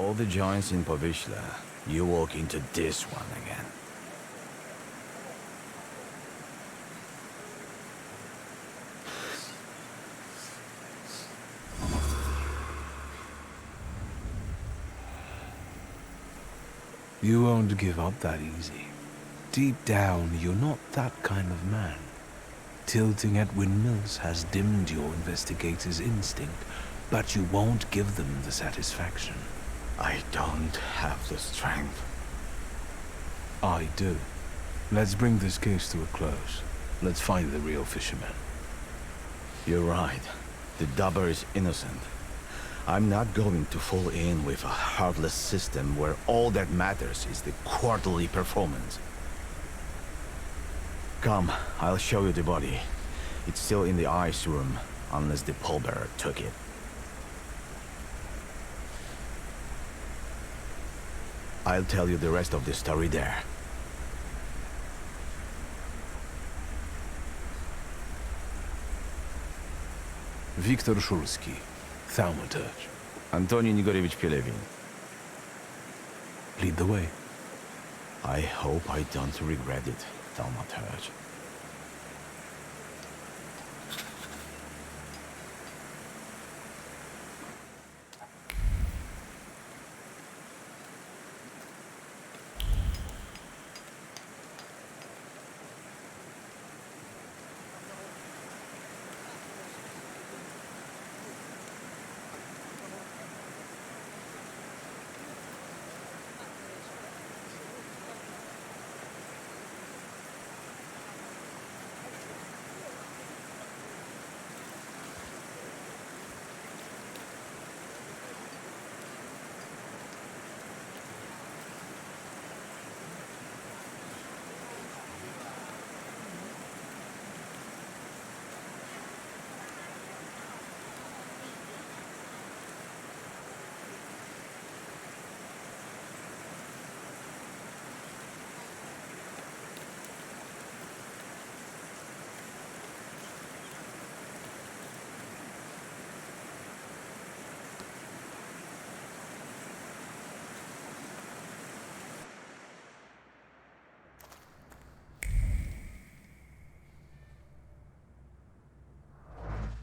all the joints in Povyśla, you walk into this one again. You won't give up that easy. Deep down, you're not that kind of man. Tilting at windmills has dimmed your investigator's instinct, but you won't give them the satisfaction. I don't have the strength. I do. Let's bring this case to a close. Let's find the real fisherman. You're right. The dubber is innocent. I'm not going to fall in with a heartless system where all that matters is the quarterly performance. Come, I'll show you the body. It's still in the ice room, unless the pallbearer took it. I'll tell you the rest of the story there. Wiktor Szulski, Thaumaturge. Antoni Nigorewicz Pielewin. Lead the way. I hope I don't regret it, Thaumaturge.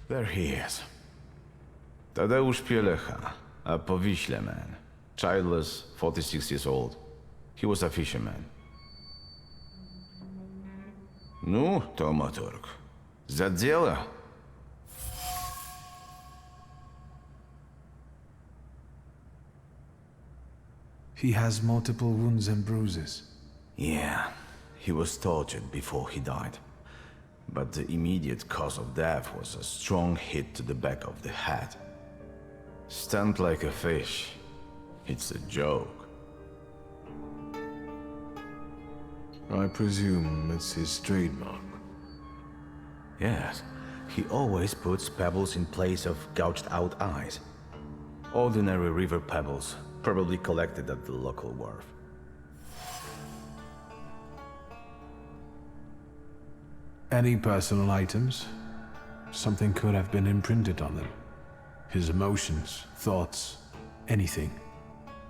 There he is. Tadeusz Pielecha, a Powyśle man. Childless, 46 years old. He was a fisherman. Ну, Thaumaturge, за дело. He has multiple wounds and bruises. Yeah, he was tortured before he died. But the immediate cause of death was a strong hit to the back of the head. Stunned like a fish. It's a joke. I presume it's his trademark. Yes, he always puts pebbles in place of gouged out eyes. Ordinary river pebbles, probably collected at the local wharf. Any personal items? Something could have been imprinted on them. His emotions, thoughts, anything.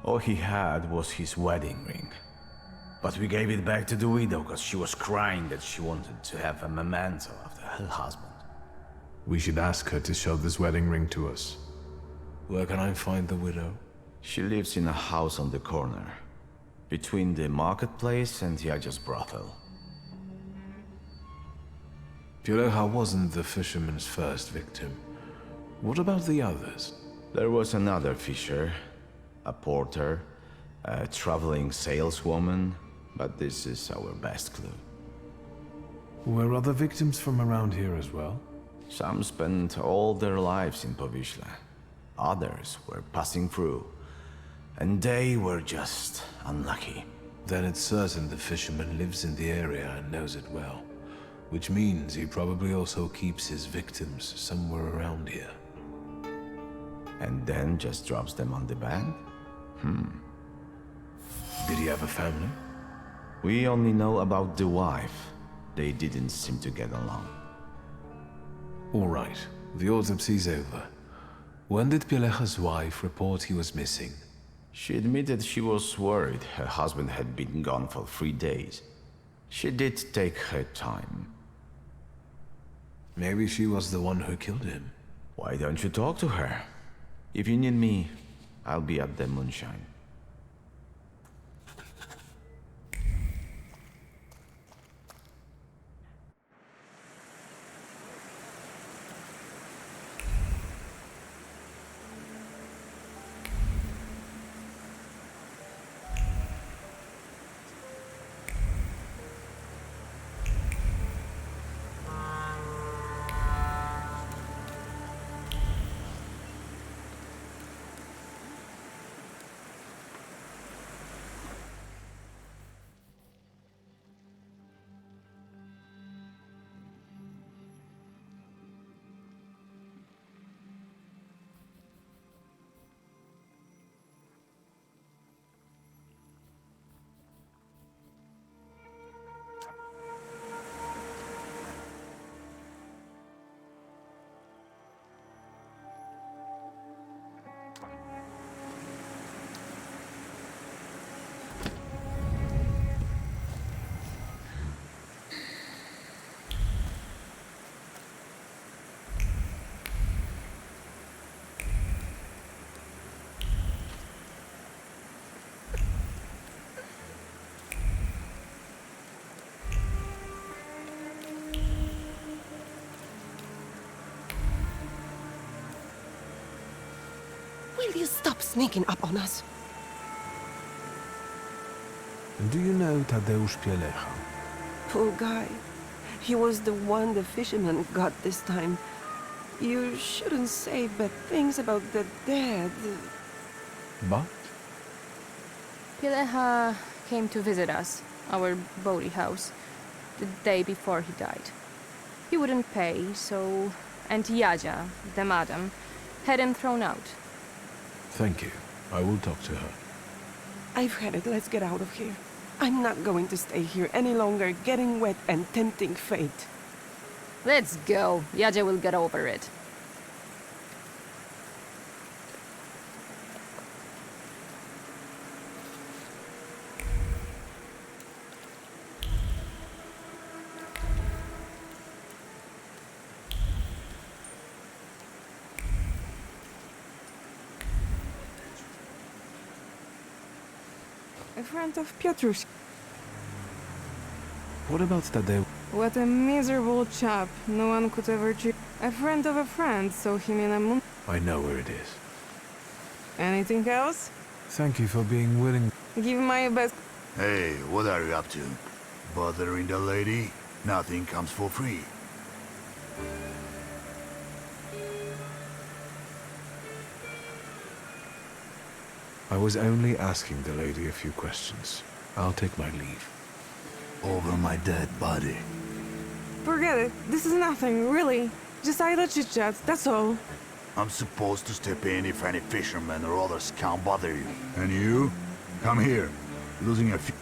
All he had was his wedding ring. But we gave it back to the widow because she was crying that she wanted to have a memento after her husband. We should ask her to show this wedding ring to us. Where can I find the widow? She lives in a house on the corner, between the marketplace and Yaja's brothel. Pielecha wasn't the fisherman's first victim. What about the others? There was another fisher, a porter, a traveling saleswoman, but this is our best clue. Were other victims from around here as well? Some spent all their lives in Powyśla. Others were passing through, and they were just unlucky. Then it's certain the fisherman lives in the area and knows it well. Which means he probably also keeps his victims somewhere around here. And then just drops them on the bed? Did he have a family? We only know about the wife. They didn't seem to get along. All right, the autopsy's over. When did Pielecha's wife report he was missing? She admitted she was worried her husband had been gone for 3 days. She did take her time. Maybe she was the one who killed him. Why don't you talk to her? If you need me, I'll be at the Moonshine. Will you stop sneaking up on us? Do you know Tadeusz Pielecha? Poor guy. He was the one the fisherman got this time. You shouldn't say bad things about the dead. But? Pielecha came to visit us, our boaty house, the day before he died. He wouldn't pay, so... And Jadzia, the madam, had him thrown out. Thank you. I will talk to her. I've had it. Let's get out of here. I'm not going to stay here any longer, getting wet and tempting fate. Let's go. Jadzia will get over it. A friend of Piotru's. What about Tadeusz? What a miserable chap. No one could ever choose. A friend of a friend, so him in a moon. I know where it is. Anything else? Thank you for being willing. Give my best. Hey, what are you up to? Bothering the lady? Nothing comes for free. I was only asking the lady a few questions. I'll take my leave. Over my dead body. Forget it. This is nothing, really. Just idle chit-chat, that's all. I'm supposed to step in if any fishermen or others can't bother you. And you? Come here. Losing a few...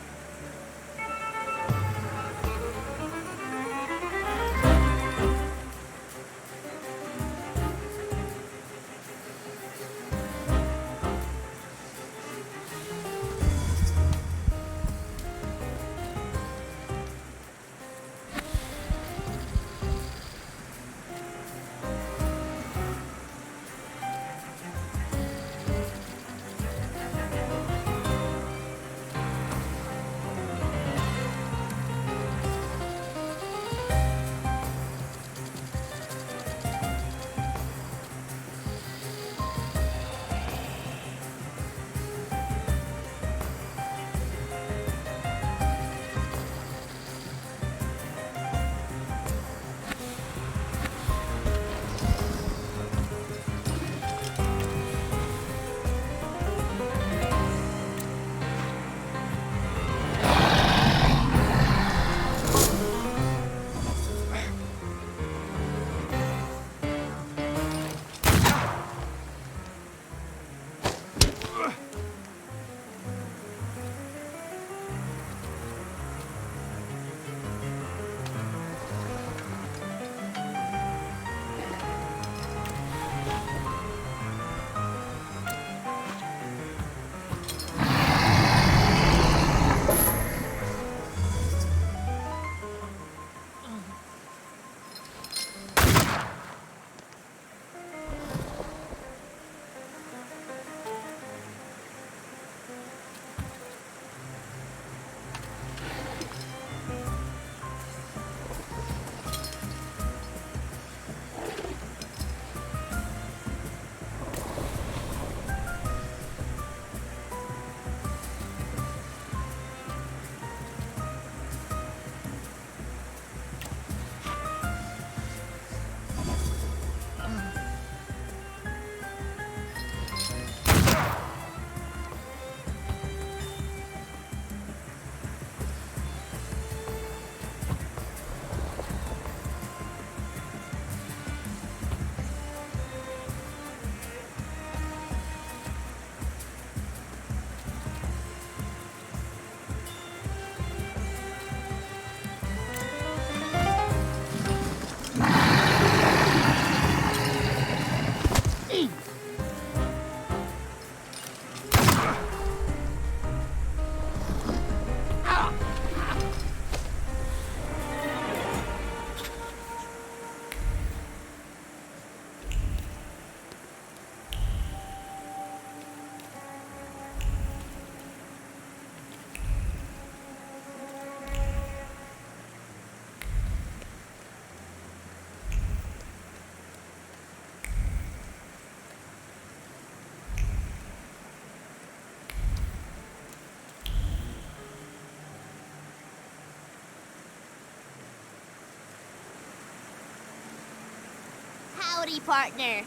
party partner.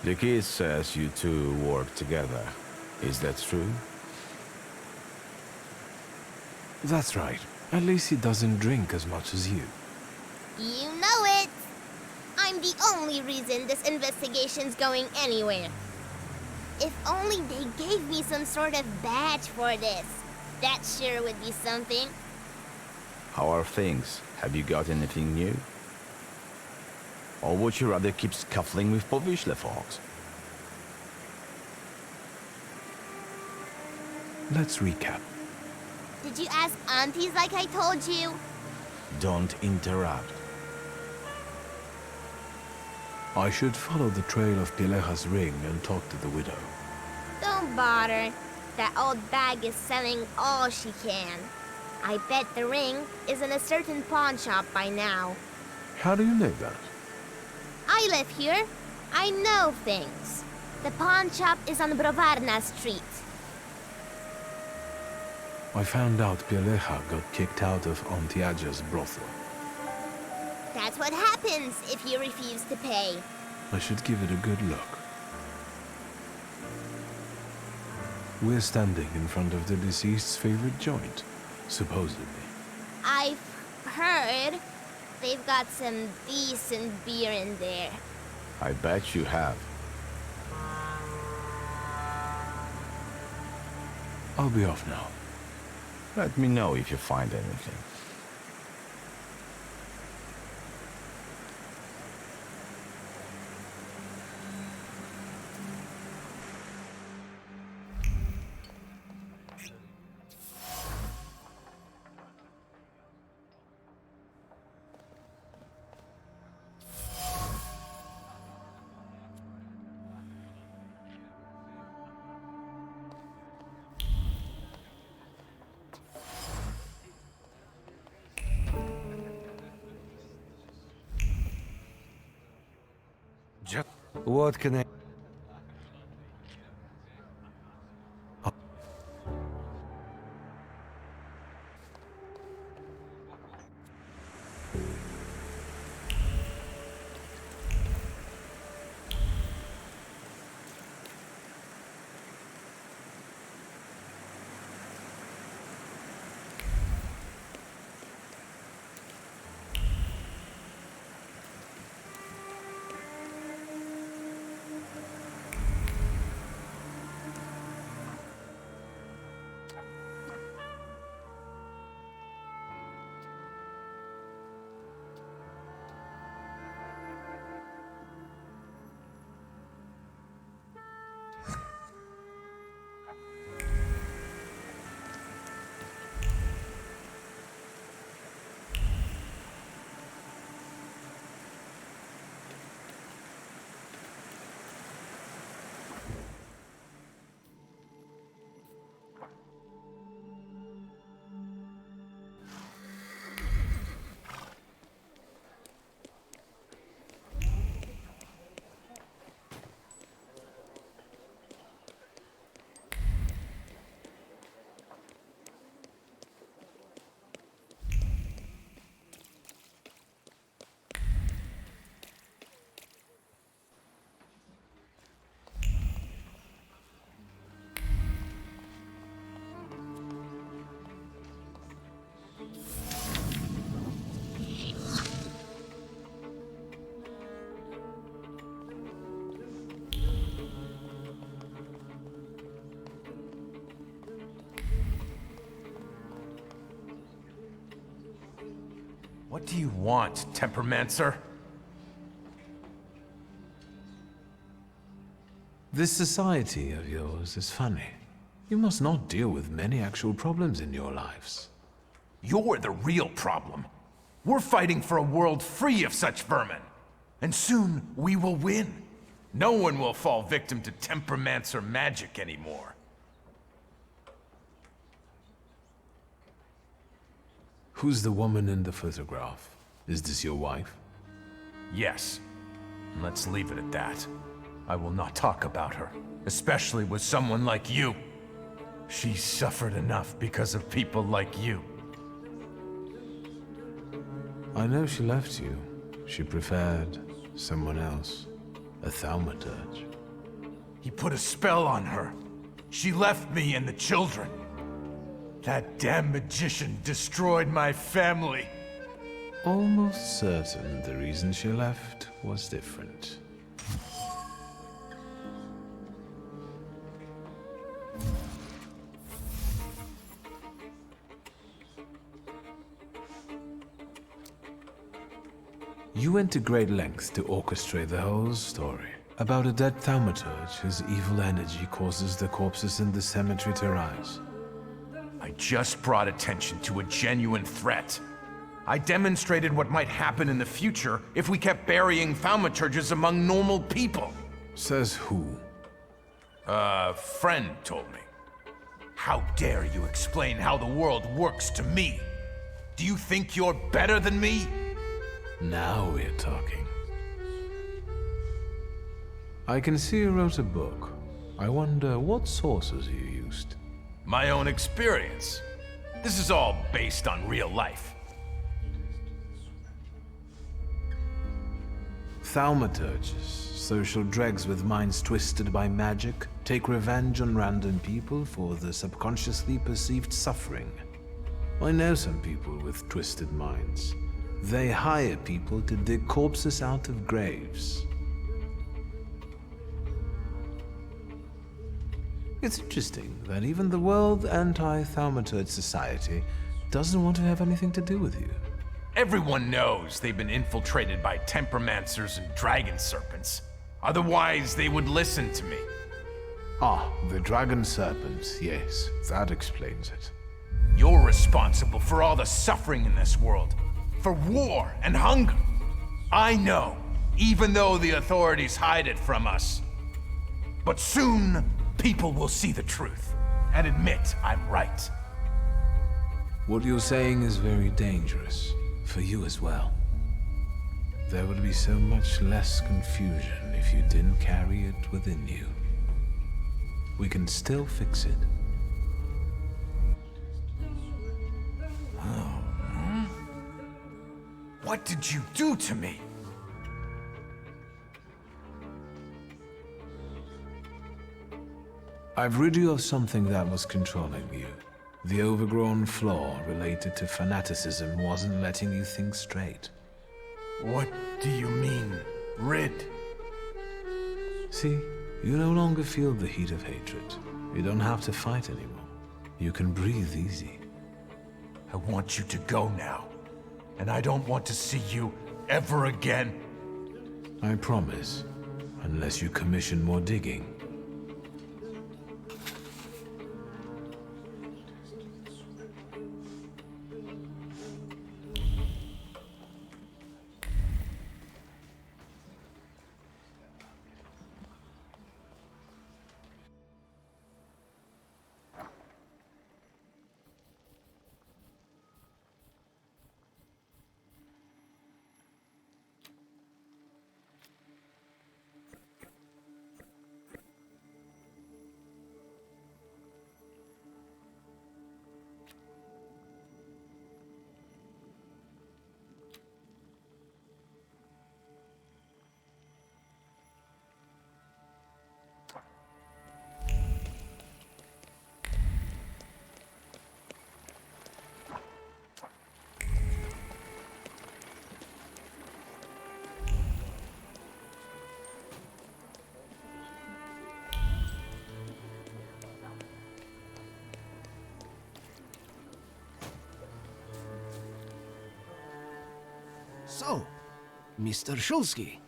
The kid says you two work together. Is that true? That's right. At least he doesn't drink as much as you. You know it. I'm the only reason this investigation's going anywhere. If only they gave me some sort of badge for this. That sure would be something. How are things? Have you got anything new? Or would you rather keep scuffling with Powiśle folks? Let's recap. Did you ask aunties like I told you? Don't interrupt. I should follow the trail of Pielecha's ring and talk to the widow. Don't bother. That old bag is selling all she can. I bet the ring is in a certain pawn shop by now. How do you know that? I live here. I know things. The pawn shop is on Browarna Street. I found out Pielecha got kicked out of Ontiaja's brothel. That's what happens if you refuse to pay. I should give it a good look. We're standing in front of the deceased's favorite joint, supposedly. I've heard they've got some decent beer in there. I bet you have. I'll be off now. Let me know if you find anything. What can I... What do you want, Tempermancer? This society of yours is funny. You must not deal with many actual problems in your lives. You're the real problem. We're fighting for a world free of such vermin. And soon, we will win. No one will fall victim to Tempermancer magic anymore. Who's the woman in the photograph? Is this your wife? Yes. Let's leave it at that. I will not talk about her, especially with someone like you. She suffered enough because of people like you. I know she left you, She preferred someone else, a Thaumaturge. He put a spell on her. She left me and the children. That damn magician destroyed my family. Almost certain the reason she left was different. You went to great lengths to orchestrate the whole story. About a dead Thaumaturge whose evil energy causes the corpses in the cemetery to rise. I just brought attention to a genuine threat. I demonstrated what might happen in the future if we kept burying Thaumaturges among normal people. Says who? A friend told me. How dare you explain how the world works to me? Do you think you're better than me? Now we're talking. I can see you wrote a book. I wonder what sources you used. My own experience. This is all based on real life. Thaumaturges, social dregs with minds twisted by magic, take revenge on random people for the subconsciously perceived suffering. I know some people with twisted minds. They hire people to dig corpses out of graves. It's interesting that even the World Anti-Thaumaturge Society doesn't want to have anything to do with you. Everyone knows they've been infiltrated by temperamancers and dragon serpents. Otherwise, they would listen to me. Ah, the dragon serpents, yes, that explains it. You're responsible for all the suffering in this world. For war and hunger. I know, even though the authorities hide it from us. But soon, people will see the truth and admit I'm right. What you're saying is very dangerous, for you as well. There would be so much less confusion if you didn't carry it within you. We can still fix it. What did you do to me? I've rid you of something that was controlling you. The overgrown flaw related to fanaticism wasn't letting you think straight. What do you mean, rid? See, you no longer feel the heat of hatred. You don't have to fight anymore. You can breathe easy. I want you to go now. And I don't want to see you ever again. I promise, unless you commission more digging. So, Mr. Shulsky.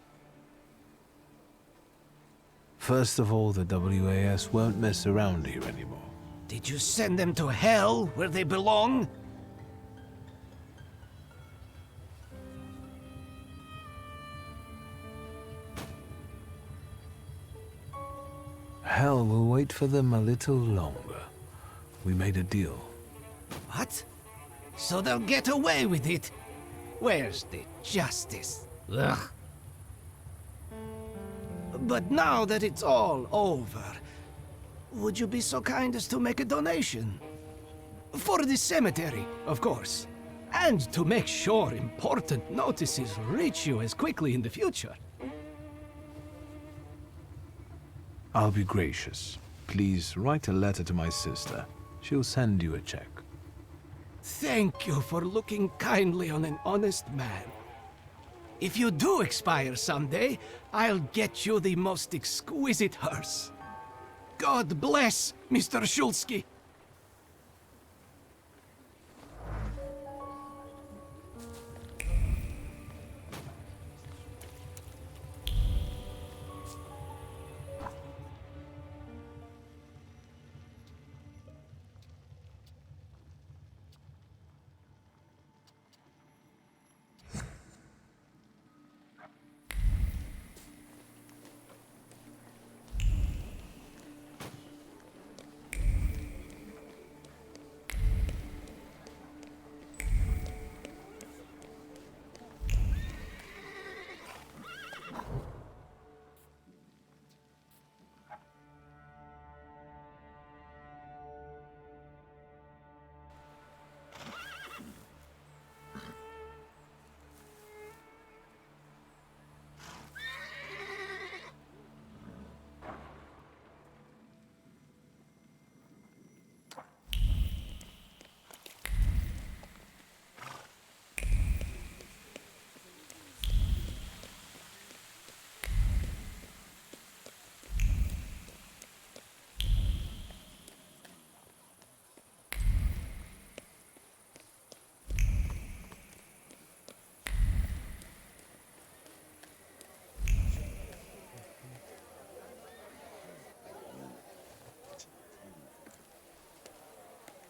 First of all, the WAS won't mess around here anymore. Did you send them to hell, where they belong? Hell will wait for them a little longer. We made a deal. What? So they'll get away with it? Where's the justice? Ugh. But now that it's all over, would you be so kind as to make a donation? For the cemetery, of course. and to make sure important notices reach you as quickly in the future. I'll be gracious. Please write a letter to my sister. She'll send you a check. Thank you for looking kindly on an honest man. If you do expire someday, I'll get you the most exquisite hearse. God bless Mr. Shulsky.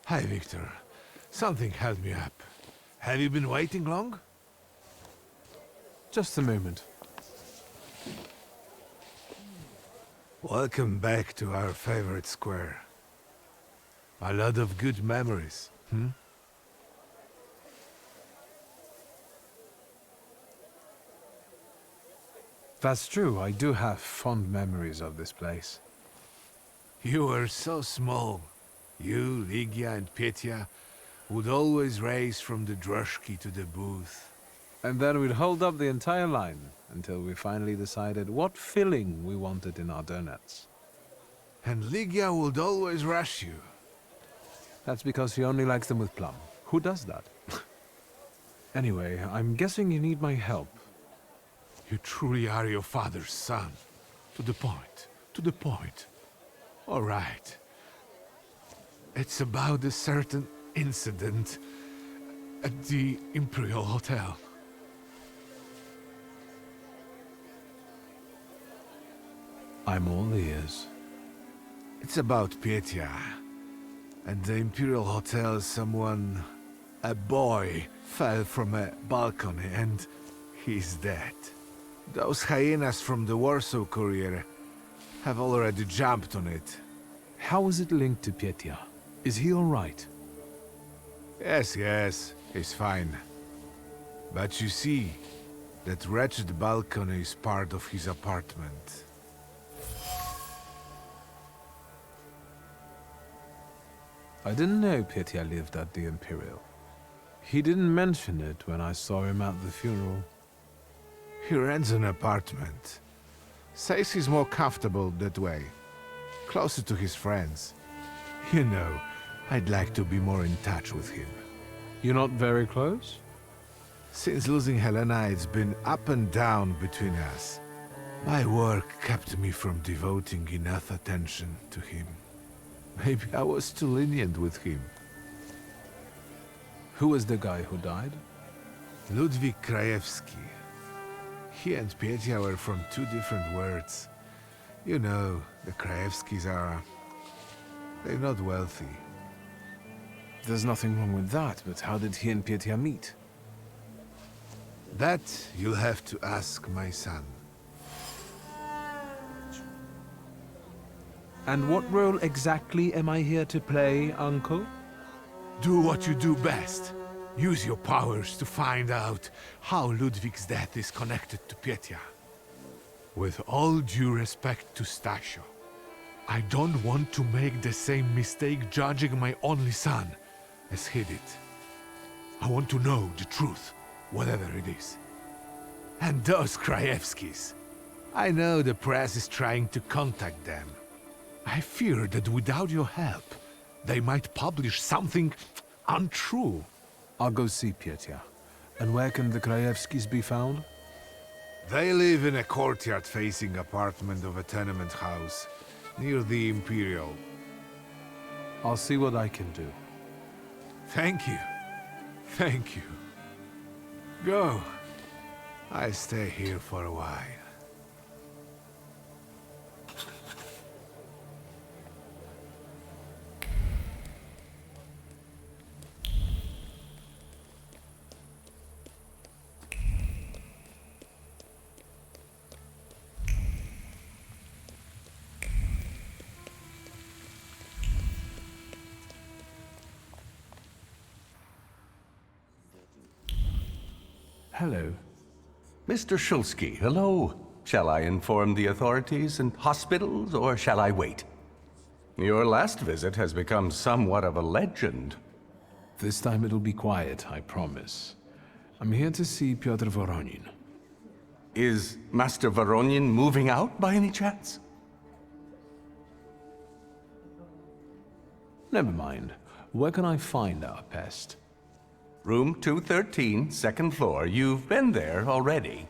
Hi, Victor. Something held me up. Have you been waiting long? Just a moment. Welcome back to our favorite square. A lot of good memories, hmm? That's true. I do have fond memories of this place. You were so small. You, Ligia, and Petya would always race from the droshky to the booth. And then we'd hold up the entire line until we finally decided what filling we wanted in our donuts. And Ligia would always rush you. That's because she only likes them with plum. Who does that? Anyway, I'm guessing you need my help. You truly are your father's son. To the point. To the point. All right. It's about a certain incident at the Imperial Hotel. I'm all ears. It's about Petya. At the Imperial Hotel, a boy, fell from a balcony and he's dead. Those hyenas from the Warsaw Courier have already jumped on it. How is it linked to Petya? Is he all right? Yes, he's fine. But you see, that wretched balcony is part of his apartment. I didn't know Petya lived at the Imperial. He didn't mention it when I saw him at the funeral. He rents an apartment. Says he's more comfortable that way. Closer to his friends. You know, I'd like to be more in touch with him. You're not very close? Since losing Helena, it's been up and down between us. My work kept me from devoting enough attention to him. Maybe I was too lenient with him. Who was the guy who died? Ludwik Krajewski. He and Petya were from two different worlds. You know, the Krajewskis are... they're not wealthy. There's nothing wrong with that, but how did he and Petya meet? That you'll have to ask my son. And what role exactly am I here to play, Uncle? Do what you do best. Use your powers to find out how Ludwig's death is connected to Petya. With all due respect to Stasio, I don't want to make the same mistake judging my only son as he did. I want to know the truth, whatever it is. And those Krajewskis. I know the press is trying to contact them. I fear that without your help, they might publish something untrue. I'll go see Petya. And where can the Krajewskis be found? They live in a courtyard-facing apartment of a tenement house, near the Imperial. I'll see what I can do. Thank you. Thank you. Go. I stay here for a while. Hello. Mr. Shulsky, hello. Shall I inform the authorities and hospitals, or shall I wait? Your last visit has become somewhat of a legend. This time it'll be quiet, I promise. I'm here to see Pyotr Voronin. Is Master Voronin moving out by any chance? Never mind. Where can I find our pest? Room 213, second floor. You've been there already.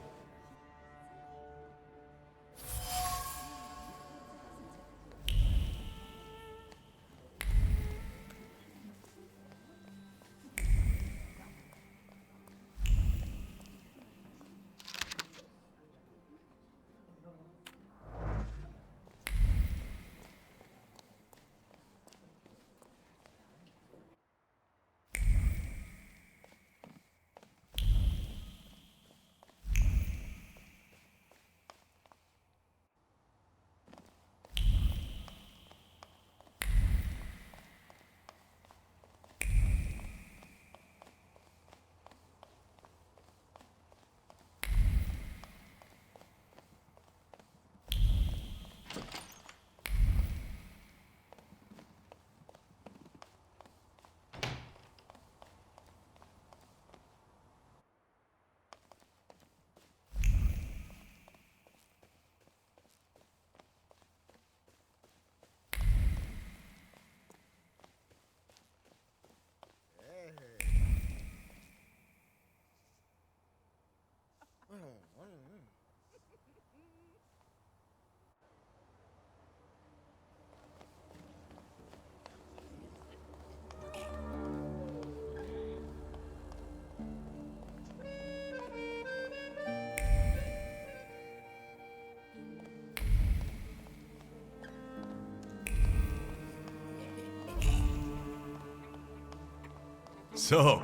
So,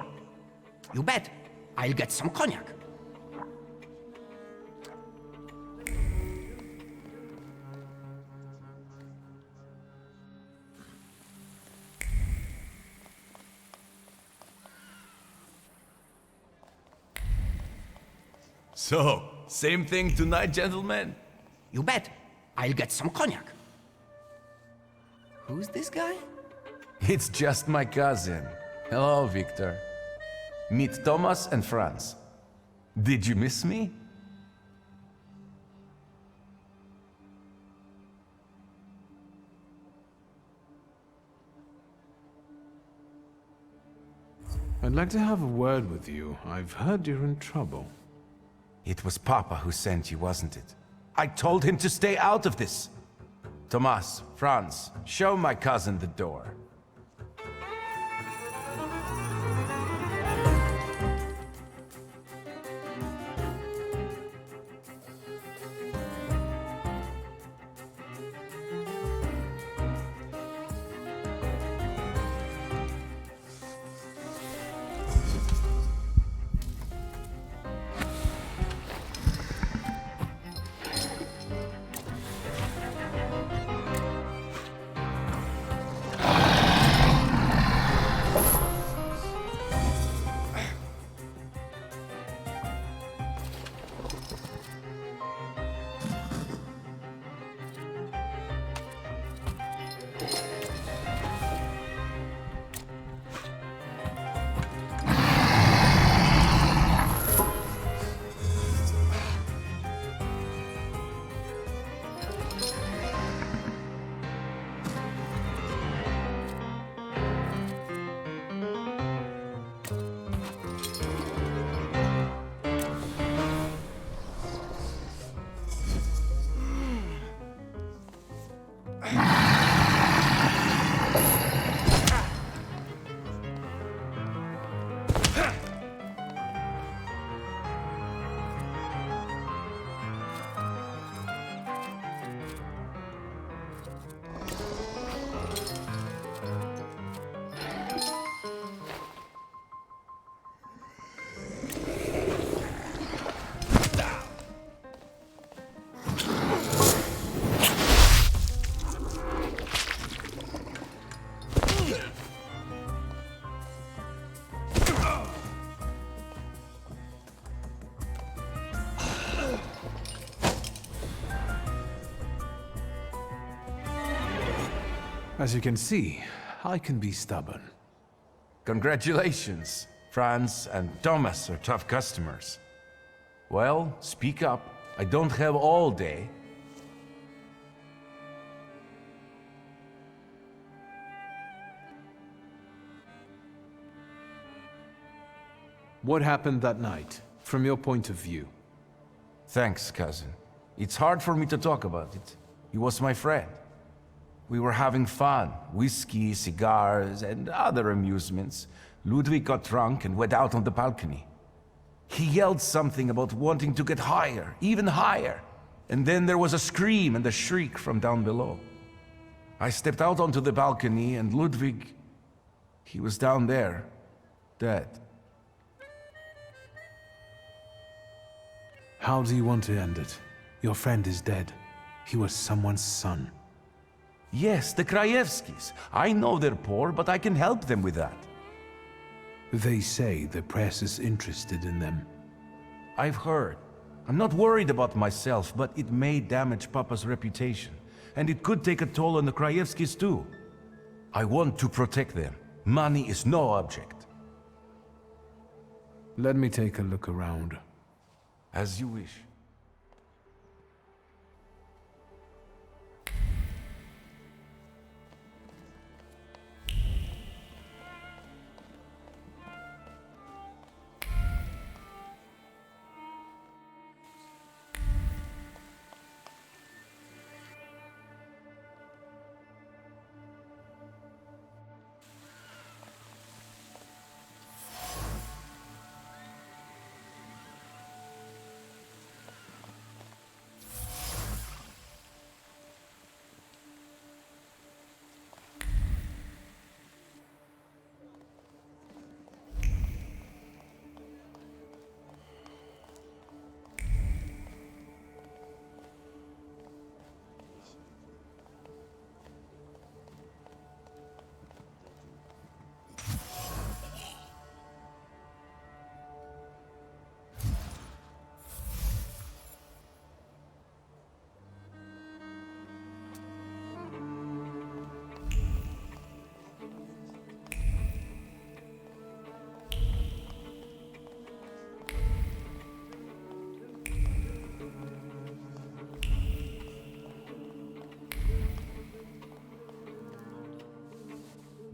You bet. I'll get some cognac. same thing tonight, gentlemen? You bet. I'll get some cognac. Who's this guy? It's just my cousin. Hello, Victor. Meet Thomas and Franz. Did you miss me? I'd like to have a word with you. I've heard you're in trouble. It was Papa who sent you, wasn't it? I told him to stay out of this. Thomas, Franz, show my cousin the door. As you can see, I can be stubborn. Congratulations. Franz and Thomas are tough customers. Well, speak up. I don't have all day. What happened that night, from your point of view? Thanks, cousin. It's hard for me to talk about it. He was my friend. We were having fun. Whiskey, cigars, and other amusements. Ludwig got drunk and went out on the balcony. He yelled something about wanting to get higher, even higher. And then there was a scream and a shriek from down below. I stepped out onto the balcony and Ludwig... he was down there, dead. How do you want to end it? Your friend is dead. He was someone's son. Yes, the Krajewskis. I know they're poor, but I can help them with that. They say the press is interested in them. I've heard. I'm not worried about myself, but it may damage Papa's reputation. And it could take a toll on the Krajewskis too. I want to protect them. Money is no object. Let me take a look around. As you wish.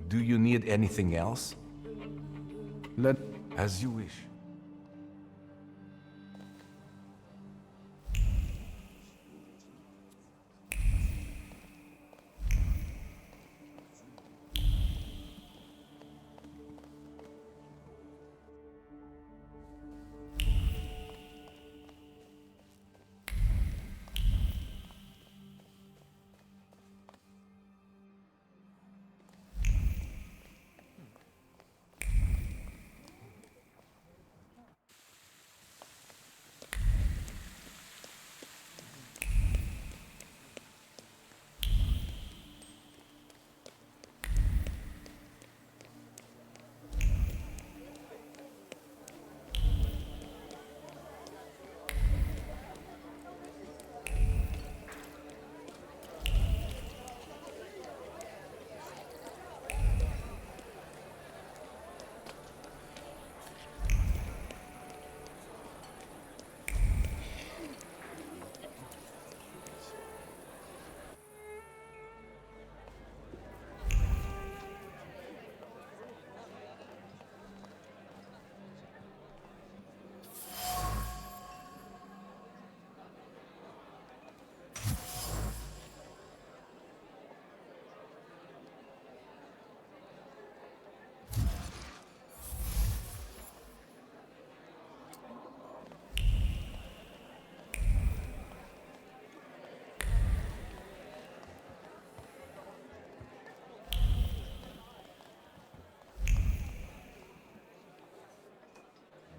Do you need anything else? As you wish.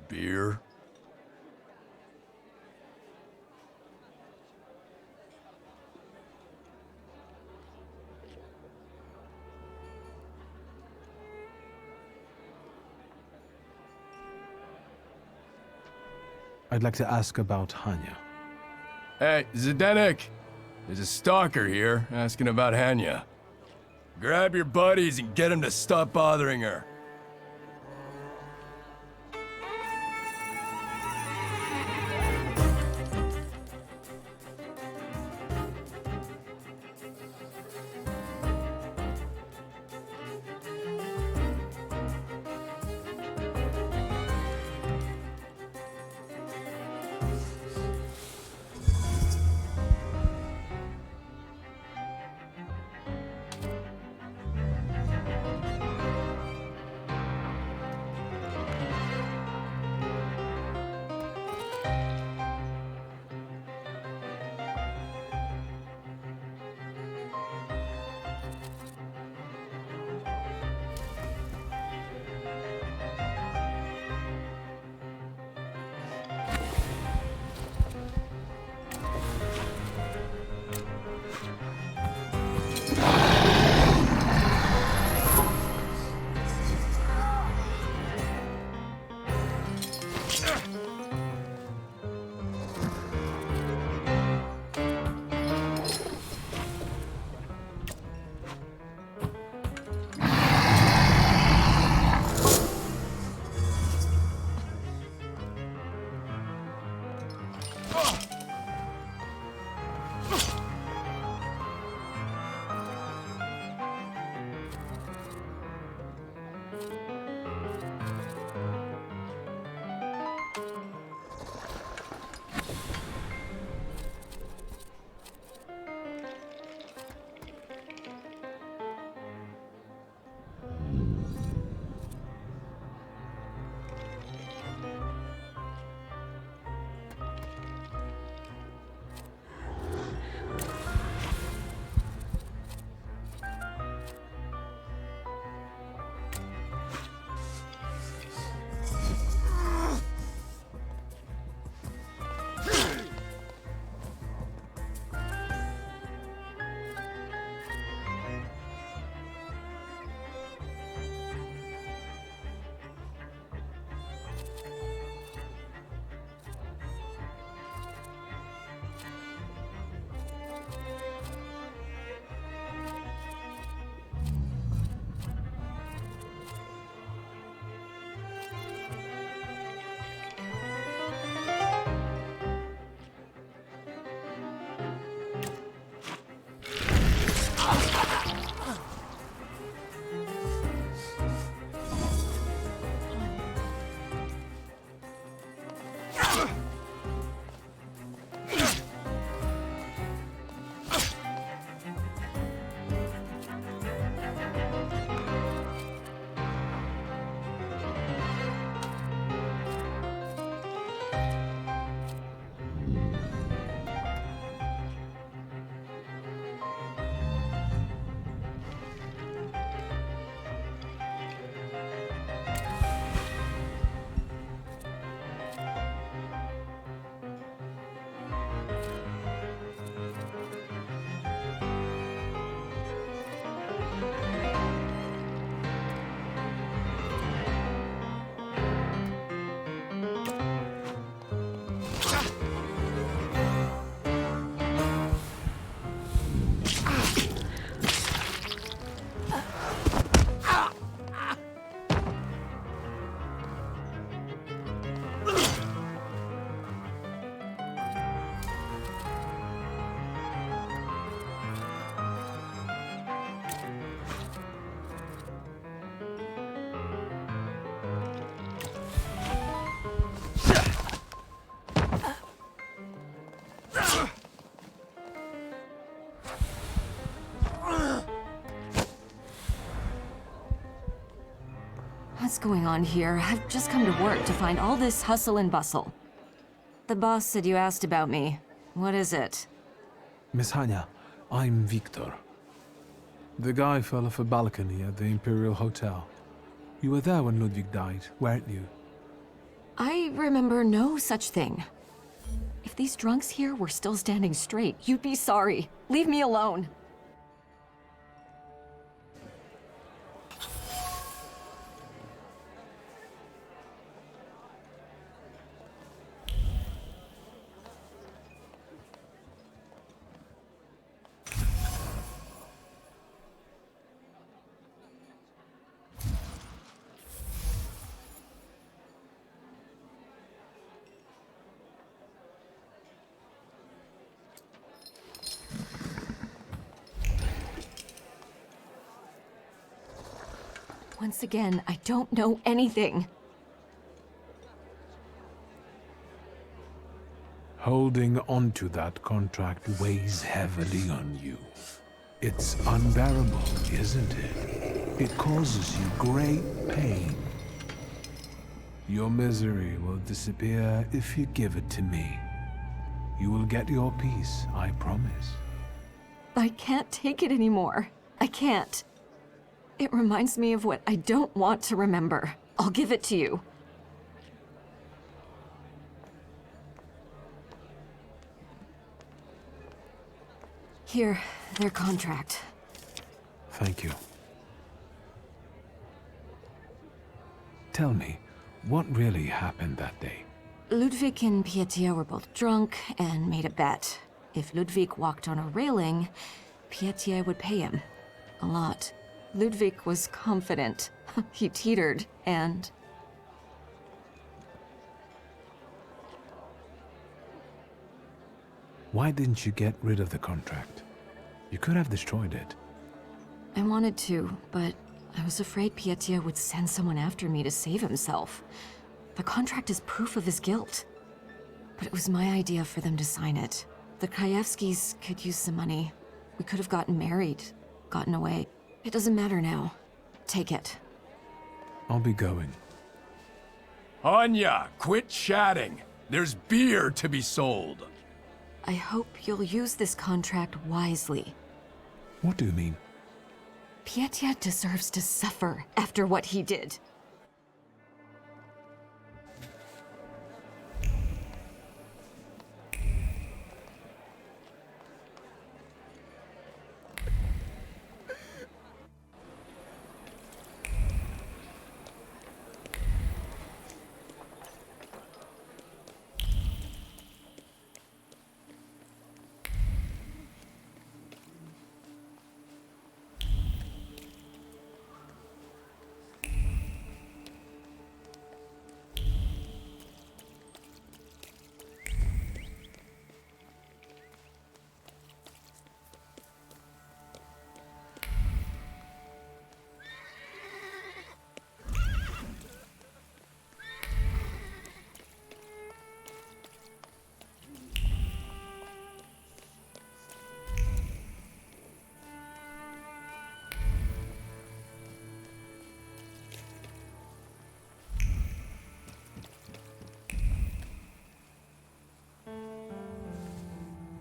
beer? I'd like to ask about Hanya. Hey, Zdenek! There's a stalker here, asking about Hanya. Grab your buddies and get them to stop bothering her. What's going on here? I've just come to work to find all this hustle and bustle. The boss said you asked about me. What is it? Miss Hanya, I'm Victor. The guy fell off a balcony at the Imperial Hotel. You were there when Ludwig died, weren't you? I remember no such thing. If these drunks here were still standing straight, you'd be sorry. Leave me alone. Once again, I don't know anything. Holding onto that contract weighs heavily on you. It's unbearable, isn't it? It causes you great pain. Your misery will disappear if you give it to me. You will get your peace, I promise. I can't take it anymore. I can't. It reminds me of what I don't want to remember. I'll give it to you. Here, their contract. Thank you. Tell me, what really happened that day? Ludwig and Pietia were both drunk and made a bet. If Ludwig walked on a railing, Pietia would pay him. A lot. Ludwig was confident. He teetered, and... Why didn't you get rid of the contract? You could have destroyed it. I wanted to, but I was afraid Pietia would send someone after me to save himself. The contract is proof of his guilt. But it was my idea for them to sign it. The Krajewskis could use some money. We could have gotten married, gotten away. It doesn't matter now. Take it. I'll be going. Anya, quit chatting. There's beer to be sold. I hope you'll use this contract wisely. What do you mean? Pietia deserves to suffer after what he did.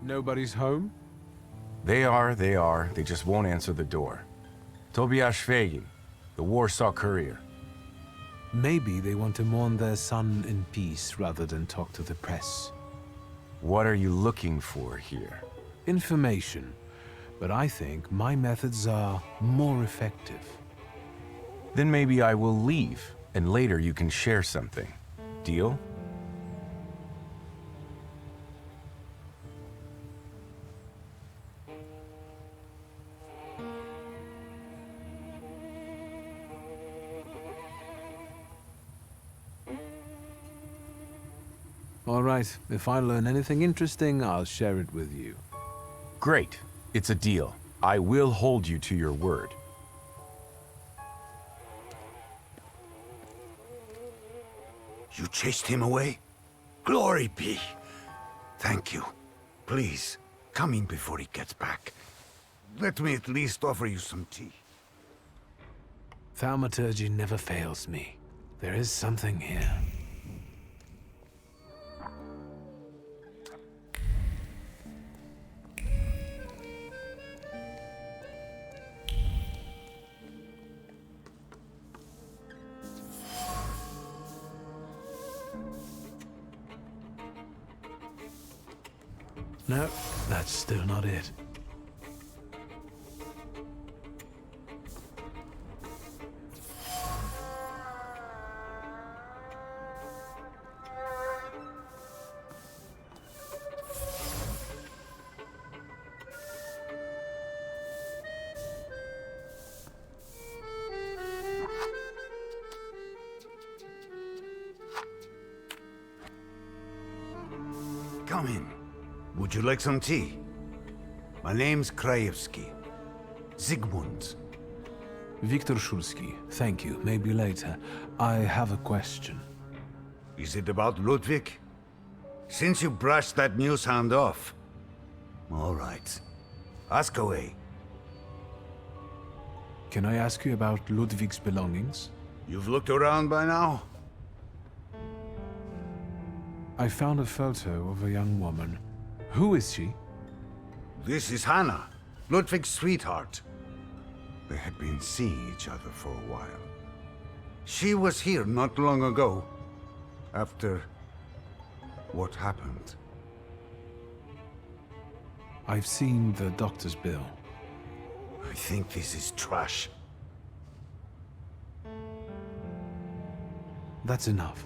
Nobody's home? They are. They just won't answer the door. Tobias Schwegin, the Warsaw Courier. Maybe they want to mourn their son in peace rather than talk to the press. What are you looking for here? Information. But I think my methods are more effective. Then maybe I will leave, and later you can share something. Deal? All right, if I learn anything interesting, I'll share it with you. Great. It's a deal. I will hold you to your word. You chased him away? Glory be. Thank you. Please, come in before he gets back. Let me at least offer you some tea. Thaumaturge never fails me. There is something here. No, that's still not it. Come in. Would you like some tea? My name's Krajewski. Zygmunt. Viktor Szulski, thank you. Maybe later. I have a question. Is it about Ludwig? Since you brushed that news hound off. All right. Ask away. Can I ask you about Ludwig's belongings? You've looked around by now? I found a photo of a young woman. Who is she? This is Hannah, Ludwig's sweetheart. They had been seeing each other for a while. She was here not long ago, after what happened. I've seen the doctor's bill. I think this is trash. That's enough.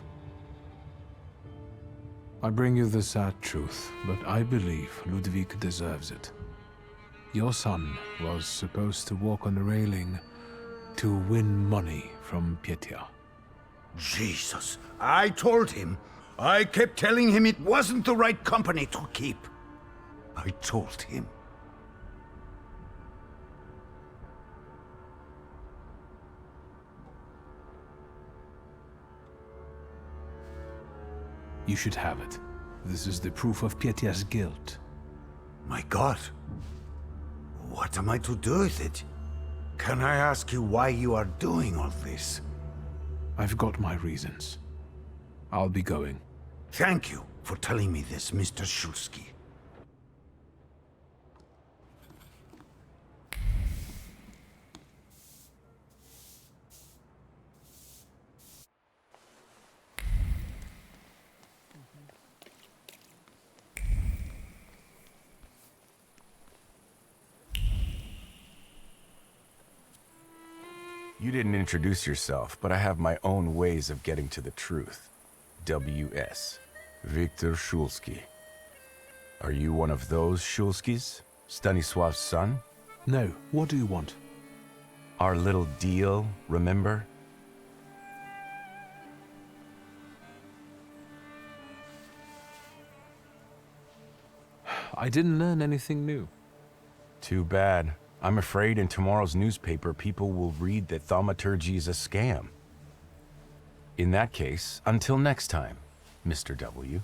I bring you the sad truth, but I believe Ludwig deserves it. Your son was supposed to walk on the railing to win money from Pietia. Jesus, I told him. I kept telling him it wasn't the right company to keep. I told him. You should have it. This is the proof of Pietia's guilt. My God. What am I to do with it? Can I ask you why you are doing all this? I've got my reasons. I'll be going. Thank you for telling me this, Mr. Szulski. You didn't introduce yourself, but I have my own ways of getting to the truth. W.S. Viktor Szulski. Are you one of those Szulskis? Stanisław's son? No. What do you want? Our little deal, remember? I didn't learn anything new. Too bad. I'm afraid in tomorrow's newspaper, people will read that Thaumaturge is a scam. In that case, until next time, Mr. W.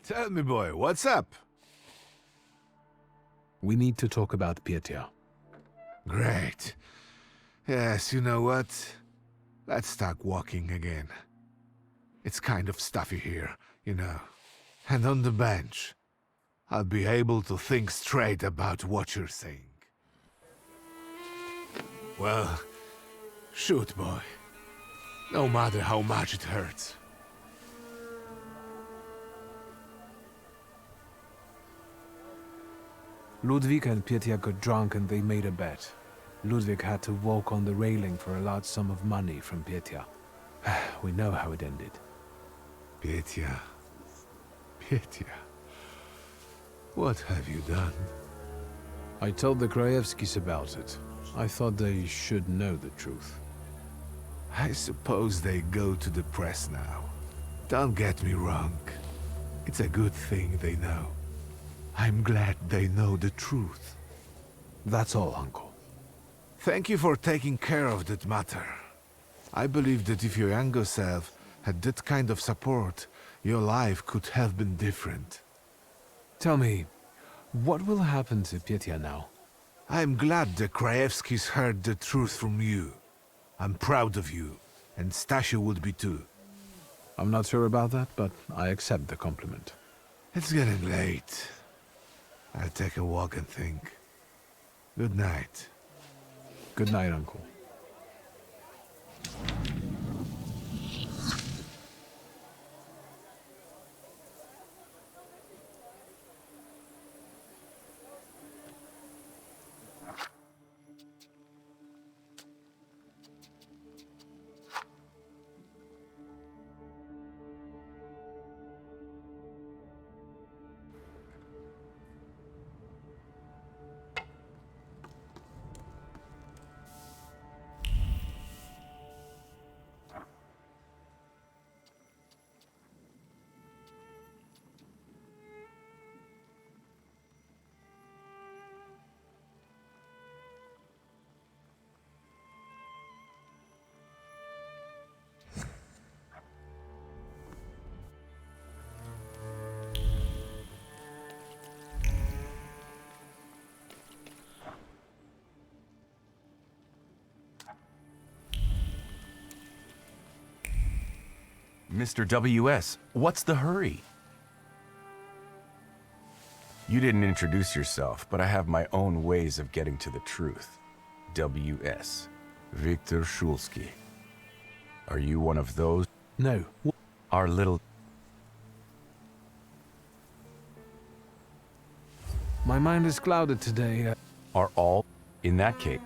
Tell me, boy, what's up? We need to talk about Pietia. Great. Yes, you know what? Let's start walking again. It's kind of stuffy here, you know. And on the bench, I'll be able to think straight about what you're saying. Well, shoot, boy. No matter how much it hurts. Ludwig and Pietia got drunk and they made a bet. Ludwig had to walk on the railing for a large sum of money from Pietia. We know how it ended. Pietia. Pietia. What have you done? I told the Krajewskis about it. I thought they should know the truth. I suppose they go to the press now. Don't get me wrong. It's a good thing they know. I'm glad they know the truth. That's all, Uncle. Thank you for taking care of that matter. I believe that if your younger self had that kind of support, your life could have been different. Tell me, what will happen to Petya now? I'm glad the Krajewskis heard the truth from you. I'm proud of you, and Stasia would be too. I'm not sure about that, but I accept the compliment. It's getting late. I'll take a walk and think. Good night. Good night, Uncle. Mr. W.S., what's the hurry? You didn't introduce yourself, but I have my own ways of getting to the truth. W.S. Victor Shulsky. Are you one of those? No. Our little... My mind is clouded today. Are all in that case?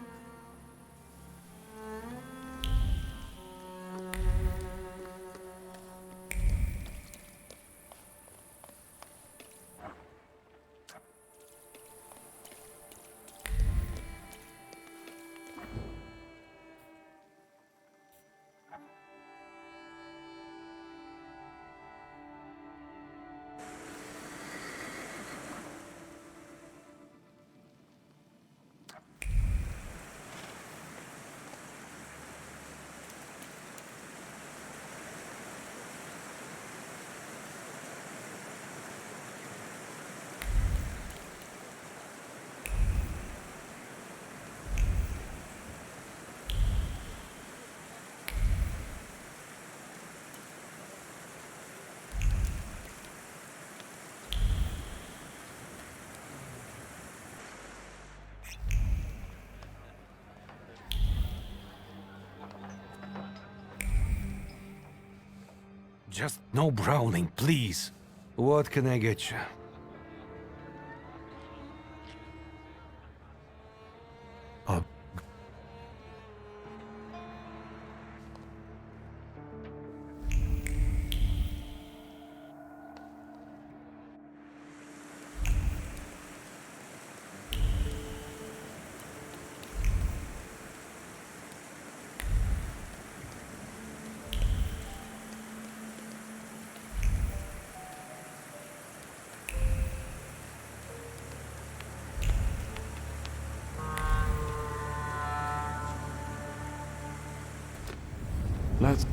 Just no Browning, please. What can I get you? Let's...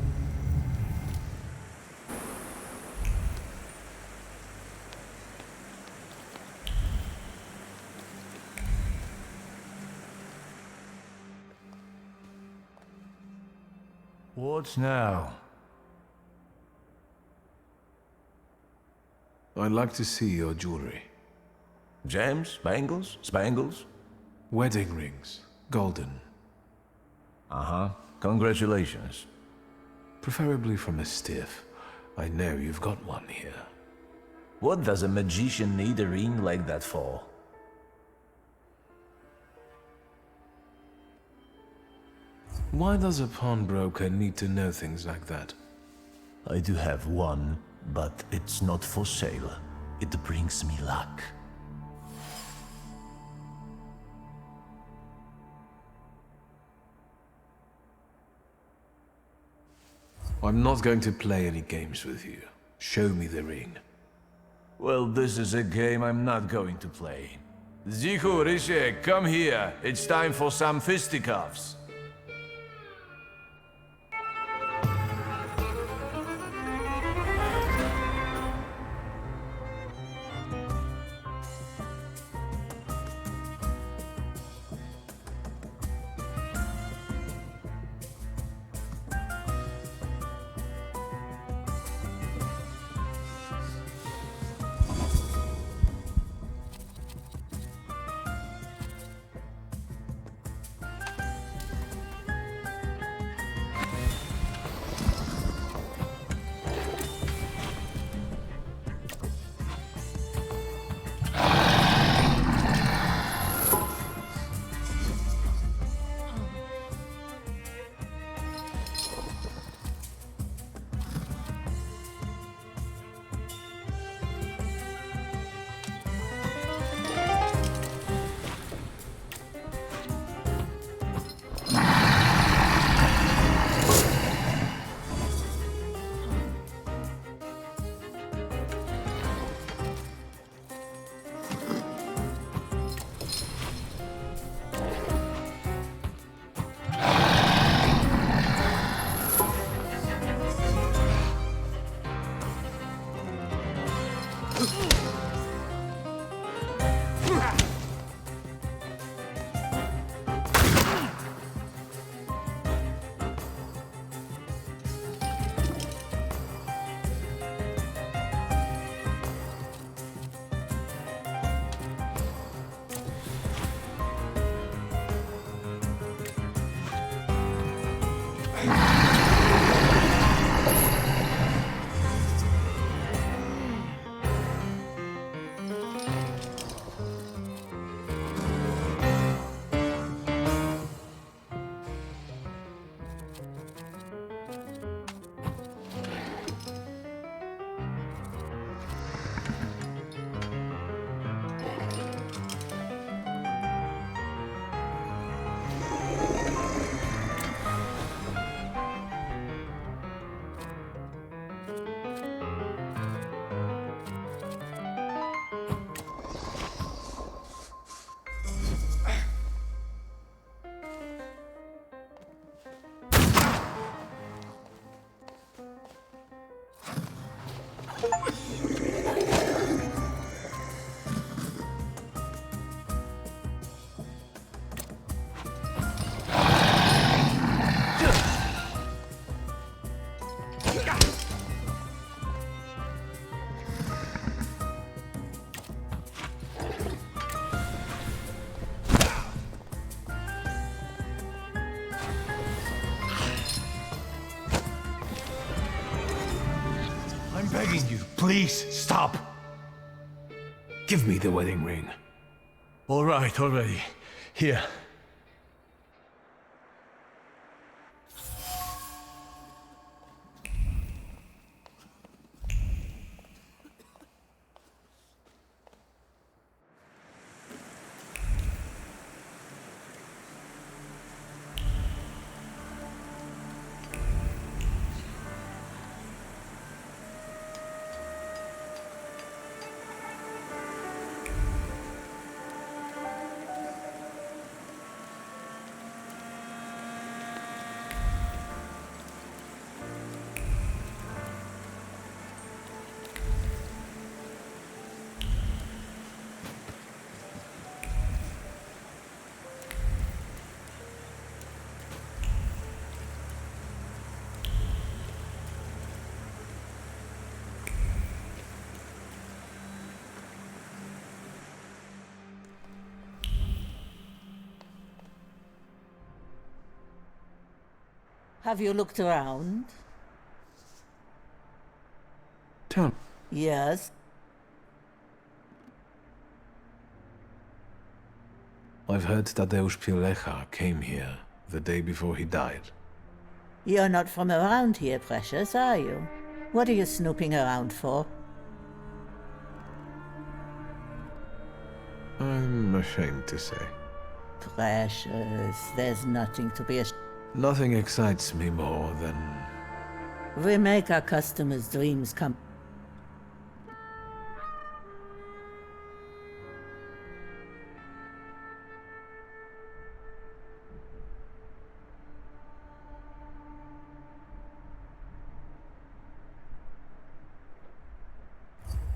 What now? I'd like to see your jewelry. Gems? Bangles? Spangles? Wedding rings. Golden. Uh-huh. Congratulations. Preferably from a stiff. I know you've got one here. What does a magician need a ring like that for? Why does a pawnbroker need to know things like that? I do have one, but it's not for sale. It brings me luck. I'm not going to play any games with you. Show me the ring. Well, this is a game I'm not going to play. Ziku, Rishi, come here. It's time for some fisticuffs. Begging you, please, stop! Give me the wedding ring. All right, already. Here. Have you looked around? Tell. Yes. I've heard Tadeusz Pielecha came here the day before he died. You're not from around here, Precious, are you? What are you snooping around for? I'm ashamed to say. Precious, there's nothing to be ashamed. Nothing excites me more than We make our customers' dreams come.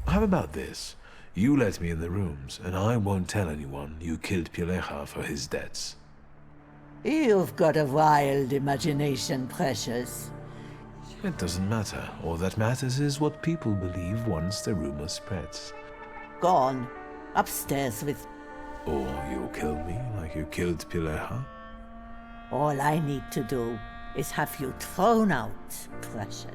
How about this? You let me in the rooms, and I won't tell anyone you killed Pileja for his debts. You've got a wild imagination, Precious. It doesn't matter. All that matters is what people believe once the rumor spreads. Go on. Upstairs with... Or you'll kill me like you killed Pileja? All I need to do is have you thrown out, Precious.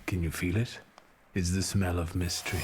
Can you feel it? It's the smell of mystery.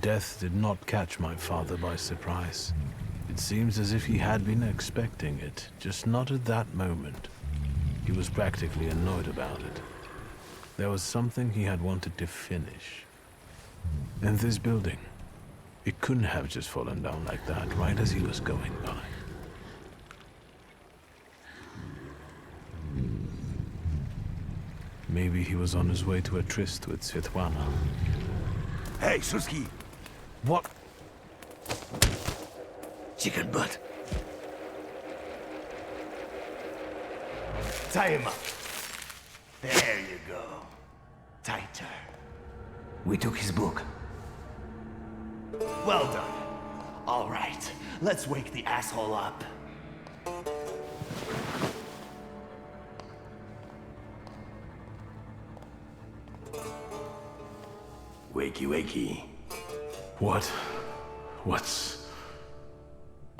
Death did not catch my father by surprise. It seems as if he had been expecting it, just not at that moment. He was practically annoyed about it. There was something he had wanted to finish. And this building, it couldn't have just fallen down like that, right as he was going by. Maybe he was on his way to a tryst with Svetlana. Hey, Shulsky! What? Chicken butt. Tie him up. There you go. Tighter. We took his book. Well done. All right, let's wake the asshole up. Wakey, wakey. What's...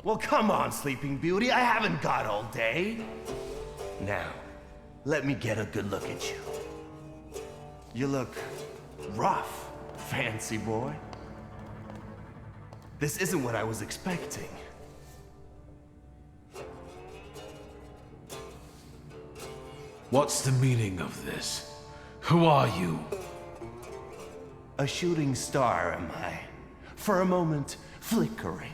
Well, come on, Sleeping Beauty. I haven't got all day. Now, let me get a good look at you. You look rough, fancy boy. This isn't what I was expecting. What's the meaning of this? Who are you? A shooting star, am I? For a moment, flickering,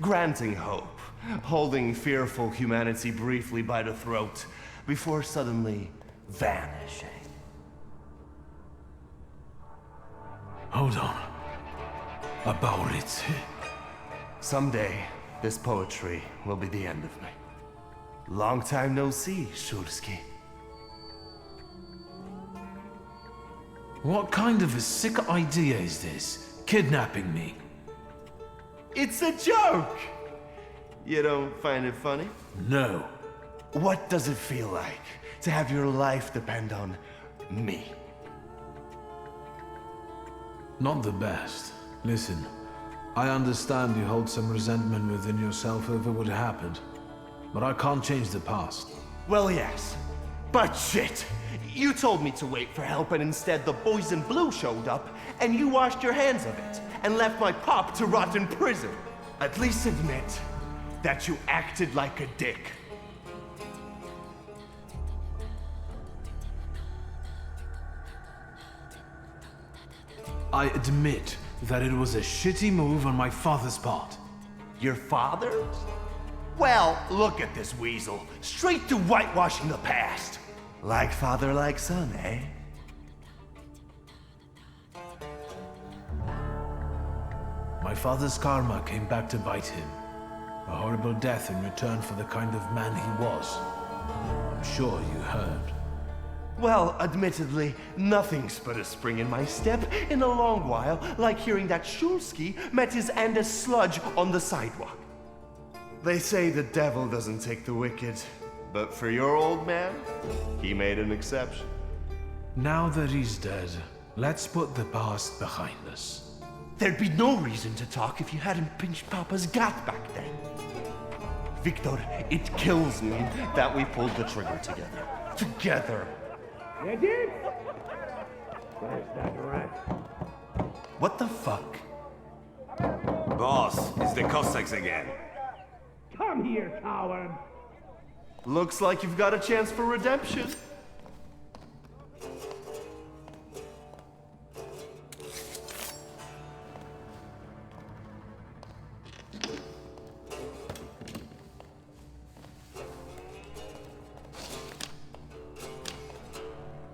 granting hope, holding fearful humanity briefly by the throat, before suddenly vanishing. Hold on. About it. Someday, this poetry will be the end of me. Long time no see, Shulsky. What kind of a sick idea is this? Kidnapping me? It's a joke! You don't find it funny? No. What does it feel like to have your life depend on me? Not the best. Listen, I understand you hold some resentment within yourself over what happened, but I can't change the past. Well, yes. But shit! You told me to wait for help and instead the boys in blue showed up and you washed your hands of it and left my pop to rot in prison. At least admit that you acted like a dick. I admit that it was a shitty move on my father's part. Your father's? Well, look at this weasel. Straight to whitewashing the past. Like father, like son, eh? My father's karma came back to bite him. A horrible death in return for the kind of man he was. I'm sure you heard. Well, admittedly, nothing's but a spring in my step in a long while, like hearing that Shulsky met his Andes sludge on the sidewalk. They say the devil doesn't take the wicked, but for your old man, he made an exception. Now that he's dead, let's put the past behind us. There'd be no reason to talk if you hadn't pinched Papa's gut back then. Victor, it kills me that we pulled the trigger together. Together. You did? There's that rat. What the fuck? Boss, it's the Cossacks again. Come here, coward. Looks like you've got a chance for redemption.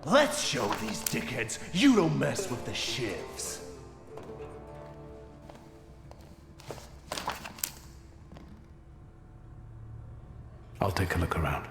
Let's show these dickheads you don't mess with the shivs. I'll take a look around.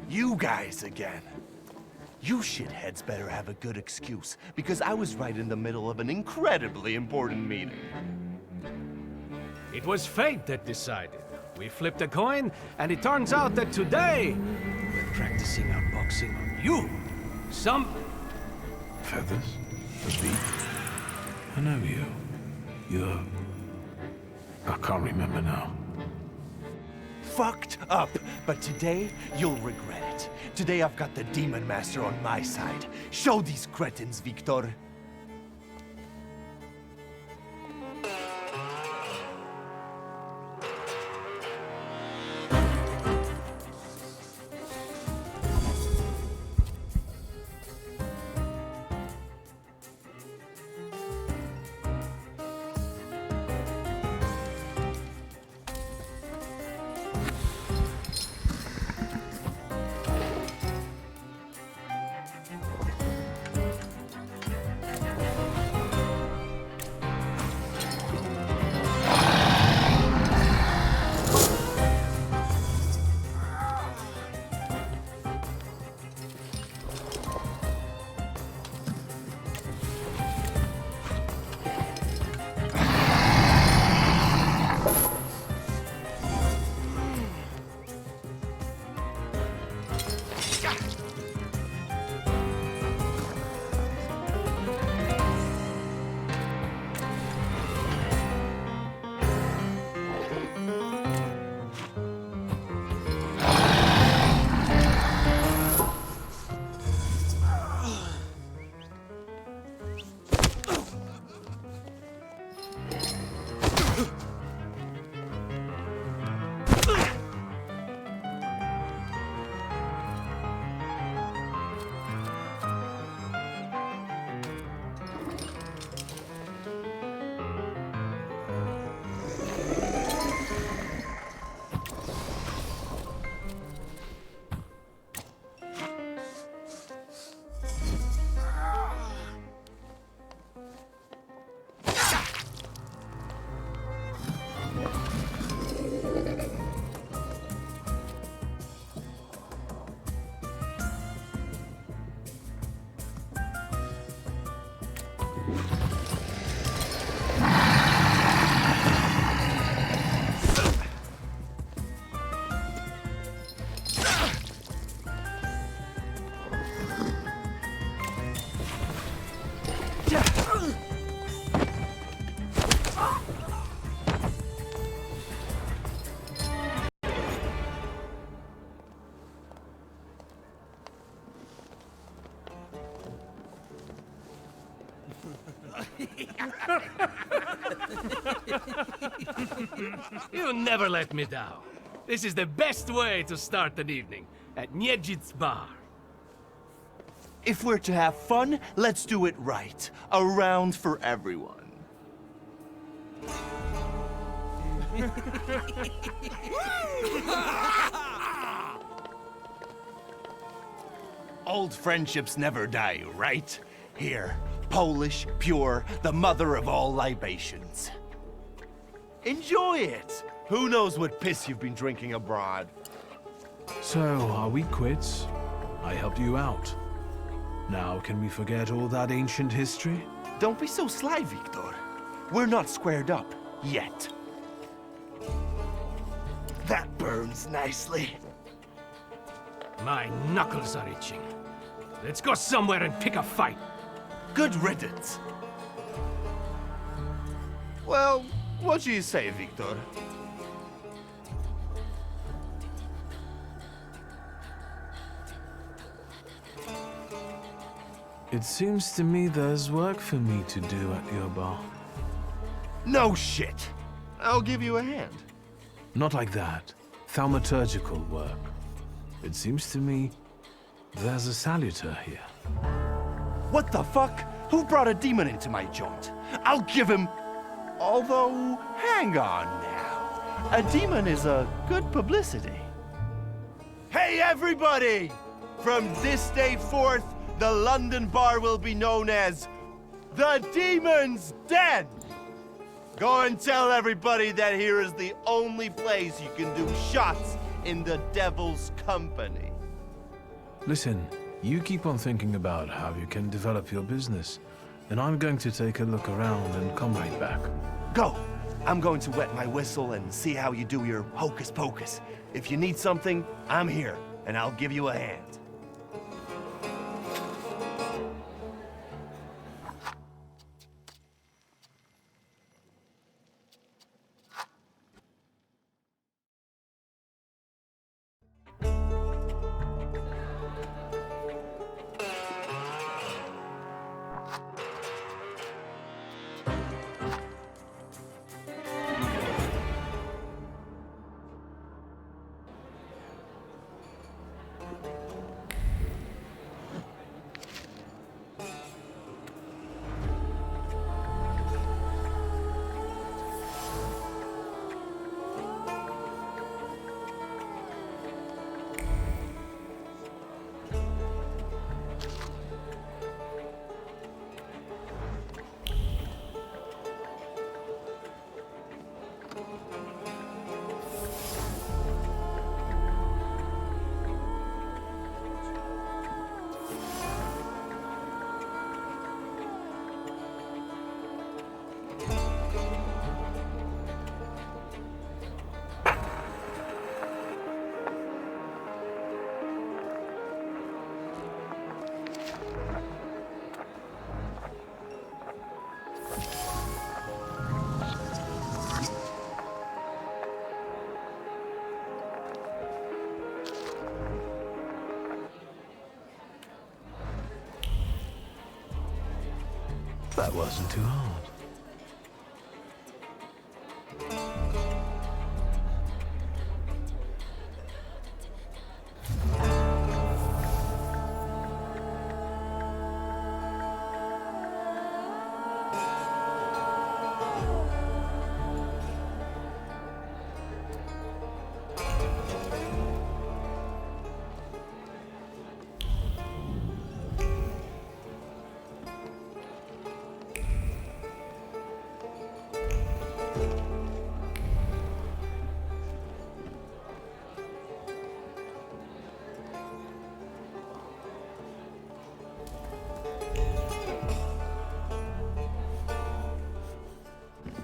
You guys again. You shitheads better have a good excuse, because I was right in the middle of an incredibly important meeting. It was fate that decided. We flipped a coin, and it turns out that today, we're practicing our boxing on you. Some... Feathers? A beak? I know you. You're... I can't remember now. Fucked up, but today you'll regret it. Today I've got the Demon Master on my side. Show these cretins, Victor. You never let me down. This is the best way to start an evening, at Niedzic's bar. If we're to have fun, let's do it right. A round for everyone. Old friendships never die, right? Here, Polish, pure, the mother of all libations. Enjoy it! Who knows what piss you've been drinking abroad? So, are we quits? I helped you out. Now, can we forget all that ancient history? Don't be so sly, Victor. We're not squared up, yet. That burns nicely. My knuckles are itching. Let's go somewhere and pick a fight. Good riddance. Well, what do you say, Victor? It seems to me there's work for me to do at your bar. No shit. I'll give you a hand. Not like that. Thaumaturgical work. It seems to me there's a saluter here. What the fuck? Who brought a demon into my joint? I'll give him... Although, hang on now. A demon is a good publicity. Hey everybody! From this day forth, the London bar will be known as the Demon's Den! Go and tell everybody that here is the only place you can do shots in the devil's company. Listen, you keep on thinking about how you can develop your business, and I'm going to take a look around and come right back. Go! I'm going to wet my whistle and see how you do your hocus pocus. If you need something, I'm here, and I'll give you a hand. That wasn't too hard.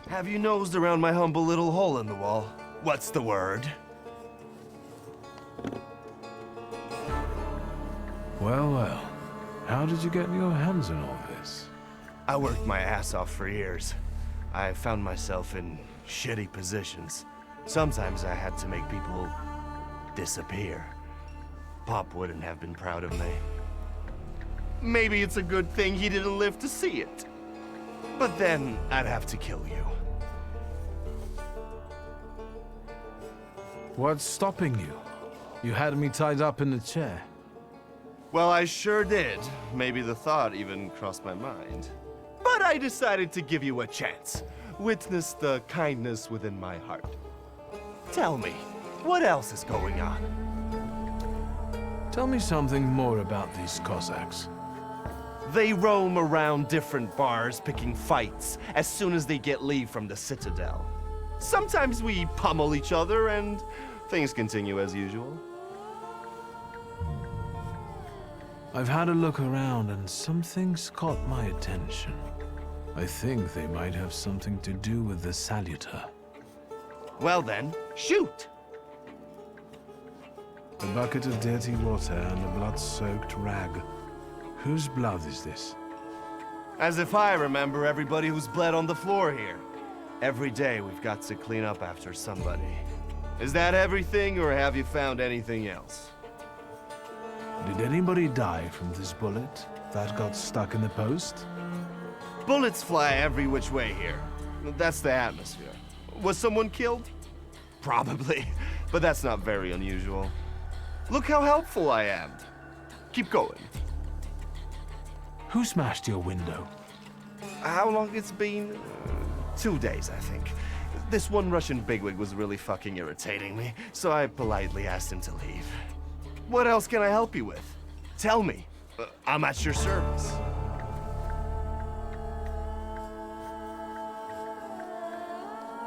Have you nosed around my humble little hole in the wall? What's the word? Well, well. How did you get your hands on all this? I worked my ass off for years. I found myself in shitty positions. Sometimes I had to make people disappear. Pop wouldn't have been proud of me. Maybe it's a good thing he didn't live to see it. But then I'd have to kill you. What's stopping you? You had me tied up in the chair. Well, I sure did. Maybe the thought even crossed my mind. But I decided to give you a chance. Witness the kindness within my heart. Tell me, what else is going on? Tell me something more about these Cossacks. They roam around different bars picking fights as soon as they get leave from the Citadel. Sometimes we pummel each other and things continue as usual. I've had a look around and something's caught my attention. I think they might have something to do with the Saluter. Well then, shoot! A bucket of dirty water and a blood-soaked rag. Whose blood is this? As if I remember everybody who's bled on the floor here. Every day we've got to clean up after somebody. Is that everything, or have you found anything else? Did anybody die from this bullet that got stuck in the post? Bullets fly every which way here. That's the atmosphere. Was someone killed? Probably, but that's not very unusual. Look how helpful I am. Keep going. Who smashed your window? How long it's been? 2 days, I think. This one Russian bigwig was really fucking irritating me, so I politely asked him to leave. What else can I help you with? Tell me. I'm at your service.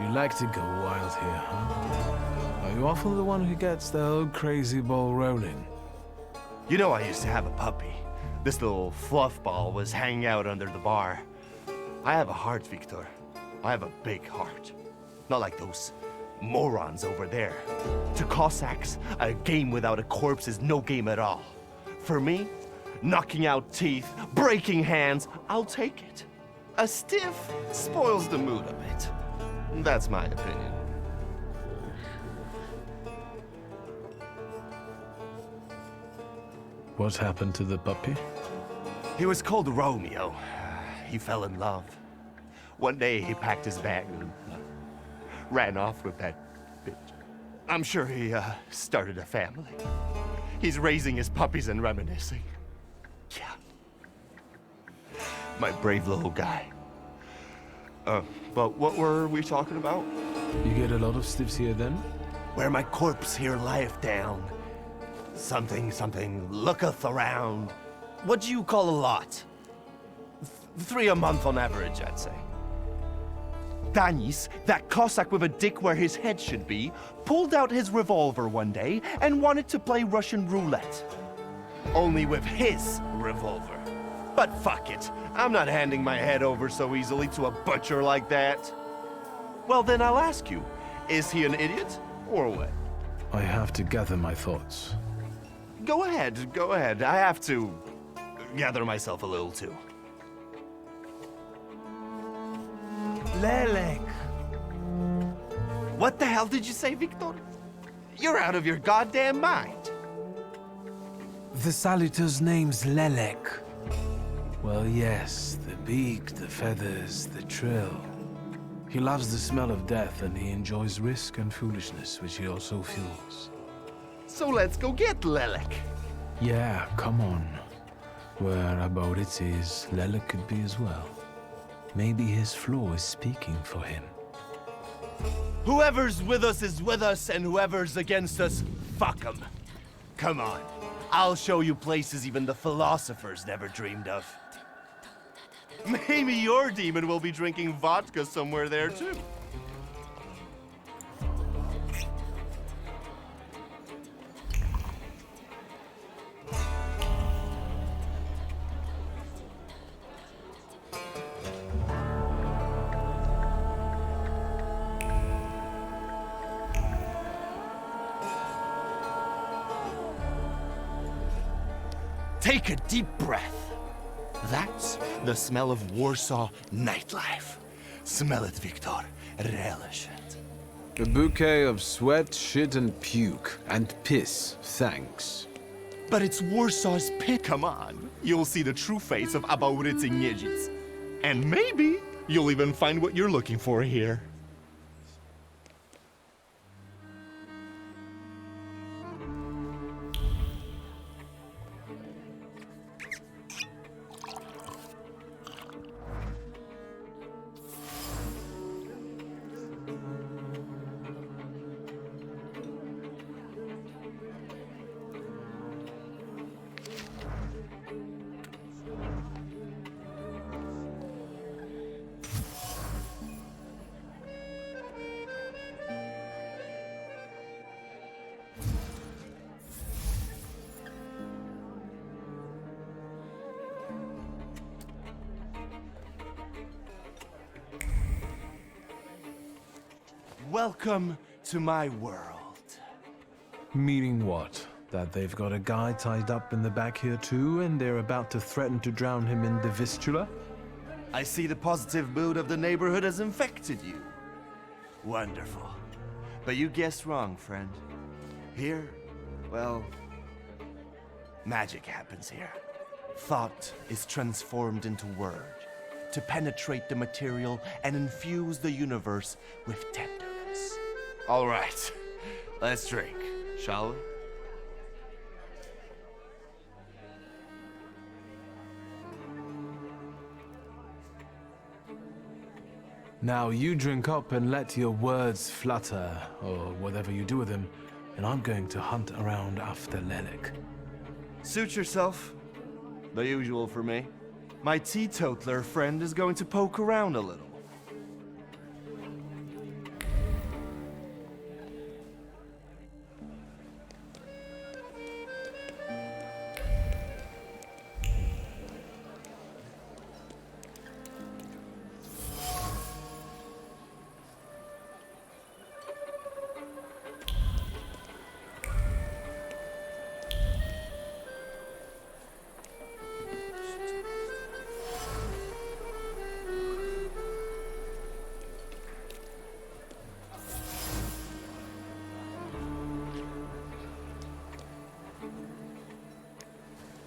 You like to go wild here, huh? Are you often the one who gets the whole crazy ball rolling? You know I used to have a puppy. This little fluff ball was hanging out under the bar. I have a heart, Victor. I have a big heart. Not like those morons over there. To Cossacks, a game without a corpse is no game at all. For me, knocking out teeth, breaking hands, I'll take it. A stiff spoils the mood a bit. That's my opinion. What happened to the puppy? He was called Romeo. He fell in love. One day he packed his bag and ran off with that bitch. I'm sure he started a family. He's raising his puppies and reminiscing. Yeah. My brave little guy. But what were we talking about? You get a lot of stiffs here then? Where my corpse here lieth down. Something, looketh around. What do you call a lot? 3 a month on average, I'd say. Danis, that Cossack with a dick where his head should be, pulled out his revolver one day and wanted to play Russian roulette. Only with his revolver. But fuck it, I'm not handing my head over so easily to a butcher like that. Well then I'll ask you, is he an idiot or what? I have to gather my thoughts. Go ahead. I have to gather myself a little too. Lelek. What the hell did you say, Victor? You're out of your goddamn mind. The Saluter's name's Lelek. Well, yes, the beak, the feathers, the trill. He loves the smell of death and he enjoys risk and foolishness, which he also fuels. So let's go get Lelek. Yeah, come on. Whereabout it is, Lelek could be as well. Maybe his flaw is speaking for him. Whoever's with us is with us, and whoever's against us, fuck 'em. Come on. I'll show you places even the philosophers never dreamed of. Maybe your demon will be drinking vodka somewhere there, too. Take a deep breath. That's the smell of Warsaw nightlife. Smell it, Victor. Relish it. A bouquet of sweat, shit, and puke. And piss, thanks. But it's Warsaw's pit. Come on. You'll see the true face of Abaurycy Niedzic. And maybe You'll even find what you're looking for here. Welcome to my world. Meaning what? That they've got a guy tied up in the back here too, and they're about to threaten to drown him in the Vistula? I see the positive mood of the neighborhood has infected you. Wonderful. But you guessed wrong, friend. Here, well, magic happens here. Thought is transformed into word to penetrate the material and infuse the universe with tenderness. All right, let's drink, shall we? Now you drink up and let your words flutter, or whatever you do with them, and I'm going to hunt around after Lelik. Suit yourself. The usual for me. My teetotaler friend is going to poke around a little.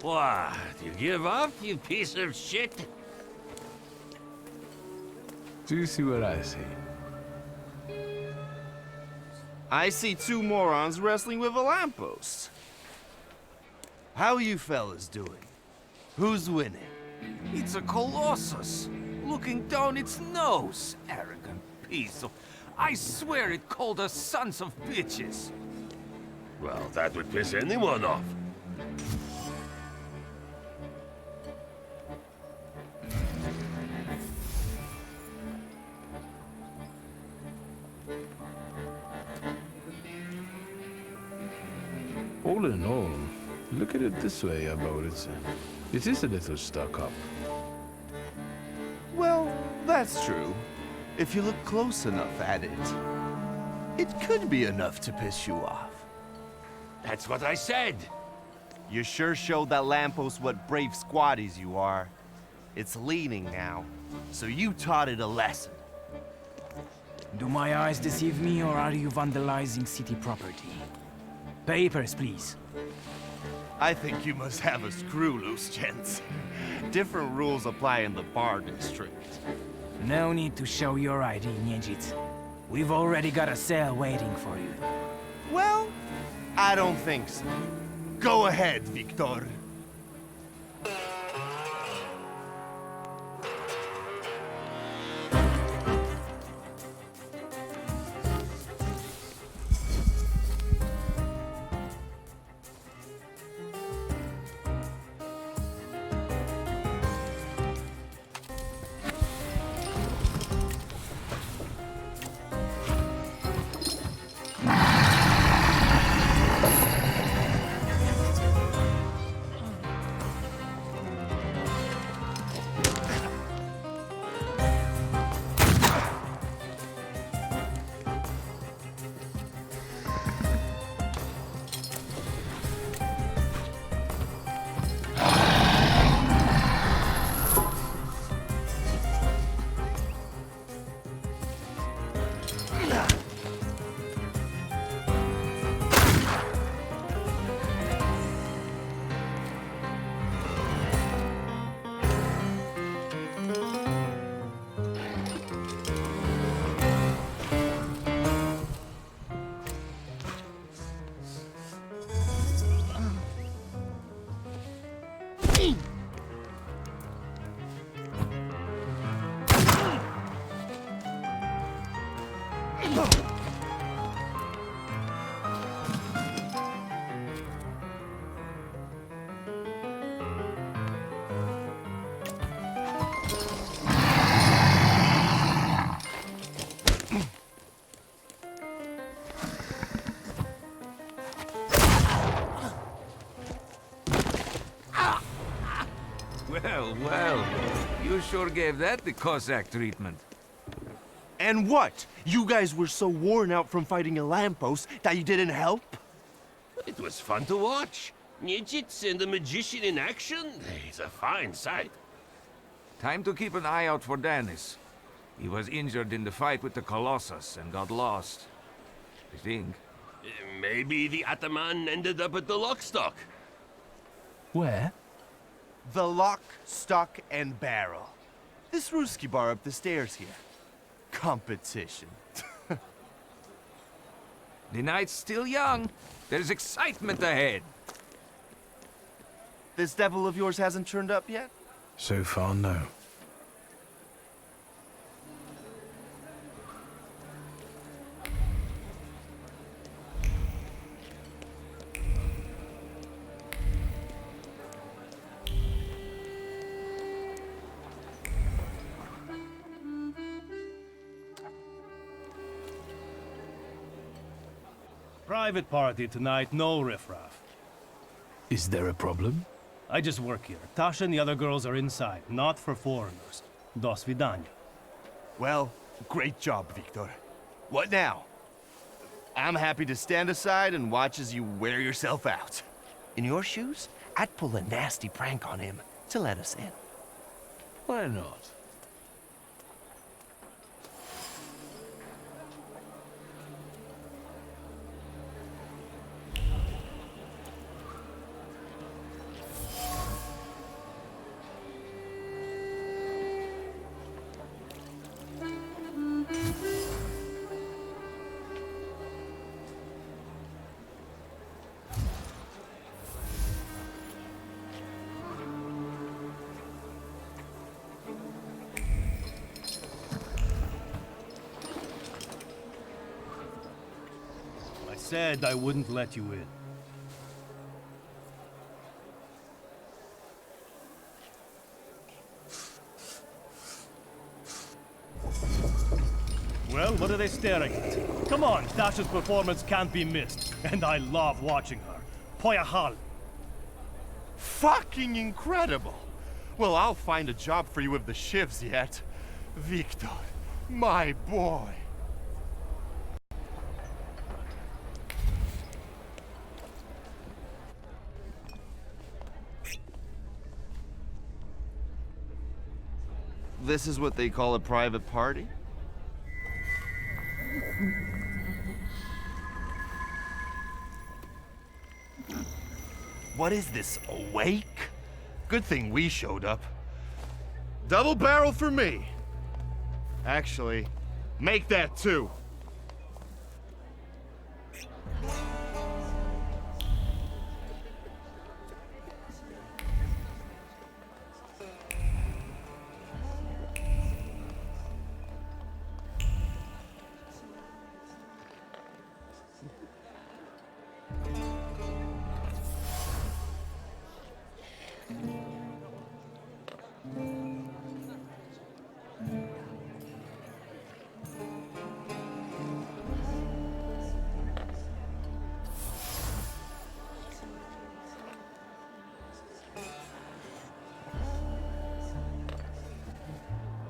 What? You give up, you piece of shit? Do you see what I see? I see two morons wrestling with a lamppost. How you fellas doing? Who's winning? It's a colossus, looking down its nose. Arrogant piece of... I swear it called us sons of bitches. Well, that would piss anyone off. All in all, look at it this way, about it. It is a little stuck up. Well, that's true. If you look close enough at it, it could be enough to piss you off. That's what I said. You sure showed that lamppost what brave squatties you are. It's leaning now, so you taught it a lesson. Do my eyes deceive me, or are you vandalizing city property? Papers, please. I think you must have a screw loose, gents. Different rules apply in the bar district. No need to show your ID, Niedzit. We've already got a cell waiting for you. Well, I don't think so. Go ahead, Victor. Well, well, you sure gave that the Cossack treatment. And what? You guys were so worn out from fighting a lamppost that you didn't help? It was fun to watch. Nijits and the magician in action, it's a fine sight. Time to keep an eye out for Danis. He was injured in the fight with the Colossus and got lost. I think. Maybe the Ataman ended up at the Lockstock. Where? The Lock, Stock, and Barrel. This Ruski bar up the stairs here. Competition. The night's still young. There's excitement ahead. This devil of yours hasn't turned up yet? So far, no. Private party tonight, no riffraff. Is there a problem? I just work here. Tasha and the other girls are inside, not for foreigners. Do svidania. Well, great job, Victor. What now? I'm happy to stand aside and watch as you wear yourself out. In your shoes, I'd pull a nasty prank on him to let us in. Why not? I said I wouldn't let you in. Well, what are they staring at? Come on, Tasha's performance can't be missed, and I love watching her. Poyahal. Fucking incredible! Well, I'll find a job for you with the shivs yet. Victor, my boy. This is what they call a private party? What is this, a wake? Good thing we showed up. Double barrel for me. Actually, make that two.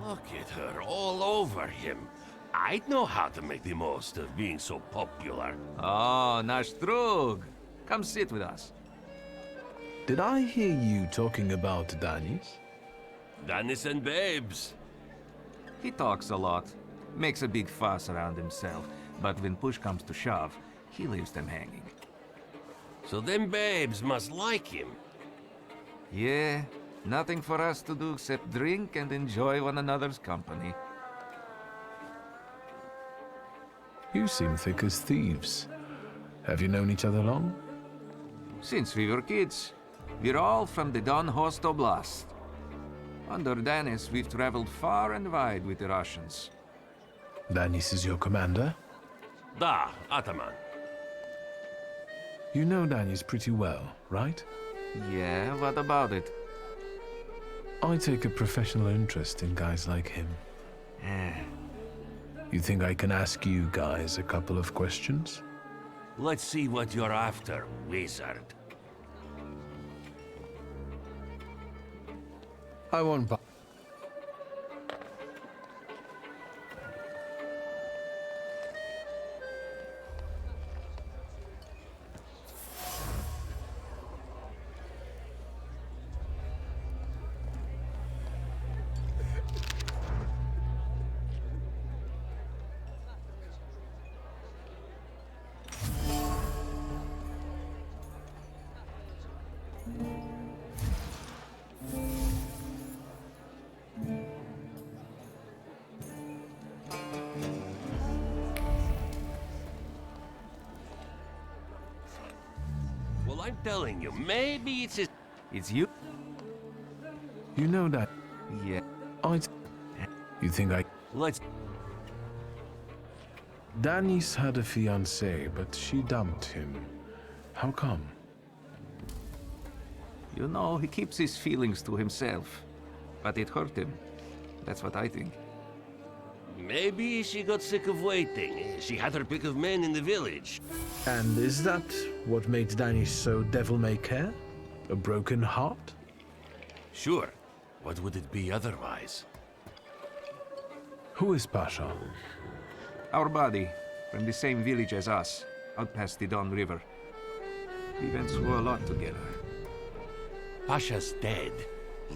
Look at her all over him. I'd know how to make the most of being so popular. Oh, Nashtrug. Come sit with us. Did I hear you talking about Danis? Danis and babes. He talks a lot, makes a big fuss around himself, but when push comes to shove, he leaves them hanging. So them babes must like him. Yeah, nothing for us to do except drink and enjoy one another's company. You seem thick as thieves. Have you known each other long? Since we were kids. We're all from the Don Host Oblast. Under Danis, we've traveled far and wide with the Russians. Danis is your commander? Da, Ataman. You know Danny's pretty well, right? Yeah, what about it? I take a professional interest in guys like him. You think I can ask you guys a couple of questions? Let's see what you're after, wizard. I want... Well, I'm telling you, maybe it's his... It's you? You know that... Yeah. You think I... Let's... Danny's had a fiancée, but she dumped him. How come? You know, he keeps his feelings to himself. But it hurt him. That's what I think. Maybe she got sick of waiting. She had her pick of men in the village. And is that what made Danny so devil-may-care? A broken heart? Sure. What would it be otherwise? Who is Pasha? Our buddy, from the same village as us, out past the Don River. We went through a lot together. Pasha's dead.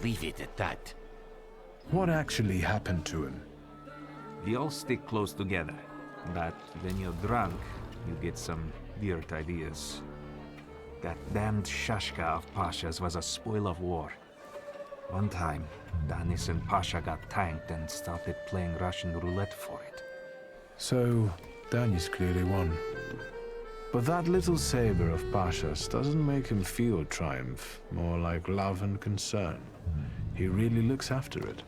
Leave it at that. What actually happened to him? We all stick close together, but when you're drunk, you get some weird ideas. That damned Shashka of Pasha's was a spoil of war. One time, Danis and Pasha got tanked and started playing Russian roulette for it. So, Danis clearly won. But that little saber of Pasha's doesn't make him feel triumph, more like love and concern. He really looks after it.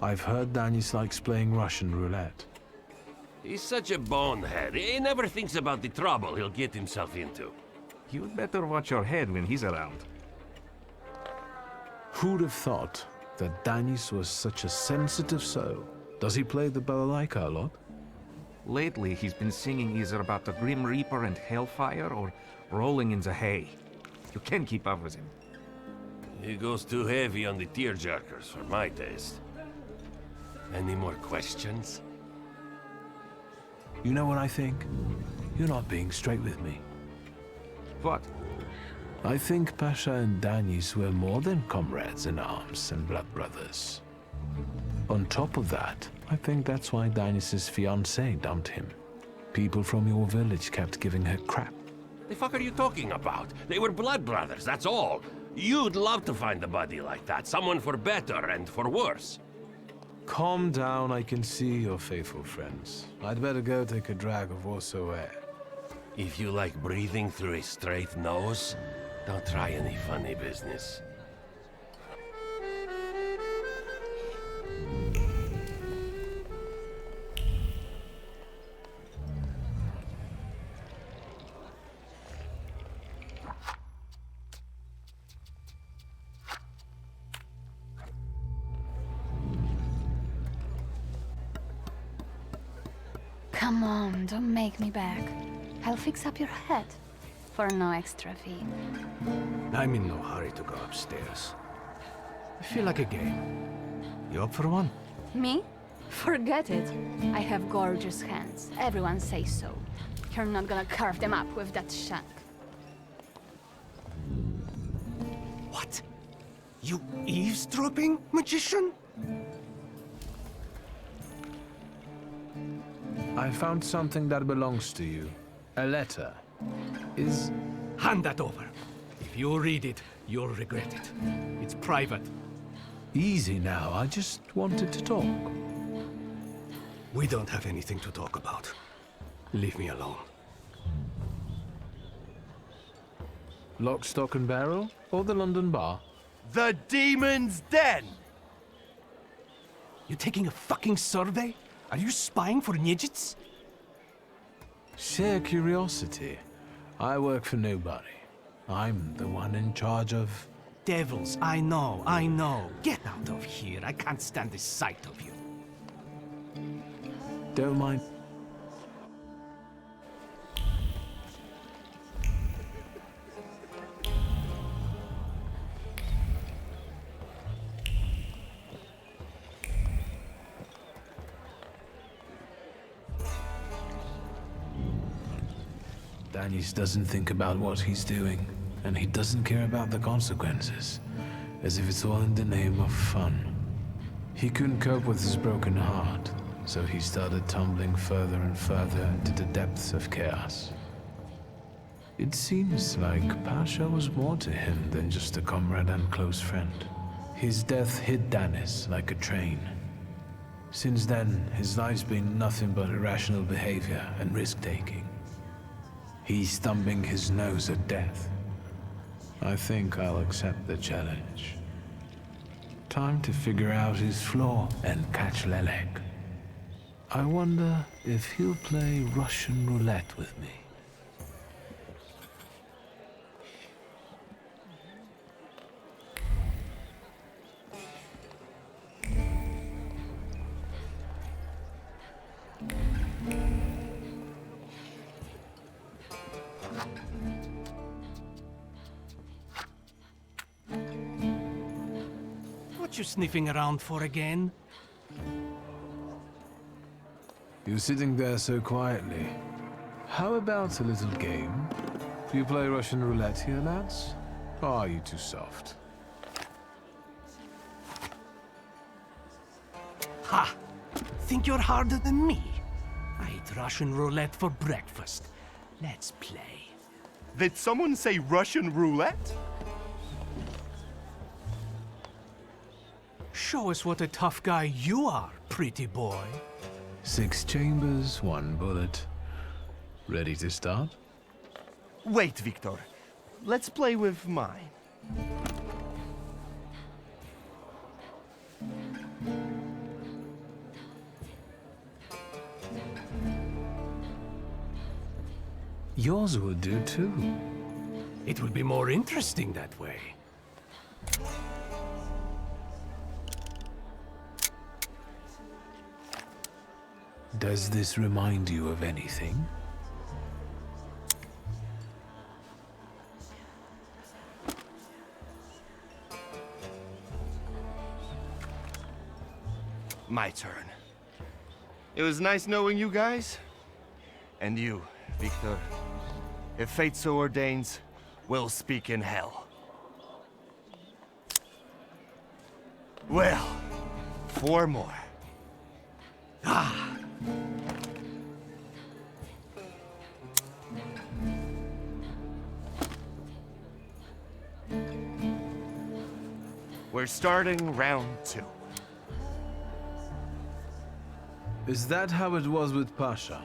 I've heard Danis likes playing Russian roulette. He's such a bonehead. He never thinks about the trouble he'll get himself into. You'd better watch your head when he's around. Who'd have thought that Danis was such a sensitive soul? Does he play the balalaika a lot? Lately, he's been singing either about the Grim Reaper and Hellfire or rolling in the hay. You can't keep up with him. He goes too heavy on the tearjerkers for my taste. Any more questions? You know what I think? You're not being straight with me. What? I think Pasha and Danis were more than comrades in arms and blood brothers. On top of that, I think that's why Danis' fiancée dumped him. People from your village kept giving her crap. The fuck are you talking about? They were blood brothers, that's all. You'd love to find a buddy like that, someone for better and for worse. Calm down, I can see you're faithful friends. I'd better go take a drag of Warsaw air. If you like breathing through a straight nose, don't try any funny business. Come on, don't make me beg. I'll fix up your head for no extra fee. I'm in no hurry to go upstairs. I feel like a game. You up for one? Me? Forget it. I have gorgeous hands. Everyone says so. You're not gonna carve them up with that shank. What? You eavesdropping, magician? I found something that belongs to you. A letter. Is... Hand that over. If you read it, you'll regret it. It's private. Easy now, I just wanted to talk. We don't have anything to talk about. Leave me alone. Lock, stock and barrel? Or the London bar? The Demon's Den! You taking a fucking survey? Are you spying for Nijits? Sheer curiosity. I work for nobody. I'm the one in charge of... Devils, I know. Get out of here. I can't stand the sight of you. Don't mind. Danis doesn't think about what he's doing, and he doesn't care about the consequences, as if it's all in the name of fun. He couldn't cope with his broken heart, so he started tumbling further and further into the depths of chaos. It seems like Pasha was more to him than just a comrade and close friend. His death hit Danis like a train. Since then, his life's been nothing but irrational behavior and risk-taking. He's thumbing his nose at death. I think I'll accept the challenge. Time to figure out his flaw and catch Lelek. I wonder if he'll play Russian roulette with me. What you sniffing around for again? You're sitting there so quietly. How about a little game? Do you play Russian roulette here, lads? Or are you too soft? Ha! Think you're harder than me? I eat Russian roulette for breakfast. Let's play. Did someone say Russian roulette? Show us what a tough guy you are, pretty boy. 6 chambers, 1 bullet. Ready to start? Wait, Victor. Let's play with mine. Yours will do too. It will be more interesting that way. Does this remind you of anything? My turn. It was nice knowing you guys. And you, Victor. If fate so ordains, we'll speak in hell. Well, 4 more. Ah! We're starting round 2. Is that how it was with Pasha?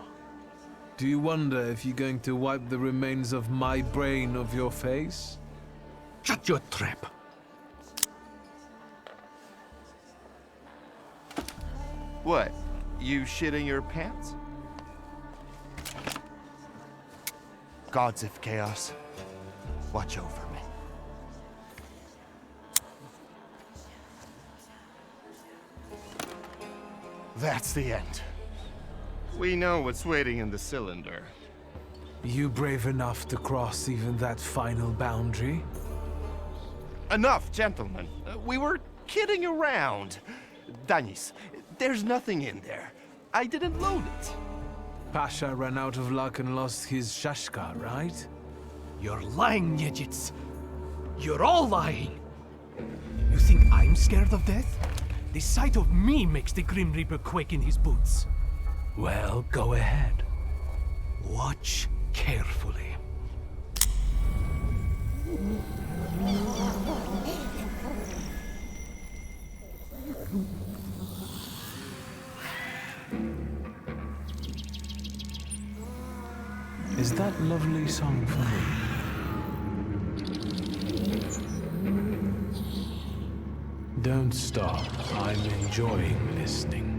Do you wonder if you're going to wipe the remains of my brain off your face? Shut your trap. What? You shitting your pants? Gods of Chaos, watch over me. That's the end. We know what's waiting in the cylinder. You brave enough to cross even that final boundary? Enough, gentlemen. We were kidding around. Danis, there's nothing in there. I didn't load it. Pasha ran out of luck and lost his shashka, right? You're lying, Nijits. You're all lying. You think I'm scared of death? The sight of me makes the Grim Reaper quake in his boots. Well, go ahead. Watch carefully. Is that lovely song for me? Don't stop. I'm enjoying listening.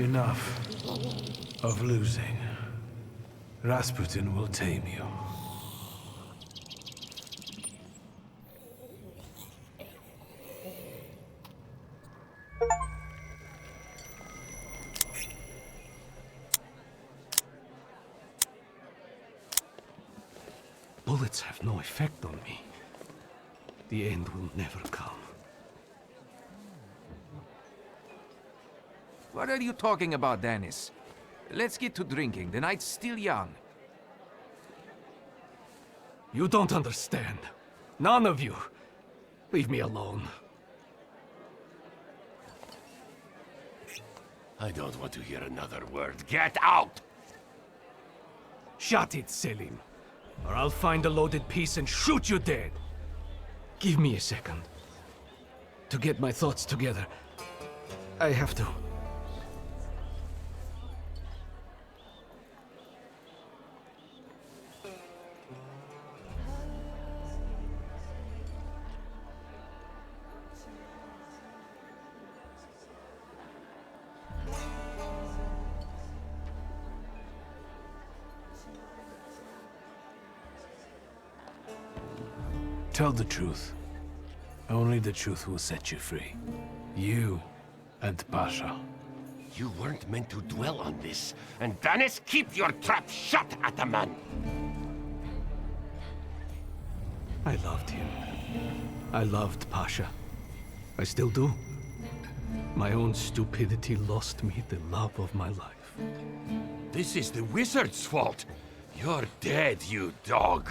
Enough of losing. Rasputin will tame you. Bullets have no effect on me. The end will never come. What are you talking about, Dennis? Let's get to drinking. The night's still young. You don't understand. None of you. Leave me alone. I don't want to hear another word. Get out! Shut it, Selim. Or I'll find a loaded piece and shoot you dead. Give me a second. To get my thoughts together. I have to. Tell the truth. Only the truth will set you free. You and Pasha. You weren't meant to dwell on this. And Dennis, keep your trap shut, Ataman! I loved him. I loved Pasha. I still do. My own stupidity lost me the love of my life. This is the wizard's fault. You're dead, you dog.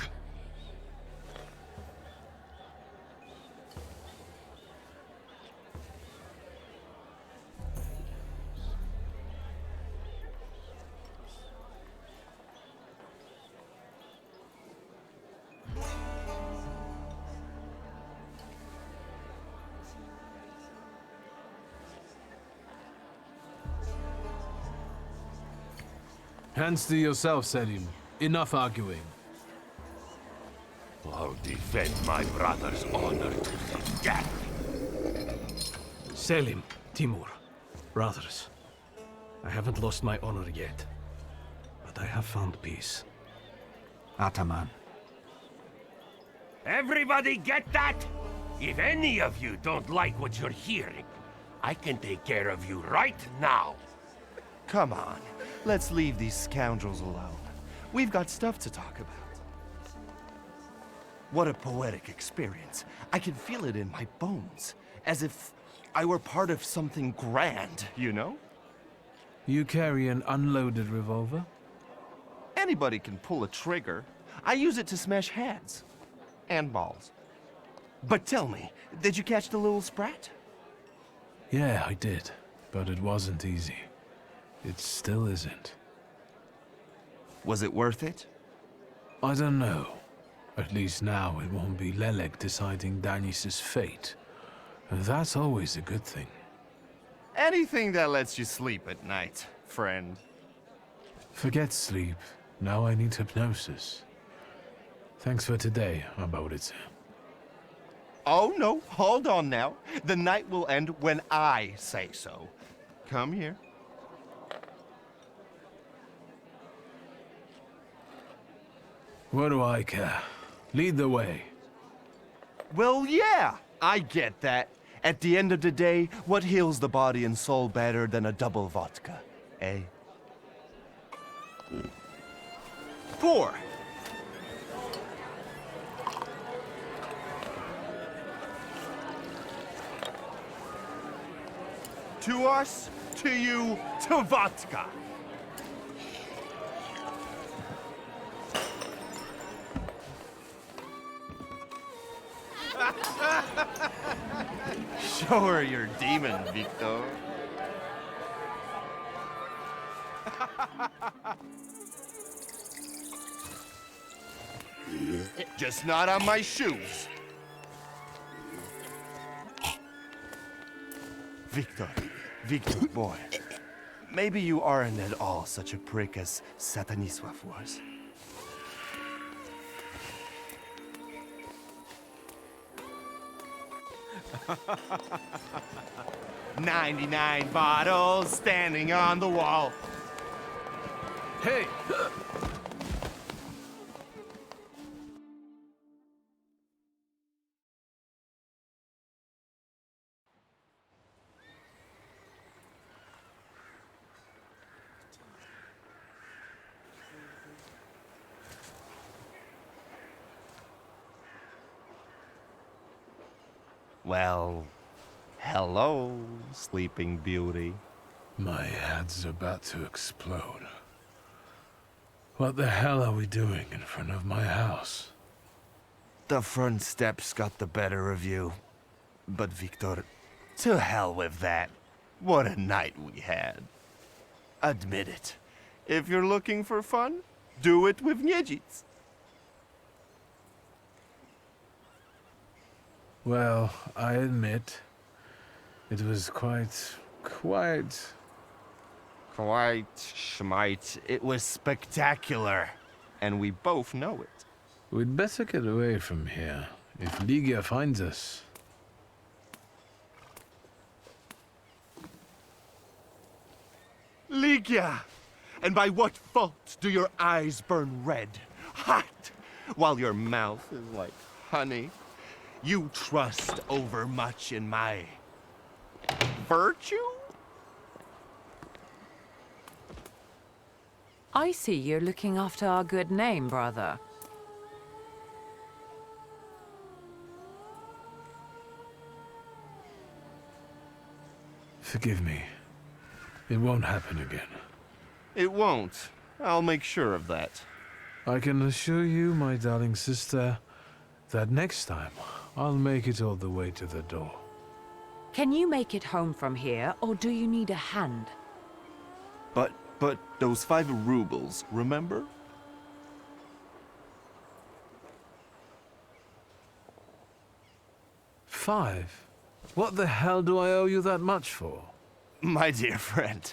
Hands to yourself, Selim. Enough arguing. I'll defend my brother's honor to the death. Selim, Timur, brothers. I haven't lost my honor yet. But I have found peace. Ataman. Everybody get that? If any of you don't like what you're hearing, I can take care of you right now. Come on, let's leave these scoundrels alone. We've got stuff to talk about. What a poetic experience. I can feel it in my bones, as if I were part of something grand, you know? You carry an unloaded revolver? Anybody can pull a trigger. I use it to smash heads. And balls. But tell me, did you catch the little sprat? Yeah, I did. But it wasn't easy. It still isn't. Was it worth it? I don't know. At least now it won't be Lelek deciding Danis's fate. And that's always a good thing. Anything that lets you sleep at night, friend. Forget sleep. Now I need hypnosis. Thanks for today, Aboditsa. Oh no, hold on now. The night will end when I say so. Come here. What do I care? Lead the way. Well, yeah, I get that. At the end of the day, what heals the body and soul better than a double vodka, eh? Pour! To us, to you, to vodka! Show her your demon, Victor. Just not on my shoes. Victor, boy. Maybe you aren't at all such a prick as Sataniswa was. 99 bottles standing on the wall. Hey! Well, hello, Sleeping Beauty. My head's about to explode. What the hell are we doing in front of my house? The front steps got the better of you. But Victor, to hell with that. What a night we had. Admit it. If you're looking for fun, do it with Niedzic. Well, I admit, it was quite... Schmite. It was spectacular. And we both know it. We'd better get away from here, if Ligia finds us. Ligia! And by what fault do your eyes burn red, hot, while your mouth is like honey? You trust overmuch in my virtue? I see you're looking after our good name, brother. Forgive me. It won't happen again. It won't. I'll make sure of that. I can assure you, my darling sister, that next time, I'll make it all the way to the door. Can you make it home from here, or do you need a hand? But those 5 rubles, remember? Five? What the hell do I owe you that much for? My dear friend,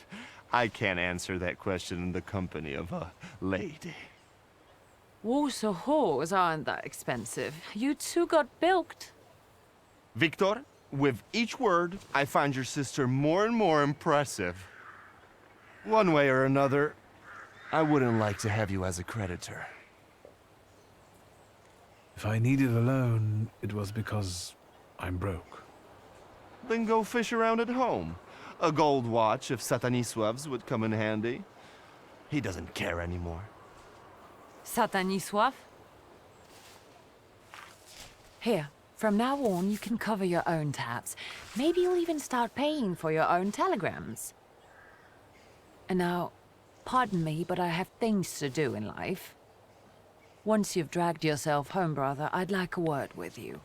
I can't answer that question in the company of a lady. Warsaw whores aren't that expensive. You two got bilked. Victor, with each word, I find your sister more and more impressive. One way or another, I wouldn't like to have you as a creditor. If I needed a loan, it was because I'm broke. Then go fish around at home. A gold watch of Satanisław's would come in handy. He doesn't care anymore. Satanisław? Here, from now on, you can cover your own tabs. Maybe you'll even start paying for your own telegrams. And now, pardon me, but I have things to do in life. Once you've dragged yourself home, brother, I'd like a word with you.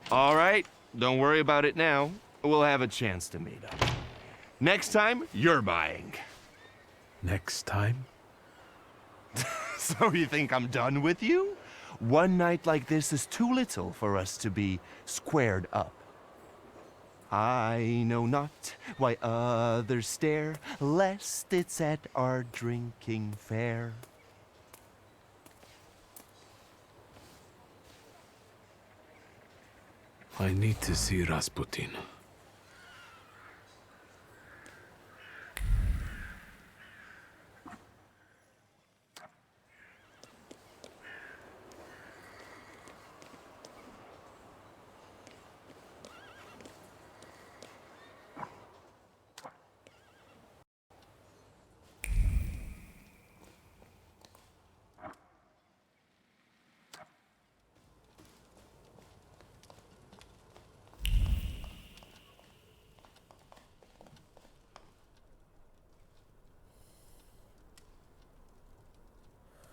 All right, don't worry about it now. We'll have a chance to meet up. Next time, you're buying. Next time? So you think I'm done with you? One night like this is too little for us to be squared up. I know not why others stare, lest it's at our drinking fair. I need to see Rasputin.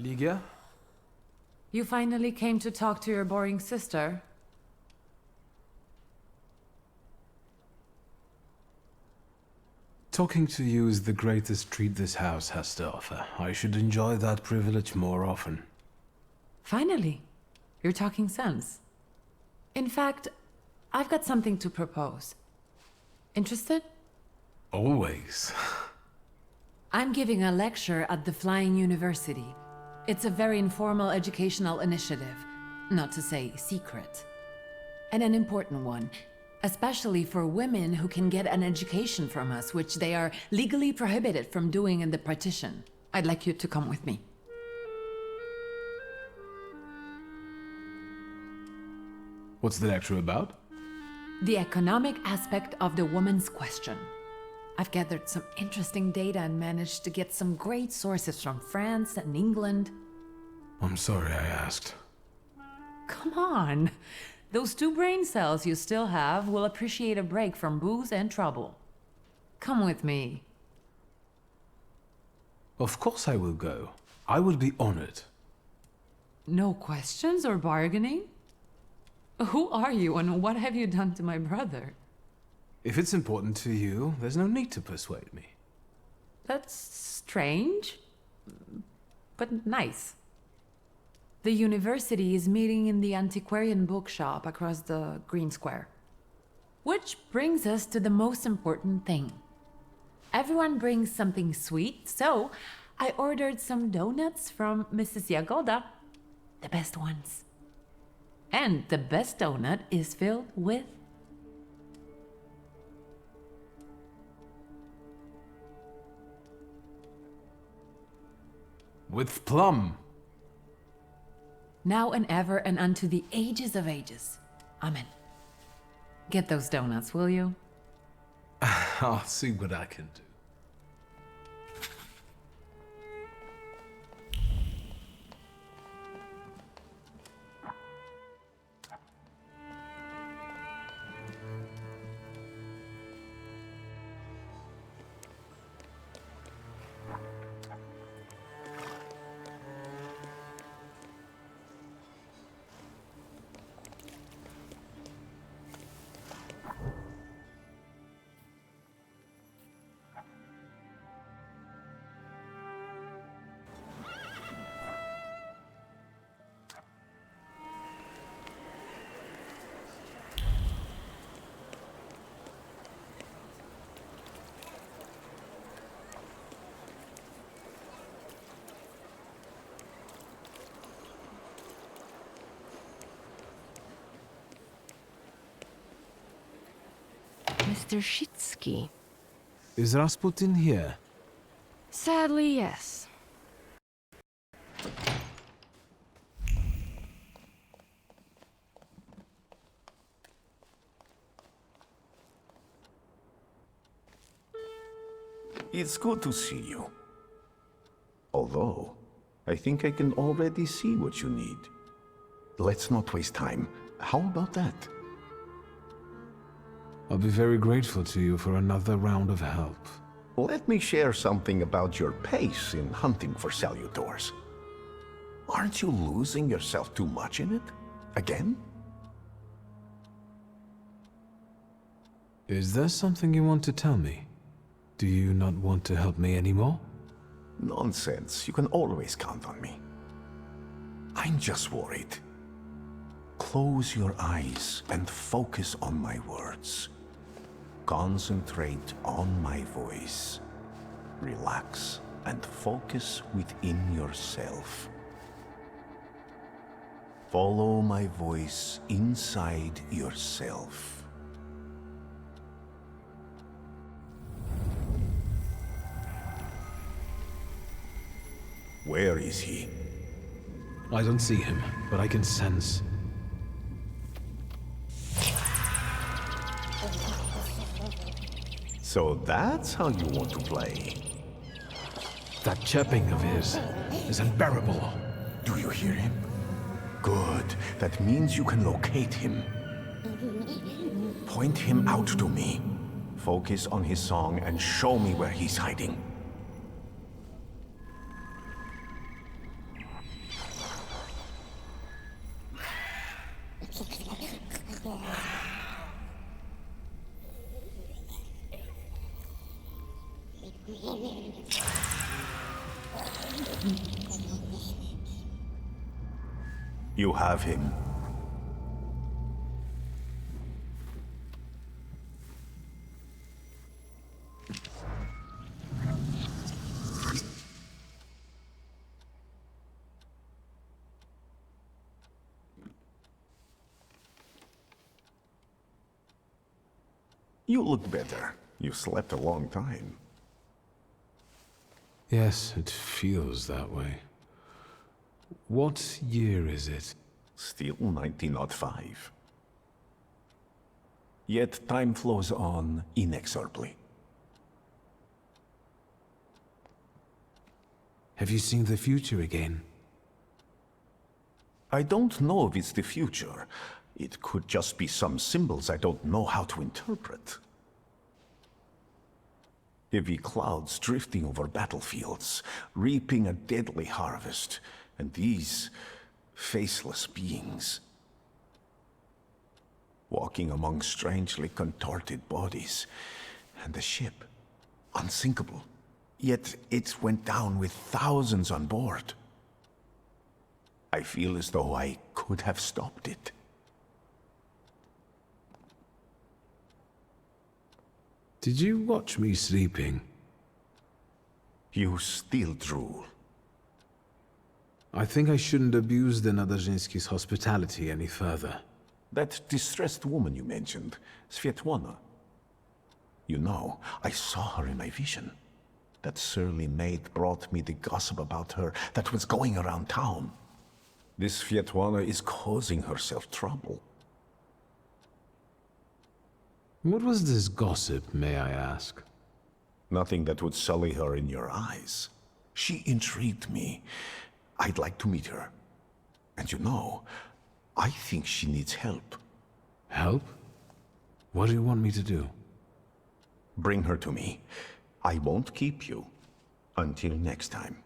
Ligia? You finally came to talk to your boring sister? Talking to you is the greatest treat this house has to offer. I should enjoy that privilege more often. Finally. You're talking sense. In fact, I've got something to propose. Interested? Always. I'm giving a lecture at the Flying University. It's a very informal educational initiative, not to say secret. And an important one. Especially for women who can get an education from us, which they are legally prohibited from doing in the partition. I'd like you to come with me. What's the lecture about? The economic aspect of the woman's question. I've gathered some interesting data and managed to get some great sources from France and England. I'm sorry I asked. Come on. Those 2 brain cells you still have will appreciate a break from booze and trouble. Come with me. Of course I will go. I will be honored. No questions or bargaining? Who are you and what have you done to my brother? If it's important to you, there's no need to persuade me. That's strange, but nice. The university is meeting in the antiquarian bookshop across the Green Square. Which brings us to the most important thing. Everyone brings something sweet, so I ordered some donuts from Mrs. Yagoda. The best ones. And the best donut is filled with... With plum. Now and ever and unto the ages of ages. Amen. Get those donuts, will you? I'll see what I can do. Mr. Shitsky. Is Rasputin here? Sadly, yes. It's good to see you. Although, I think I can already see what you need. Let's not waste time. How about that? I'll be very grateful to you for another round of help. Let me share something about your pace in hunting for Salutors. Aren't you losing yourself too much in it? Again? Is there something you want to tell me? Do you not want to help me anymore? Nonsense. You can always count on me. I'm just worried. Close your eyes and focus on my words. Concentrate on my voice. Relax and focus within yourself. Follow my voice inside yourself. Where is he? I don't see him, but I can sense. So that's how you want to play. That chirping of his is unbearable. Do you hear him? Good. That means you can locate him. Point him out to me. Focus on his song and show me where he's hiding. You have him. You look better. You slept a long time. Yes, it feels that way. What year is it? Still 1905. Yet time flows on inexorably. Have you seen the future again? I don't know if it's the future. It could just be some symbols I don't know how to interpret. Heavy clouds drifting over battlefields, reaping a deadly harvest, and these faceless beings walking among strangely contorted bodies, and the ship, unsinkable, yet it went down with thousands on board. I feel as though I could have stopped it. Did you watch me sleeping? You still drool. I think I shouldn't abuse the Nadarzyński's hospitality any further. That distressed woman you mentioned, Svetlana. You know, I saw her in my vision. That surly maid brought me the gossip about her that was going around town. This Svetlana is causing herself trouble. What was this gossip, may I ask? Nothing that would sully her in your eyes. She intrigued me. I'd like to meet her. And you know, I think she needs help. Help? What do you want me to do? Bring her to me. I won't keep you. Until next time.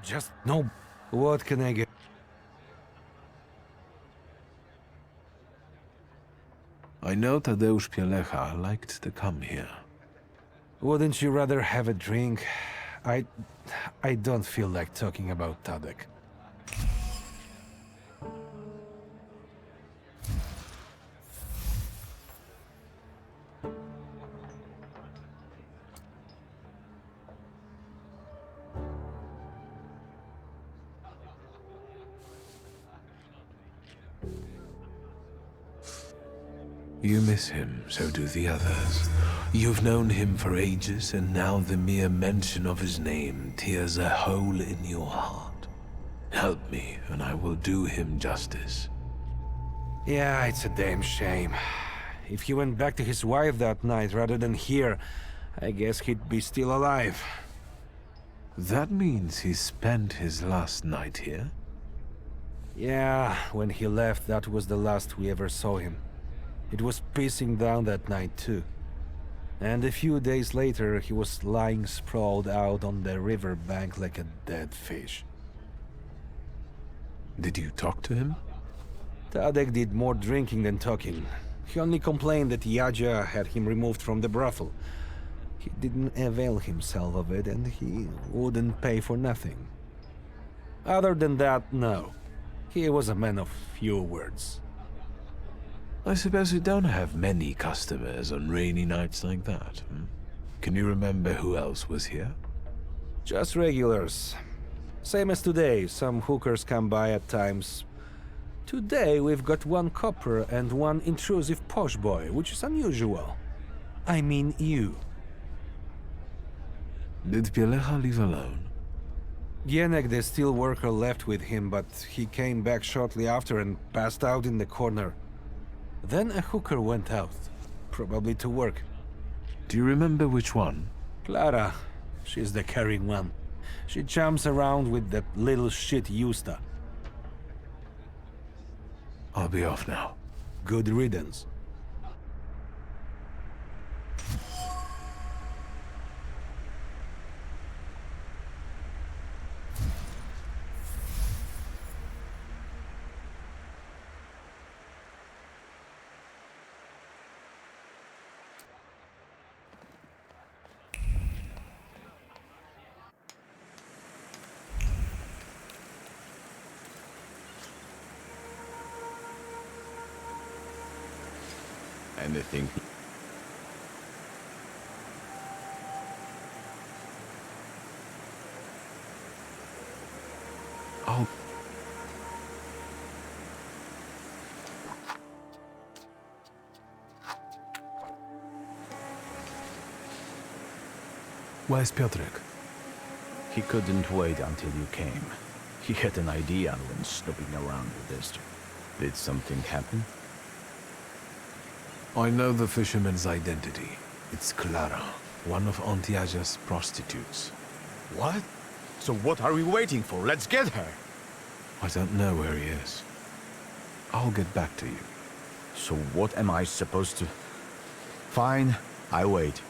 Just no. What can I get? I know Tadeusz Pielecha liked to come here. Wouldn't you rather have a drink? I don't feel like talking about Tadek. You miss him, so do the others. You've known him for ages, and now the mere mention of his name tears a hole in your heart. Help me, and I will do him justice. Yeah, it's a damn shame. If he went back to his wife that night rather than here, I guess he'd be still alive. That means he spent his last night here? Yeah, when he left, that was the last we ever saw him. It was pissing down that night too. And a few days later, he was lying sprawled out on the river bank like a dead fish. Did you talk to him? Tadek did more drinking than talking. He only complained that Yadzia had him removed from the brothel. He didn't avail himself of it, and he wouldn't pay for nothing. Other than that, no. He was a man of few words. I suppose you don't have many customers on rainy nights like that, hmm? Can you remember who else was here? Just regulars. Same as today, some hookers come by at times. Today we've got one copper and one intrusive posh boy, which is unusual. I mean you. Did Pielecha leave alone? Gienek, the steel worker, left with him, but he came back shortly after and passed out in the corner. Then a hooker went out, probably to work. Do you remember which one? Clara. She's the carrying one. She jumps around with that little shit Justa. I'll be off now. Good riddance. Anything? Oh. Where's Piotrek? He couldn't wait until you came. He had an idea when snooping around the district. Did something happen? I know the fisherman's identity. It's Clara, one of Ontiaja's prostitutes. What? So what are we waiting for? Let's get her! I don't know where he is. I'll get back to you. So what am I supposed to... Fine, I wait.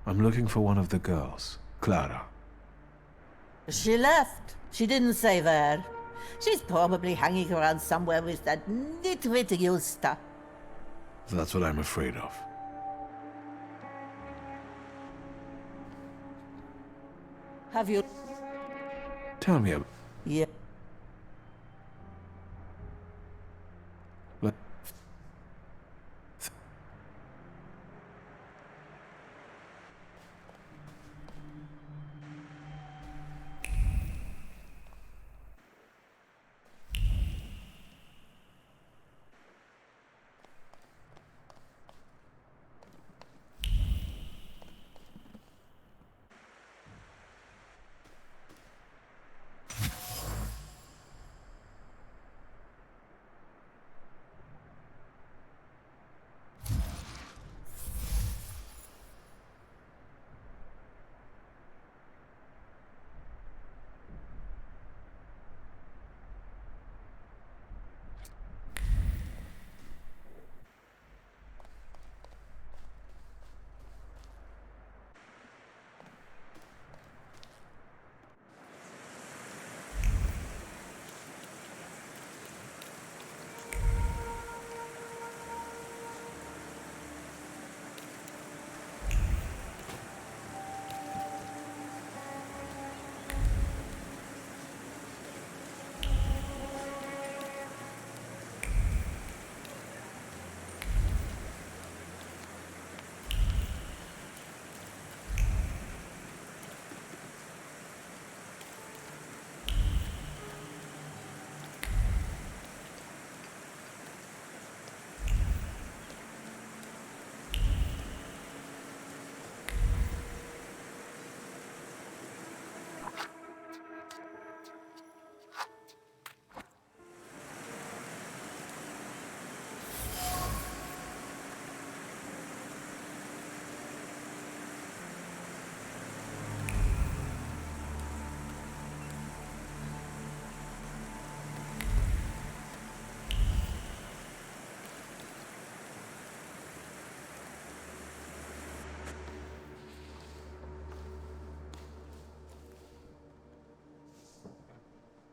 I'm looking for one of the girls, Clara. She left. She didn't say where. She's probably hanging around somewhere with that nitwit Justa. That's what I'm afraid of. Have you... Tell me about... Yeah. Let...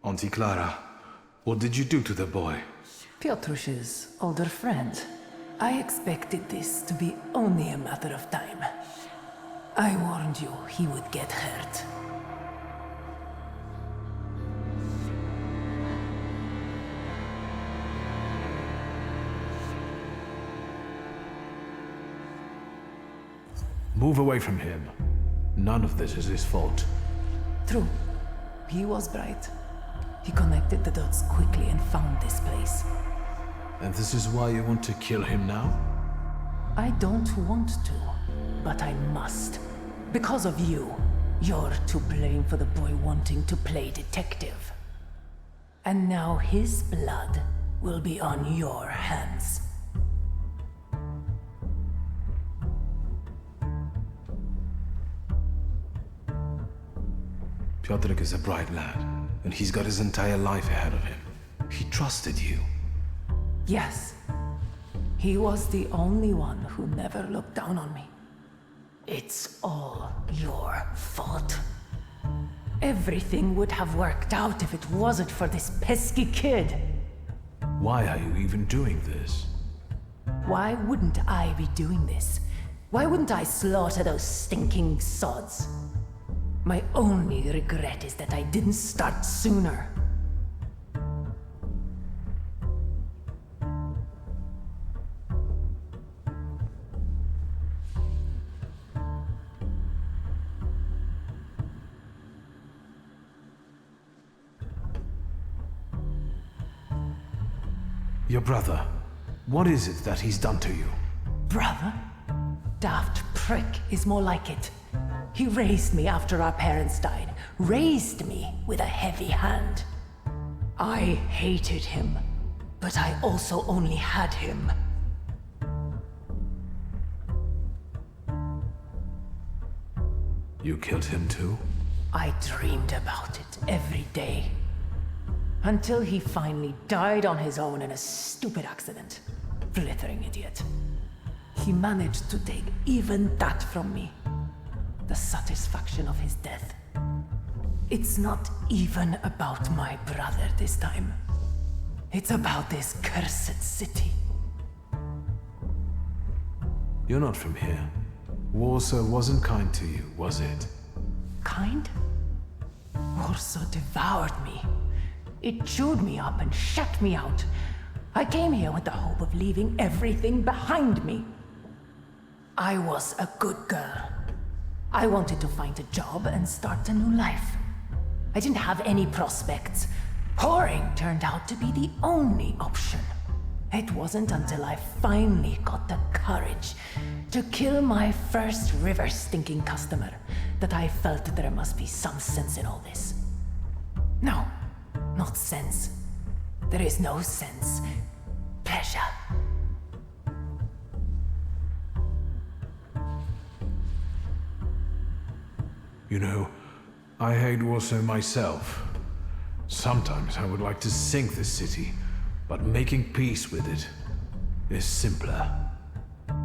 Auntie Clara, what did you do to the boy? Piotrus's older friend. I expected this to be only a matter of time. I warned you he would get hurt. Move away from him. None of this is his fault. True. He was bright. He connected the dots quickly and found this place. And this is why you want to kill him now? I don't want to, but I must. Because of you. You're to blame for the boy wanting to play detective. And now his blood will be on your hands. Piotrek is a bright lad, and he's got his entire life ahead of him. He trusted you. Yes. He was the only one who never looked down on me. It's all your fault. Everything would have worked out if it wasn't for this pesky kid. Why are you even doing this? Why wouldn't I be doing this? Why wouldn't I slaughter those stinking sods? My only regret is that I didn't start sooner. Your brother. What is it that he's done to you? Brother? Daft prick is more like it. He raised me after our parents died. Raised me with a heavy hand. I hated him, but I also only had him. You killed him too? I dreamed about it every day. Until he finally died on his own in a stupid accident. Blithering idiot. He managed to take even that from me. The satisfaction of his death. It's not even about my brother this time. It's about this cursed city. You're not from here. Warsaw wasn't kind to you, was it? Kind? Warsaw devoured me. It chewed me up and shut me out. I came here with the hope of leaving everything behind me. I was a good girl. I wanted to find a job and start a new life. I didn't have any prospects. Whoring turned out to be the only option. It wasn't until I finally got the courage to kill my first river-stinking customer that I felt that there must be some sense in all this. No, not sense. There is no sense. Pleasure. You know, I hate Warsaw myself. Sometimes I would like to sink this city, but making peace with it is simpler.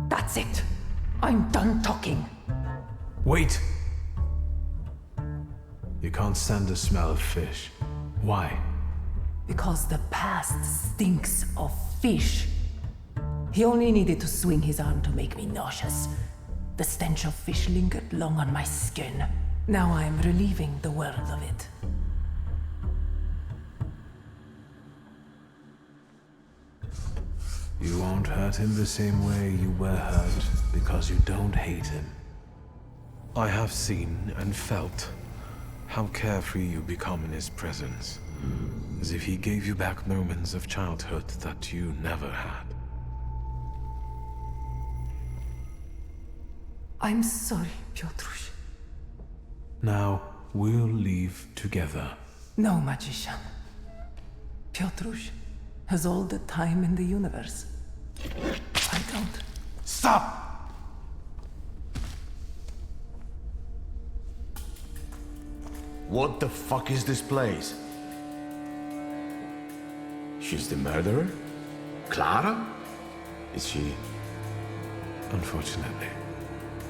That's it. I'm done talking. Wait! You can't stand the smell of fish. Why? Because the past stinks of fish. He only needed to swing his arm to make me nauseous. The stench of fish lingered long on my skin. Now I'm relieving the world of it. You won't hurt him the same way you were hurt because you don't hate him. I have seen and felt how carefree you become in his presence, as if he gave you back moments of childhood that you never had. I'm sorry, Piotruś. Now, we'll leave together. No, magician. Piotruś has all the time in the universe. I don't. Stop! What the fuck is this place? She's the murderer? Clara? Is she? Unfortunately.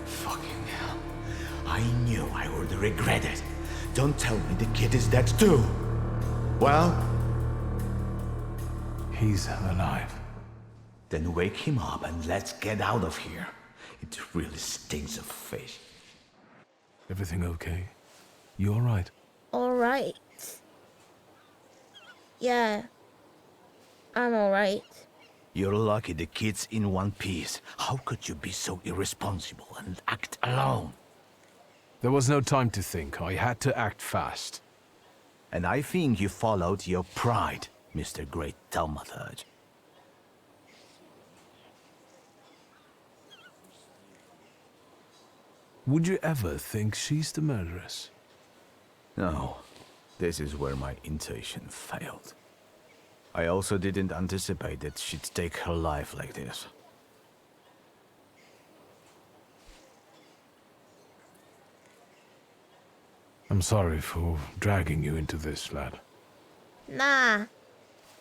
Fucking hell. I knew I would regret it. Don't tell me the kid is dead too. Well? He's alive. Then wake him up and let's get out of here. It really stinks of fish. Everything okay? You alright? Alright. Yeah. I'm alright. You're lucky the kid's in one piece. How could you be so irresponsible and act alone? There was no time to think. I had to act fast. And I think you followed your pride, Mr. Great Thaumaturge. Would you ever think she's the murderess? No. This is where my intuition failed. I also didn't anticipate that she'd take her life like this. I'm sorry for dragging you into this, lad. Nah.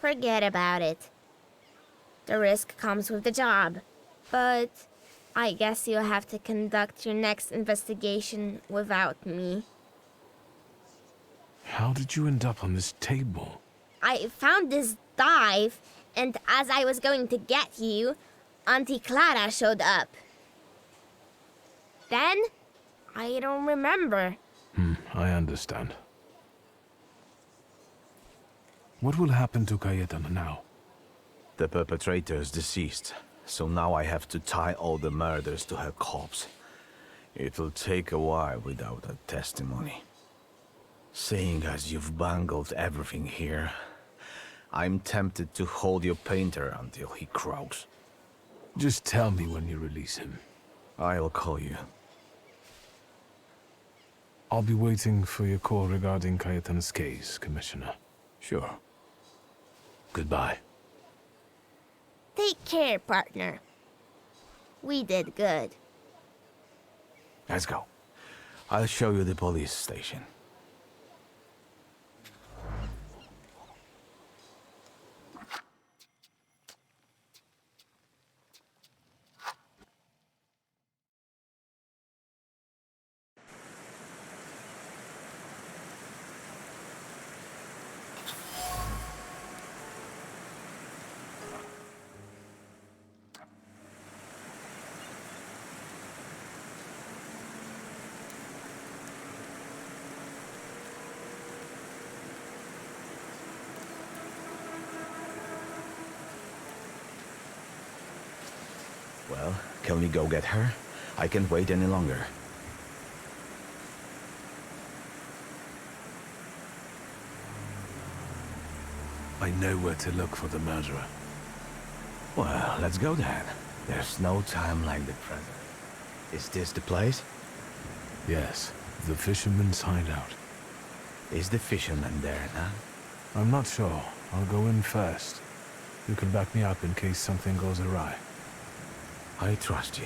Forget about it. The risk comes with the job. But I guess you'll have to conduct your next investigation without me. How did you end up on this table? I found this dive, and as I was going to get you, Auntie Clara showed up. Then, I don't remember. I understand. What will happen to Cayetana now? The perpetrator is deceased, so now I have to tie all the murders to her corpse. It'll take a while without a testimony. Seeing as you've bungled everything here, I'm tempted to hold your painter until he croaks. Just tell me when you release him. I'll call you. I'll be waiting for your call regarding Cayetana's case, Commissioner. Sure. Goodbye. Take care, partner. We did good. Let's go. I'll show you the police station. Well, can we go get her? I can't wait any longer. I know where to look for the murderer. Well, let's go then. There's no time like the present. Is this the place? Yes, the fisherman's hideout. Is the fisherman there now? I'm not sure. I'll go in first. You can back me up in case something goes awry. I trust you.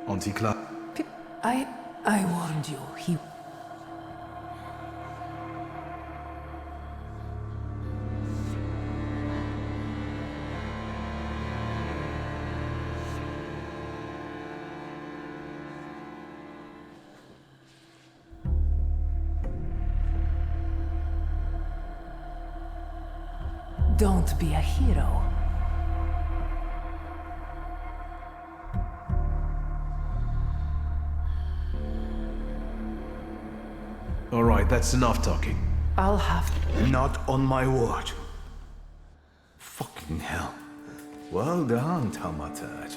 Auntie Clara. I warned you. He... Don't be a hero. All right, that's enough talking. I'll have to... Not on my watch. Fucking hell. Well done, Thaumaturge.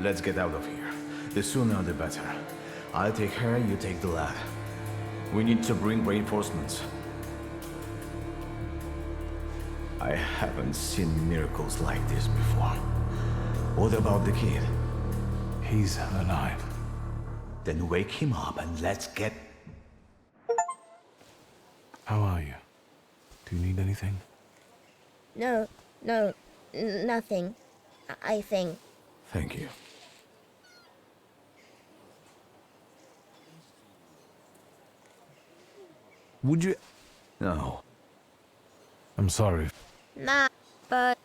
Let's get out of here. The sooner the better. I'll take her, you take the lad. We need to bring reinforcements. I haven't seen miracles like this before. What about the kid? He's alive. Then wake him up and let's get... How are you? Do you need anything? No, nothing. I think. Thank you. Would you... No. I'm sorry. Nah, but...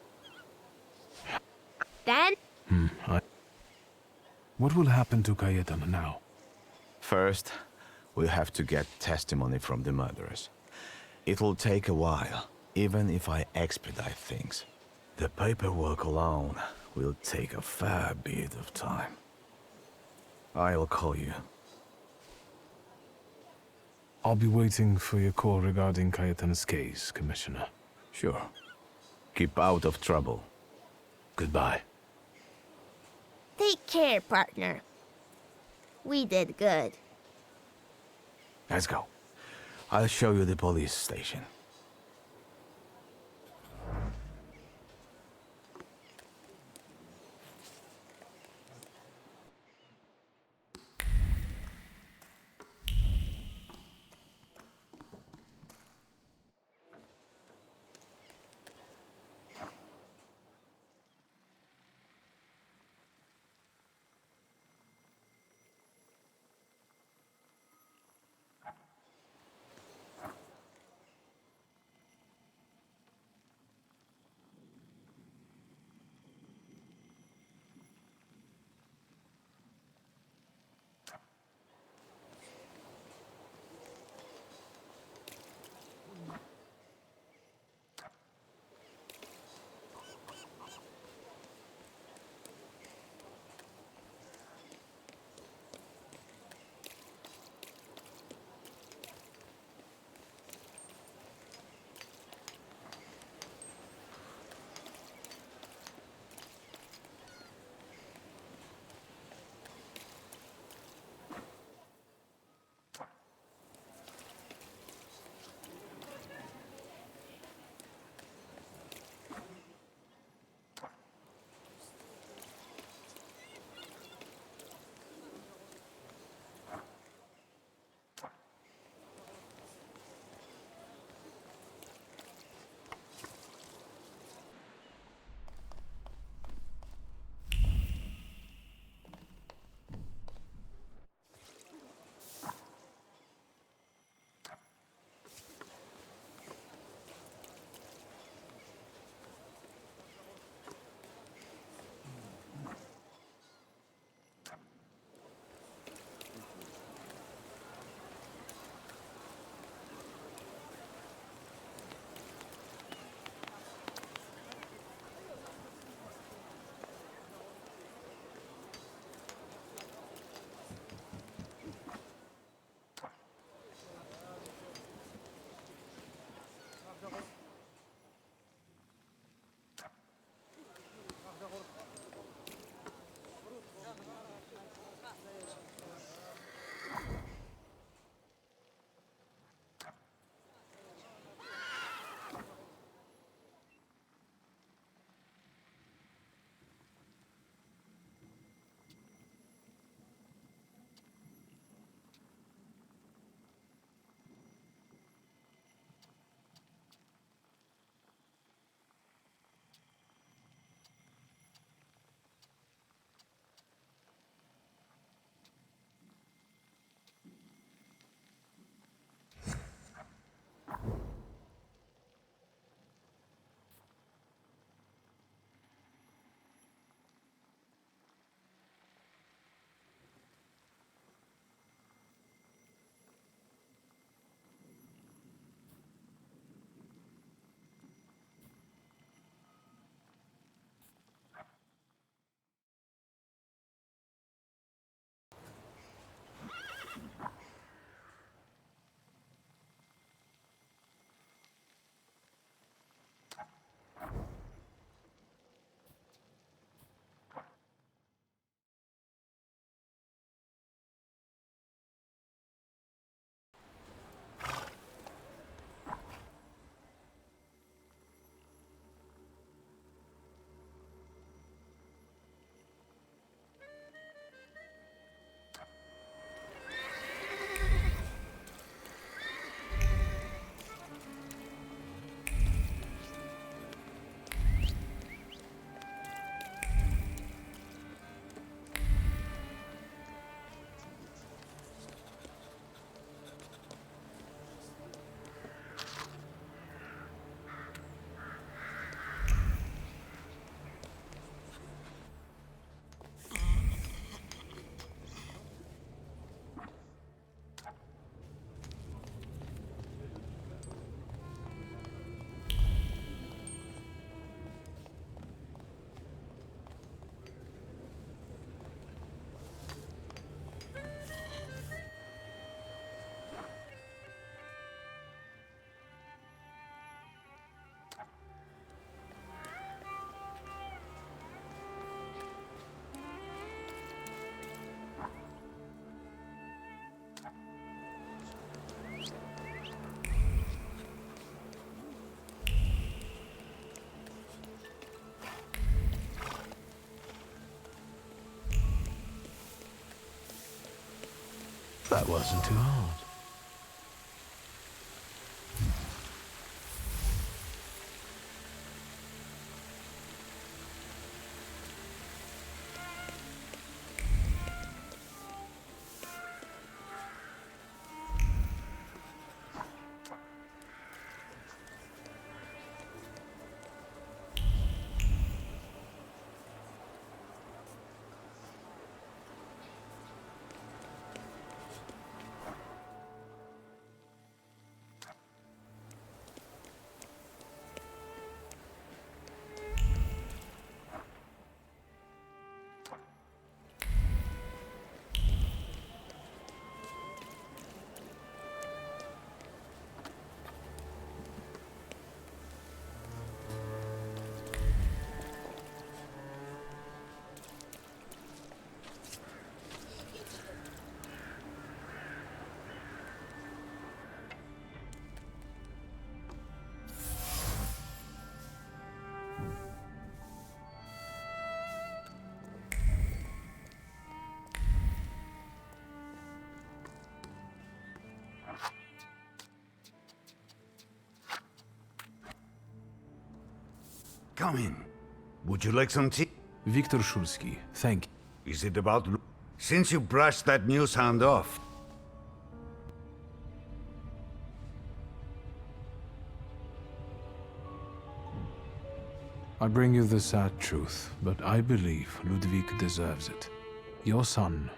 Then? What will happen to Cayetano now? First, we'll have to get testimony from the murderers. It'll take a while, even if I expedite things. The paperwork alone will take a fair bit of time. I'll call you. I'll be waiting for your call regarding Cayetano's case, Commissioner. Sure. Keep out of trouble. Goodbye. Take care, partner. We did good. Let's go. I'll show you the police station. That wasn't too hard. Come in. Would you like some tea? Viktor Szulski, thank you. Is it about... Since you brushed that news hound off... I bring you the sad truth, but I believe Ludwig deserves it. Your son...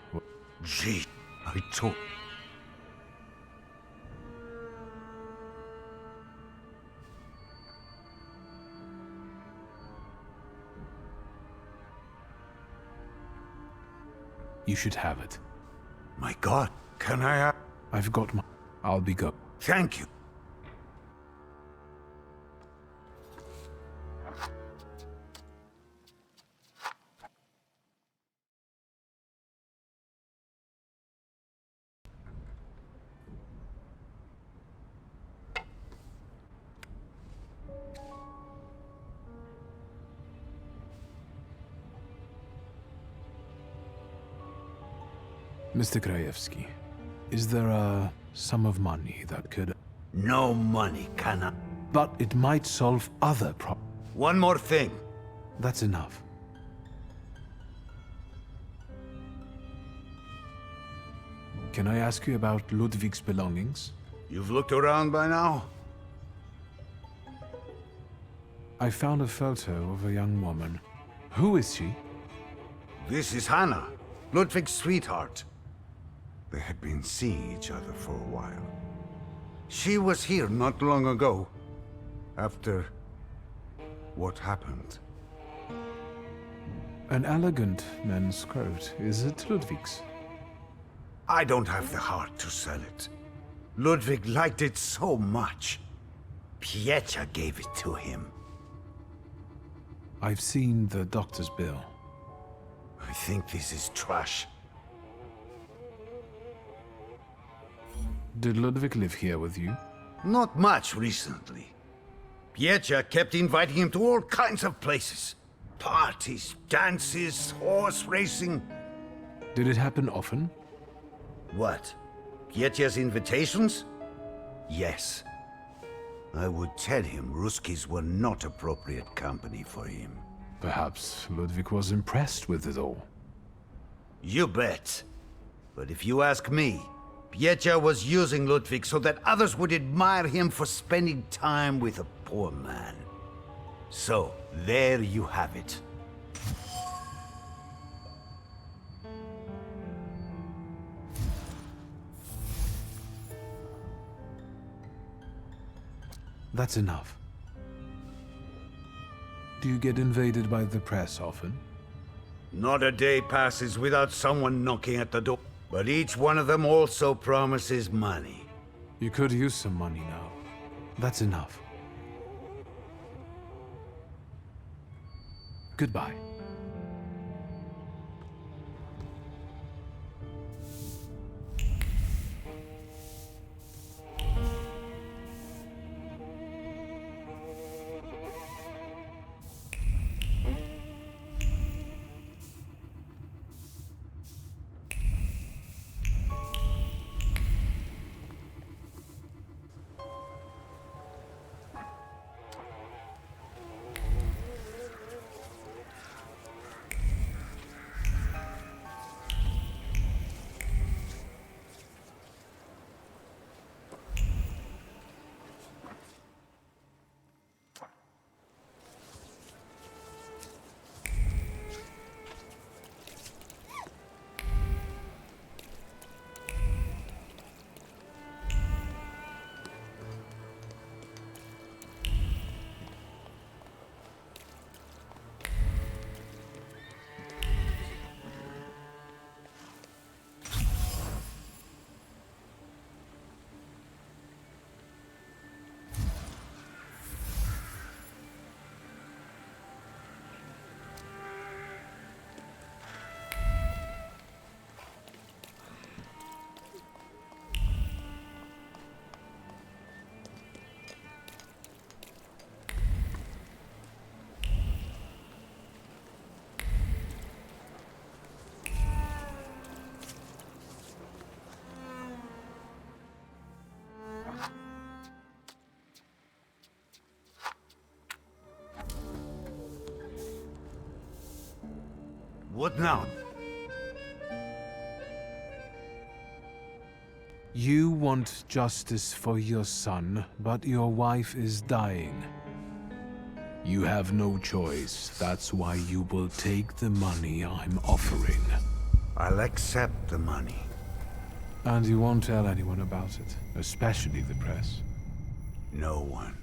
Gee, I told... You should have it. My God, can I... I've got my... I'll be go. Thank you. Mr. Krajewski, is there a sum of money that could... No money, can I? But it might solve other problems. One more thing. That's enough. Can I ask you about Ludwig's belongings? You've looked around by now? I found a photo of a young woman. Who is she? This is Hannah, Ludwig's sweetheart. They had been seeing each other for a while. She was here not long ago, after what happened. An elegant men's coat. Is it Ludwig's? I don't have the heart to sell it. Ludwig liked it so much. Piecia gave it to him. I've seen the doctor's bill. I think this is trash. Did Ludwig live here with you? Not much recently. Piecia kept inviting him to all kinds of places. Parties, dances, horse racing. Did it happen often? What? Piecia's invitations? Yes. I would tell him Ruskies were not appropriate company for him. Perhaps Ludwig was impressed with it all. You bet. But if you ask me, Piecia was using Ludwig so that others would admire him for spending time with a poor man. So, there you have it. That's enough. Do you get invaded by the press often? Not a day passes without someone knocking at the door. But each one of them also promises money. You could use some money now. That's enough. Goodbye. What now? You want justice for your son, but your wife is dying. You have no choice. That's why you will take the money I'm offering. I'll accept the money. And you won't tell anyone about it, especially the press. No one.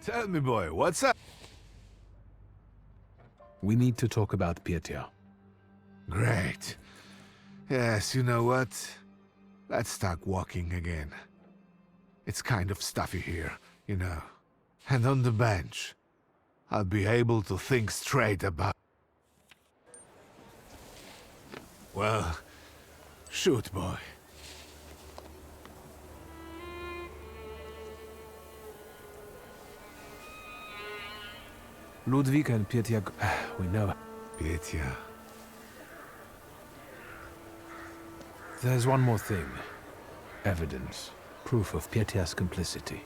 Tell me, boy, what's up? We need to talk about Pietia. Great. Yes, you know what? Let's start walking again. It's kind of stuffy here, you know. And on the bench, I'll be able to think straight about... Well, shoot, boy. Ludwig and Pietia... we know. Pietia. There's one more thing. Evidence. Proof of Pietia's complicity.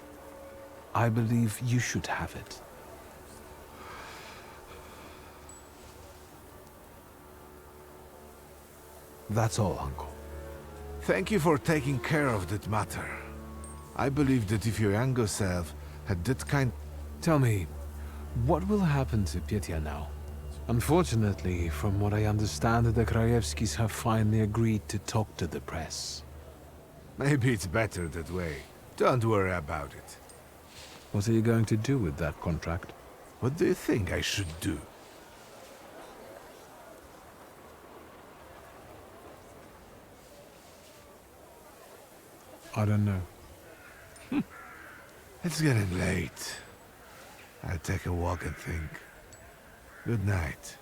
I believe you should have it. That's all, Uncle. Thank you for taking care of that matter. I believe that if your younger self had that kind... Tell me, what will happen to Pietia now? Unfortunately, from what I understand, the Krajewskis have finally agreed to talk to the press. Maybe it's better that way. Don't worry about it. What are you going to do with that contract? What do you think I should do? I don't know. It's getting late. I'll take a walk and think. Good night.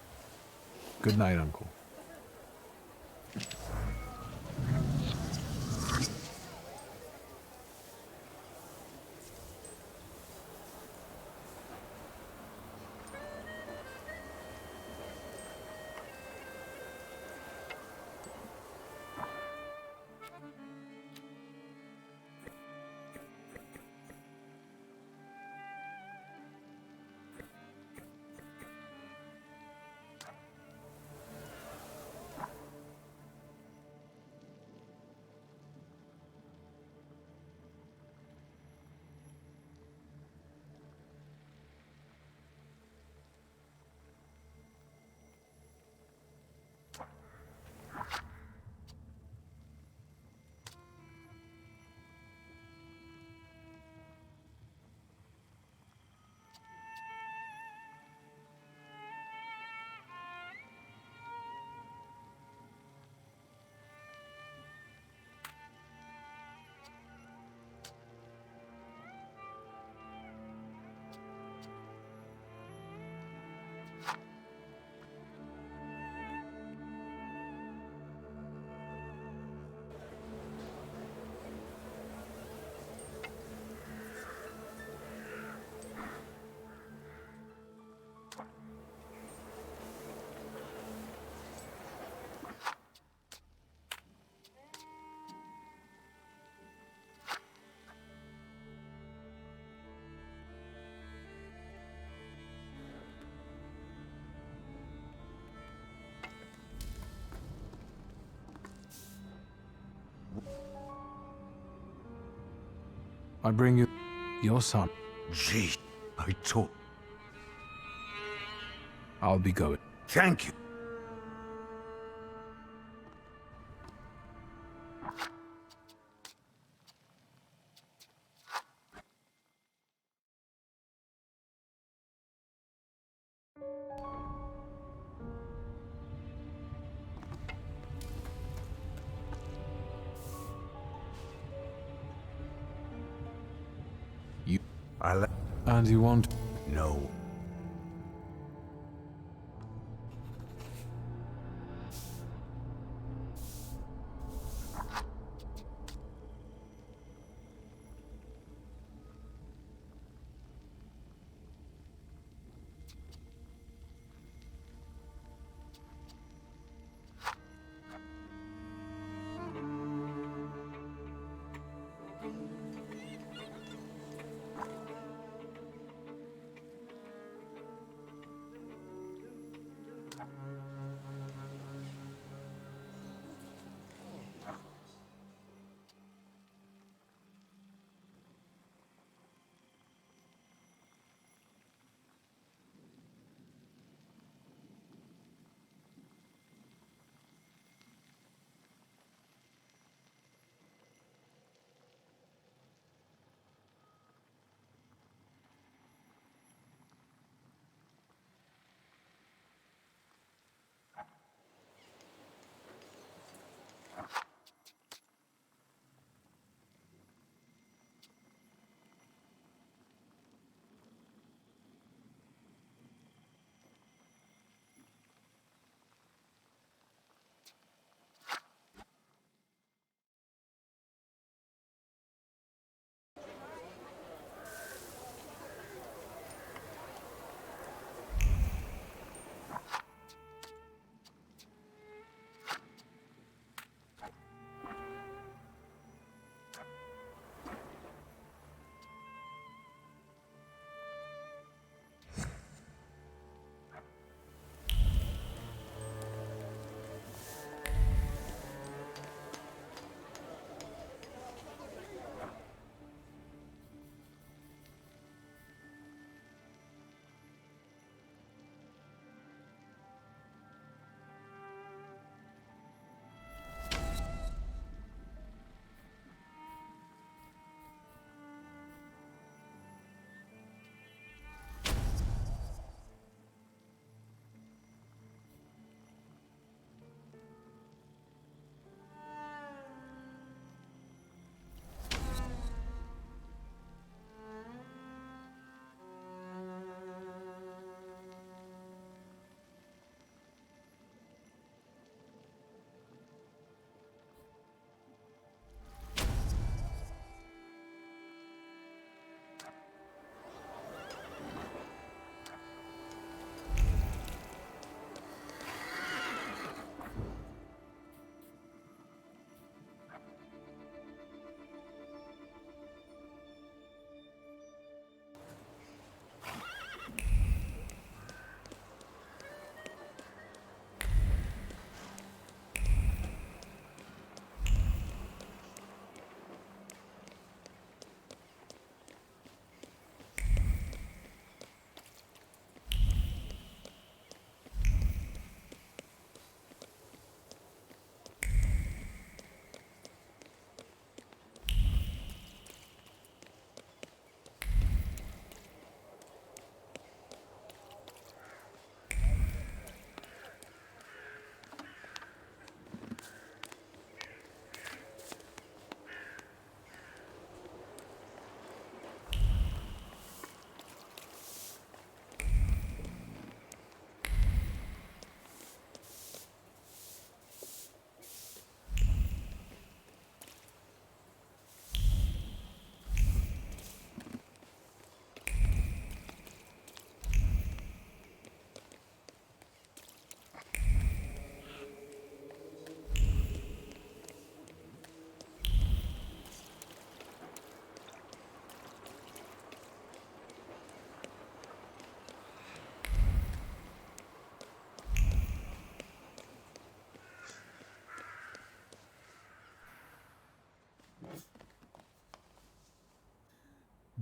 Good night, Uncle. I bring you... Your son. Gee, I told... I'll be going. Thank you. You... I'll... And you want... No.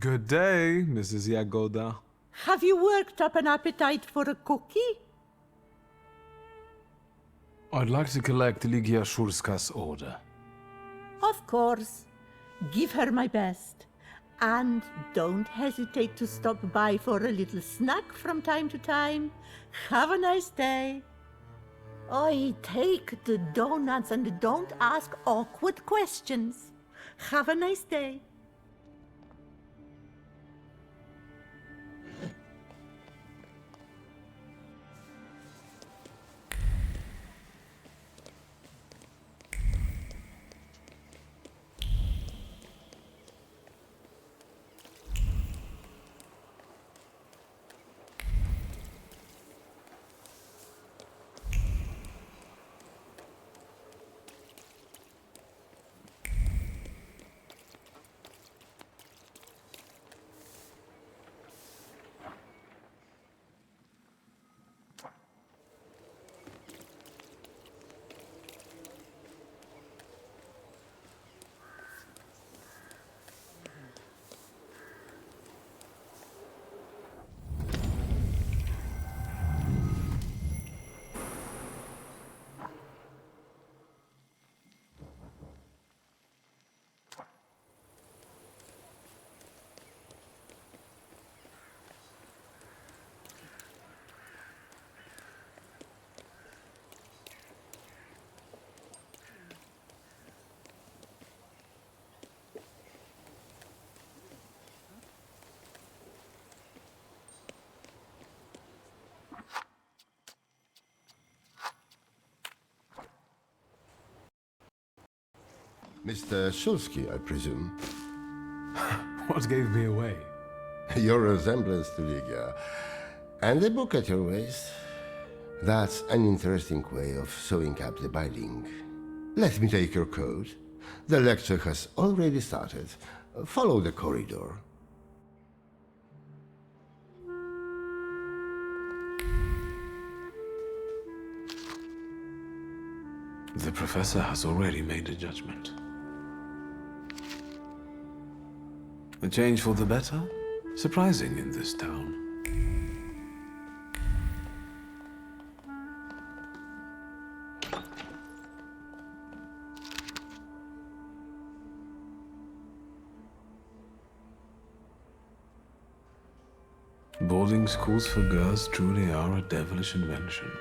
Good day, Mrs. Yagoda. Have you worked up an appetite for a cookie? I'd like to collect Ligia Shurska's order. Of course. Give her my best. And don't hesitate to stop by for a little snack from time to time. Have a nice day. Oi, take the donuts and don't ask awkward questions. Have a nice day. Mr. Shulsky, I presume. What gave me away? Your resemblance to Ligia. And the book at your waist. That's an interesting way of sewing up the biling. Let me take your coat. The lecture has already started. Follow the corridor. The professor has already made a judgment. A change for the better? Surprising in this town. Boarding schools for girls truly are a devilish invention.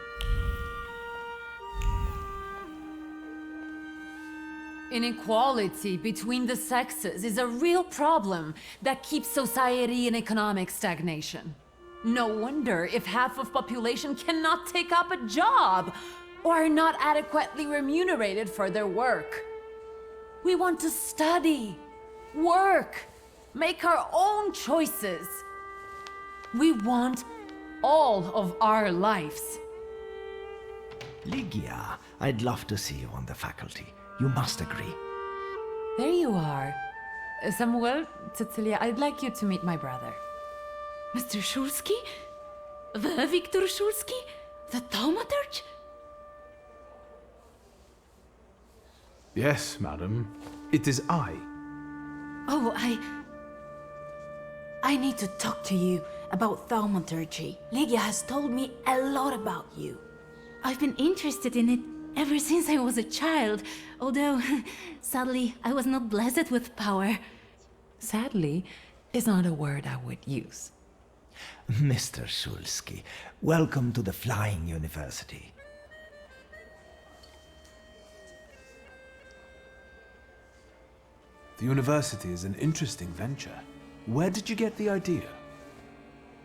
Inequality between the sexes is a real problem that keeps society in economic stagnation. No wonder if half of population cannot take up a job or are not adequately remunerated for their work. We want to study, work, make our own choices. We want all of our lives. Ligia, I'd love to see you on the faculty. You must agree. There you are. Samuel, Cecilia, I'd like you to meet my brother. Mr. Shulsky? The Victor Shulsky? The Thaumaturge? Yes, madam. It is I. Oh, I need to talk to you about Thaumaturgy. Ligia has told me a lot about you. I've been interested in it ever since I was a child, although, sadly, I was not blessed with power. Sadly is not a word I would use. Mr. Shulsky, welcome to the Flying University. The university is an interesting venture. Where did you get the idea?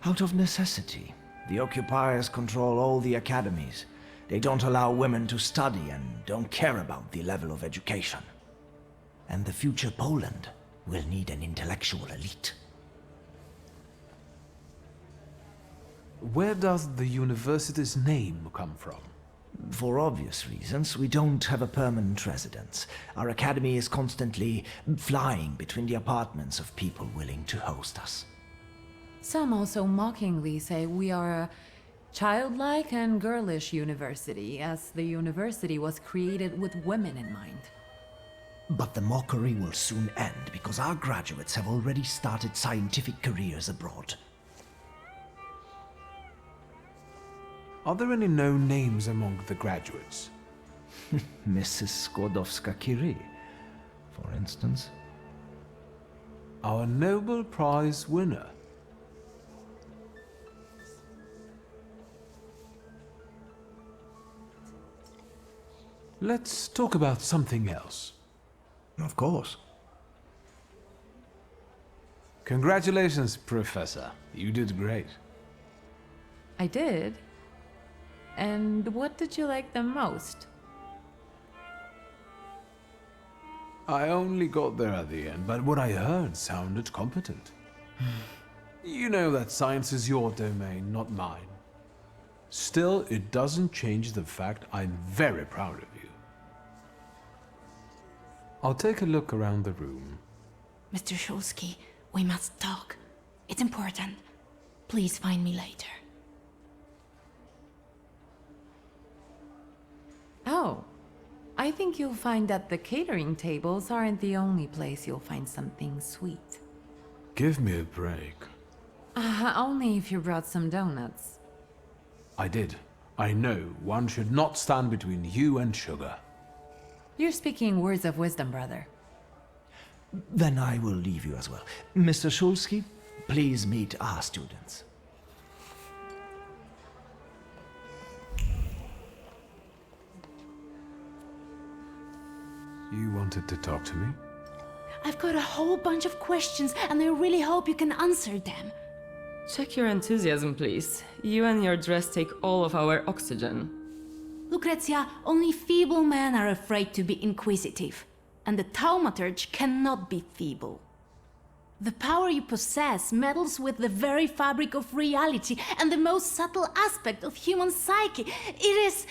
Out of necessity. The occupiers control all the academies. They don't allow women to study and don't care about the level of education. And the future Poland will need an intellectual elite. Where does the university's name come from? For obvious reasons, we don't have a permanent residence. Our academy is constantly flying between the apartments of people willing to host us. Some also mockingly say we are a childlike and girlish university, as the university was created with women in mind. But the mockery will soon end because our graduates have already started scientific careers abroad. Are there any known names among the graduates? Mrs. Skłodowska-Curie, for instance. Our Nobel Prize winner. Let's talk about something else. Of course. Congratulations, Professor. You did great. I did? And what did you like the most? I only got there at the end, but what I heard sounded competent. You know that science is your domain, not mine. Still, it doesn't change the fact I'm very proud of you. I'll take a look around the room. Mr. Shulsky, we must talk. It's important. Please find me later. Oh, I think you'll find that the catering tables aren't the only place you'll find something sweet. Give me a break. Only if you brought some donuts. I did. I know one should not stand between you and sugar. You're speaking words of wisdom, brother. Then I will leave you as well. Mr. Shulsky, please meet our students. You wanted to talk to me? I've got a whole bunch of questions, and I really hope you can answer them. Check your enthusiasm, please. You and your dress take all of our oxygen. Lucrezia, only feeble men are afraid to be inquisitive, and the Thaumaturge cannot be feeble. The power you possess meddles with the very fabric of reality and the most subtle aspect of human psyche. It is...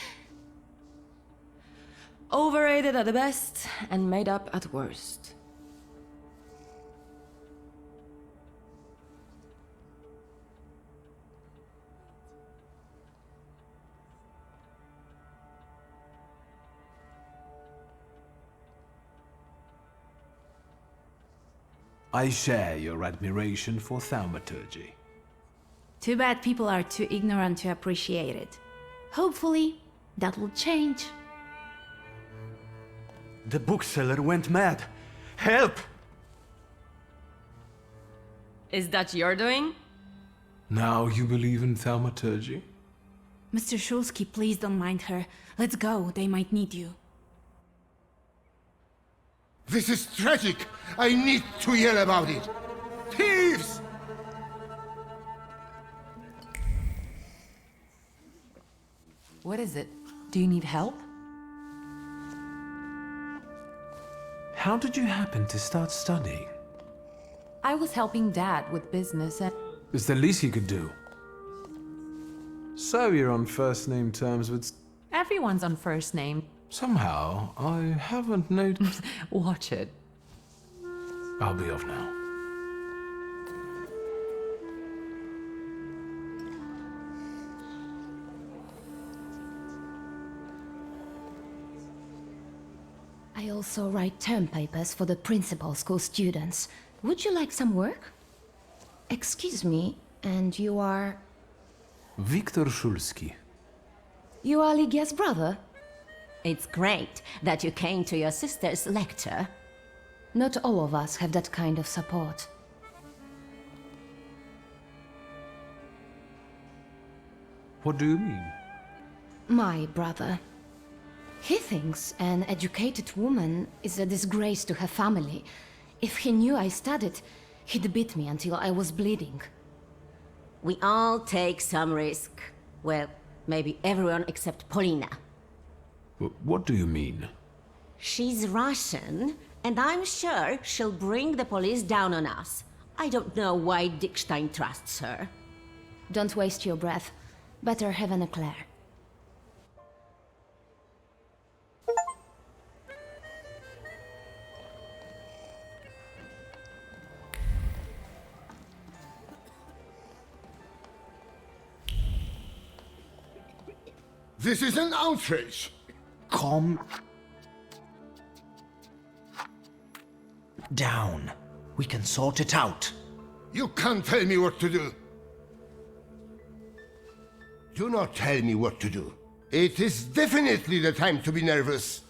Overrated at the best and made up at worst. I share your admiration for Thaumaturge. Too bad people are too ignorant to appreciate it. Hopefully, that will change. The bookseller went mad. Help! Is that your doing? Now you believe in Thaumaturge? Mr. Shulsky, please don't mind her. Let's go, they might need you. This is tragic! I need to hear about it! Thieves! What is it? Do you need help? How did you happen to start studying? I was helping Dad with business and... It's the least you could do. So you're on first-name terms with... Everyone's on first name. Somehow, I haven't noticed... Watch it. I'll be off now. I also write term papers for the principal school students. Would you like some work? Excuse me, and you are... Viktor Szulski. You are Lygia's brother? It's great that you came to your sister's lecture. Not all of us have that kind of support. What do you mean? My brother. He thinks an educated woman is a disgrace to her family. If he knew I studied, he'd beat me until I was bleeding. We all take some risk. Well, maybe everyone except Polina. What do you mean? She's Russian, and I'm sure she'll bring the police down on us. I don't know why Dickstein trusts her. Don't waste your breath. Better have an eclair. This is an outrage! Calm. down. We can sort it out. You can't tell me what to do. Do not tell me what to do. It is definitely the time to be nervous.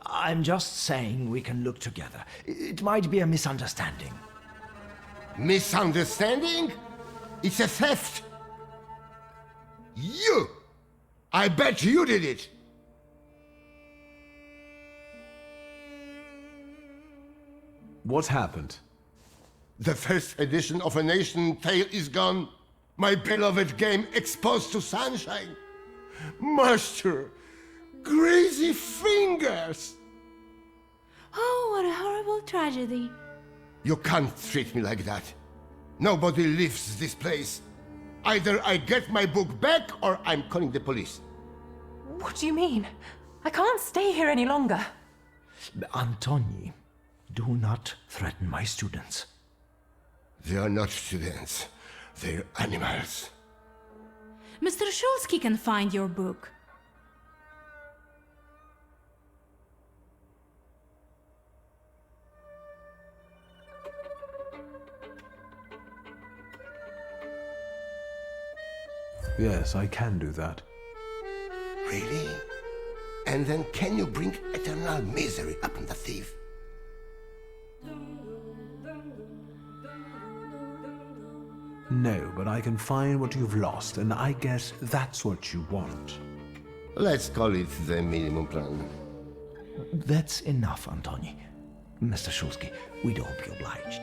I'm just saying we can look together. It might be a misunderstanding. Misunderstanding? It's a theft. You! I bet you did it! What happened? The first edition of A Nation Tale is gone. My beloved game exposed to sunshine. Master, greasy fingers! Oh, what a horrible tragedy. You can't treat me like that. Nobody leaves this place. Either I get my book back or I'm calling the police. What do you mean? I can't stay here any longer. Antoni, do not threaten my students. They are not students. They're animals. Mr. Shulsky can find your book. Yes, I can do that. Really? And then can you bring eternal misery upon the thief? No, but I can find what you've lost, and I guess that's what you want. Let's call it the minimum plan. That's enough, Antoni. Mr. Shulsky, we'd all be obliged.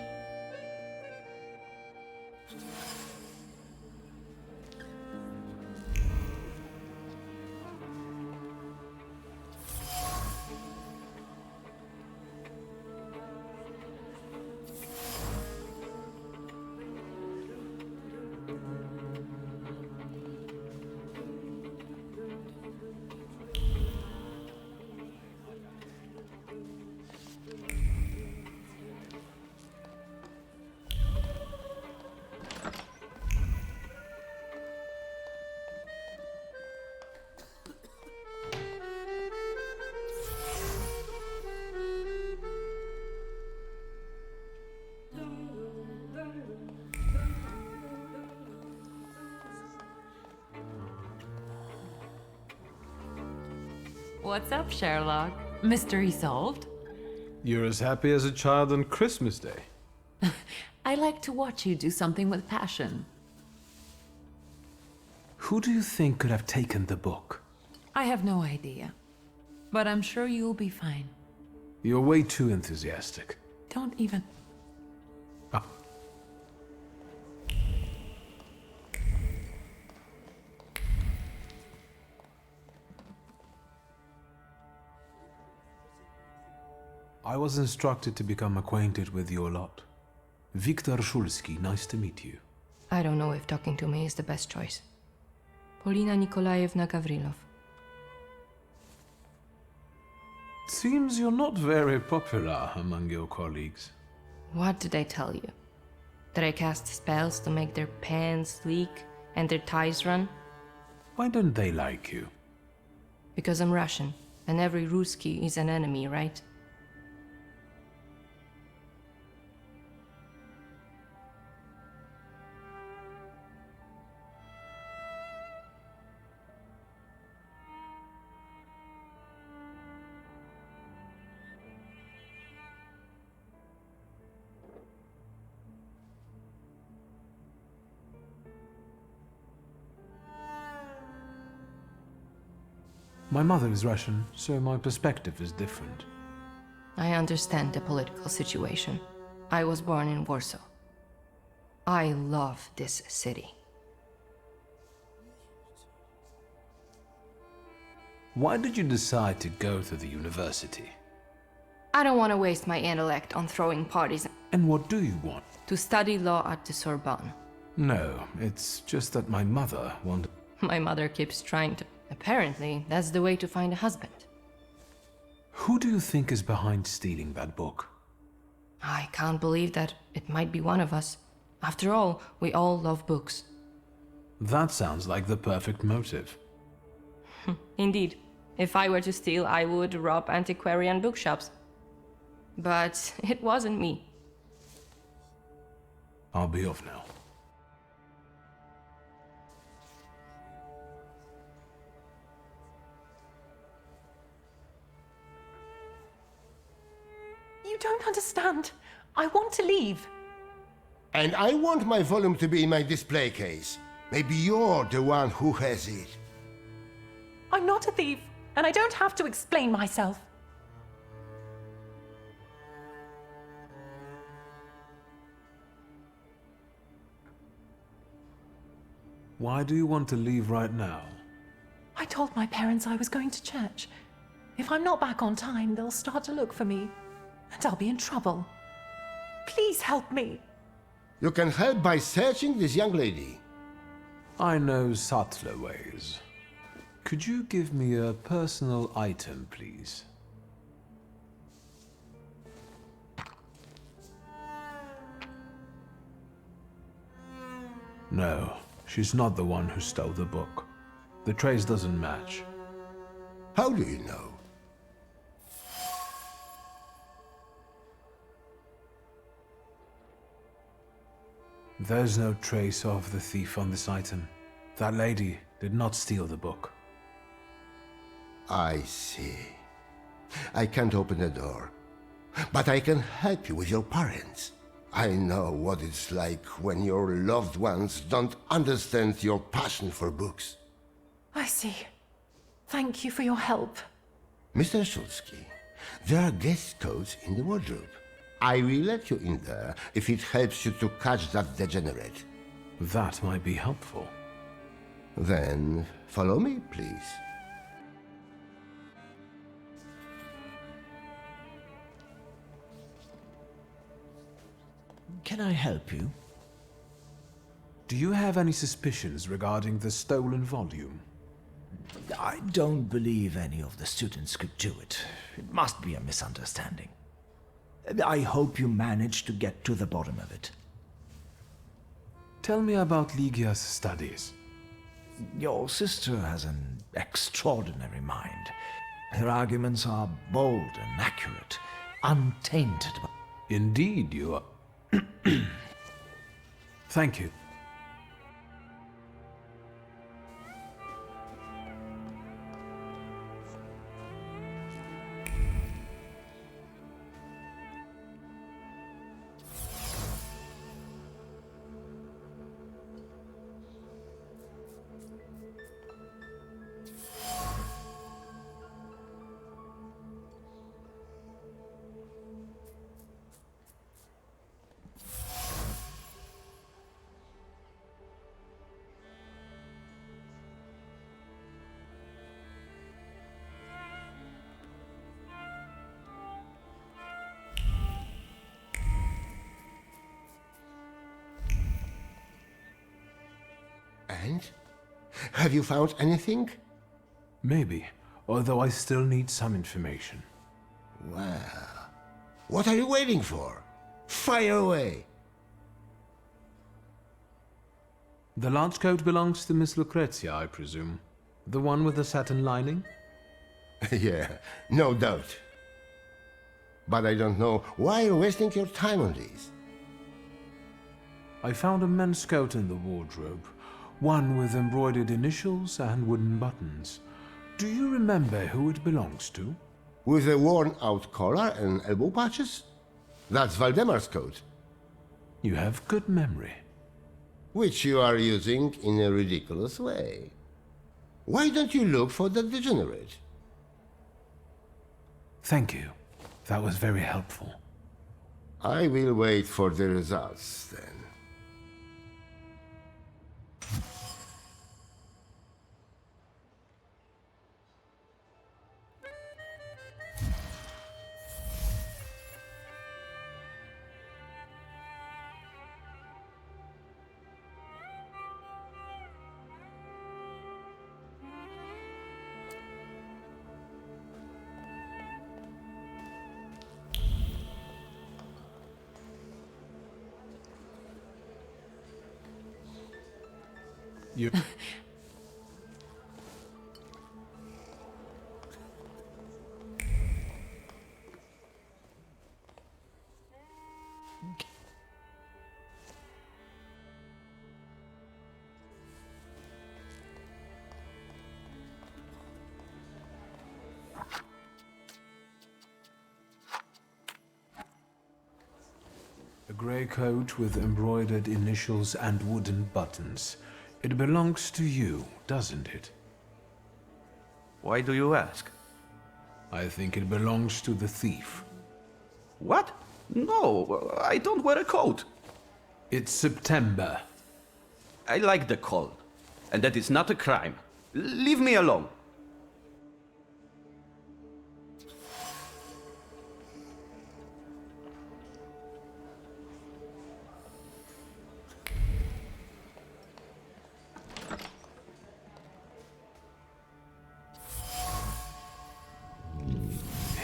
What's up, Sherlock? Mystery solved? You're as happy as a child on Christmas Day. I like to watch you do something with passion. Who do you think could have taken the book? I have no idea. But I'm sure you'll be fine. You're way too enthusiastic. Don't even... Ah. I was instructed to become acquainted with your lot. Viktor Shulsky, nice to meet you. I don't know if talking to me is the best choice. Polina Nikolaevna Gavrilov. Seems you're not very popular among your colleagues. What did I tell you? That I cast spells to make their pants leak and their ties run? Why don't they like you? Because I'm Russian, and every Ruski is an enemy, right? My mother is Russian, so my perspective is different. I understand the political situation. I was born in Warsaw. I love this city. Why did you decide to go to the university? I don't want to waste my intellect on throwing parties. And what do you want? To study law at the Sorbonne. No, it's just that my mother wanted... My mother keeps trying to... Apparently, that's the way to find a husband. Who do you think is behind stealing that book? I can't believe that it might be one of us. After all, we all love books. That sounds like the perfect motive. Indeed. If I were to steal, I would rob antiquarian bookshops. but it wasn't me. I'll be off now. You don't understand. I want to leave. And I want my volume to be in my display case. Maybe you're the one who has it. I'm not a thief, and I don't have to explain myself. Why do you want to leave right now? I told my parents I was going to church. If I'm not back on time, they'll start to look for me, and I'll be in trouble. Please help me. You can help by searching this young lady. I know subtler ways. Could you give me a personal item, please? No, she's not the one who stole the book. The trace doesn't match. How do you know? There's no trace of the thief on this item. That lady did not steal the book. I see. I can't open the door, but I can help you with your parents. I know what it's like when your loved ones don't understand your passion for books. I see. Thank you for your help. Mr. Szulski, there are guest coats in the wardrobe. I will let you in there if it helps you to catch that degenerate. That might be helpful. Then follow me, please. Can I help you? Do you have any suspicions regarding the stolen volume? I don't believe any of the students could do it. It must be a misunderstanding. I hope you managed to get to the bottom of it. Tell me about Ligia's studies. Your sister has an extraordinary mind. Her arguments are bold and accurate, untainted by... Indeed, you are... Thank you. And? Have you found anything? Maybe, although I still need some information. Well, what are you waiting for? Fire away! The large coat belongs to Miss Lucrezia, I presume. The one with the satin lining? Yeah, no doubt. But I don't know why you're wasting your time on these. I found a men's coat in the wardrobe. One with embroidered initials and wooden buttons. Do you remember who it belongs to? With a worn-out collar and elbow patches? That's Valdemar's coat. You have good memory. Which you are using in a ridiculous way. Why don't you look for the degenerate? Thank you. That was very helpful. I will wait for the results, then. You... grey coat with embroidered initials and wooden buttons. It belongs to you, doesn't it? Why do you ask? I think it belongs to the thief. What? No, I don't wear a coat. It's September. I like the cold, and that is not a crime. Leave me alone.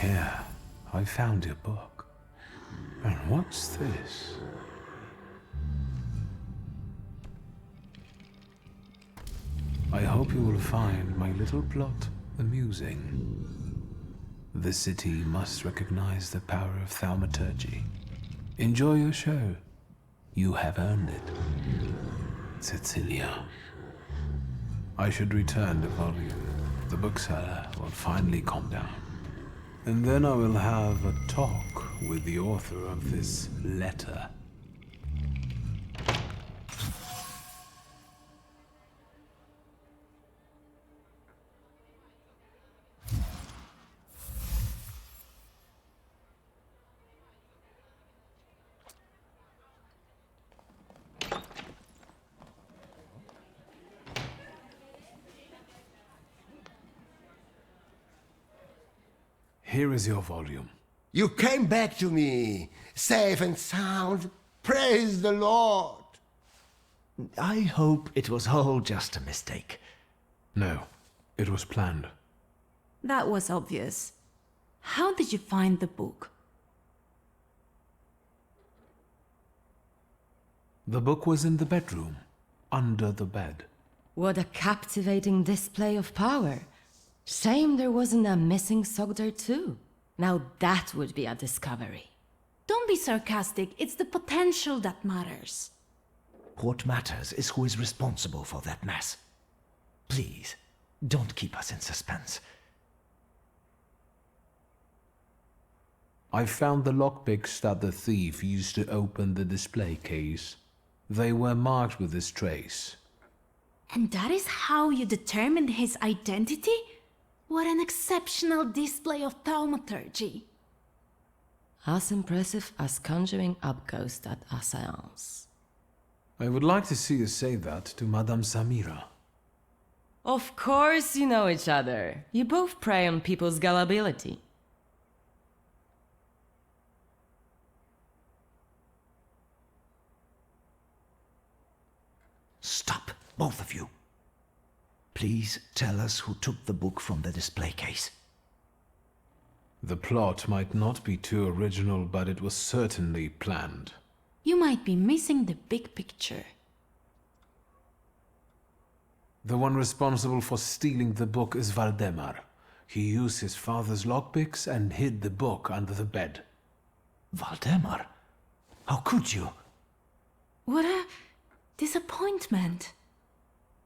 Here, I found your book. And what's this? I hope you will find my little plot amusing. The city must recognize the power of Thaumaturge. Enjoy your show. You have earned it. Cecilia. I should return the volume. The bookseller will finally calm down. And then I will have a talk with the author of this letter. Here is your volume. You came back to me, safe and sound. Praise the Lord. I hope it was all just a mistake. No, it was planned. That was obvious. How did you find the book? The book was in the bedroom, under the bed. What a captivating display of power. Shame there wasn't a missing sock there too. Now that would be a discovery. Don't be sarcastic, it's the potential that matters. What matters is who is responsible for that mess. Please, don't keep us in suspense. I found the lockpicks that the thief used to open the display case. They were marked with this trace. And that is how you determined his identity? What an exceptional display of thaumaturgy. As impressive as conjuring up ghosts at a seance. I would like to see you say that to Madame Samira. Of course you know each other. You both prey on people's gullibility. Stop, both of you. Please tell us who took the book from the display case. The plot might not be too original, but it was certainly planned. You might be missing the big picture. The one responsible for stealing the book is Valdemar. He used his father's lockpicks and hid the book under the bed. Valdemar? How could you? What a disappointment.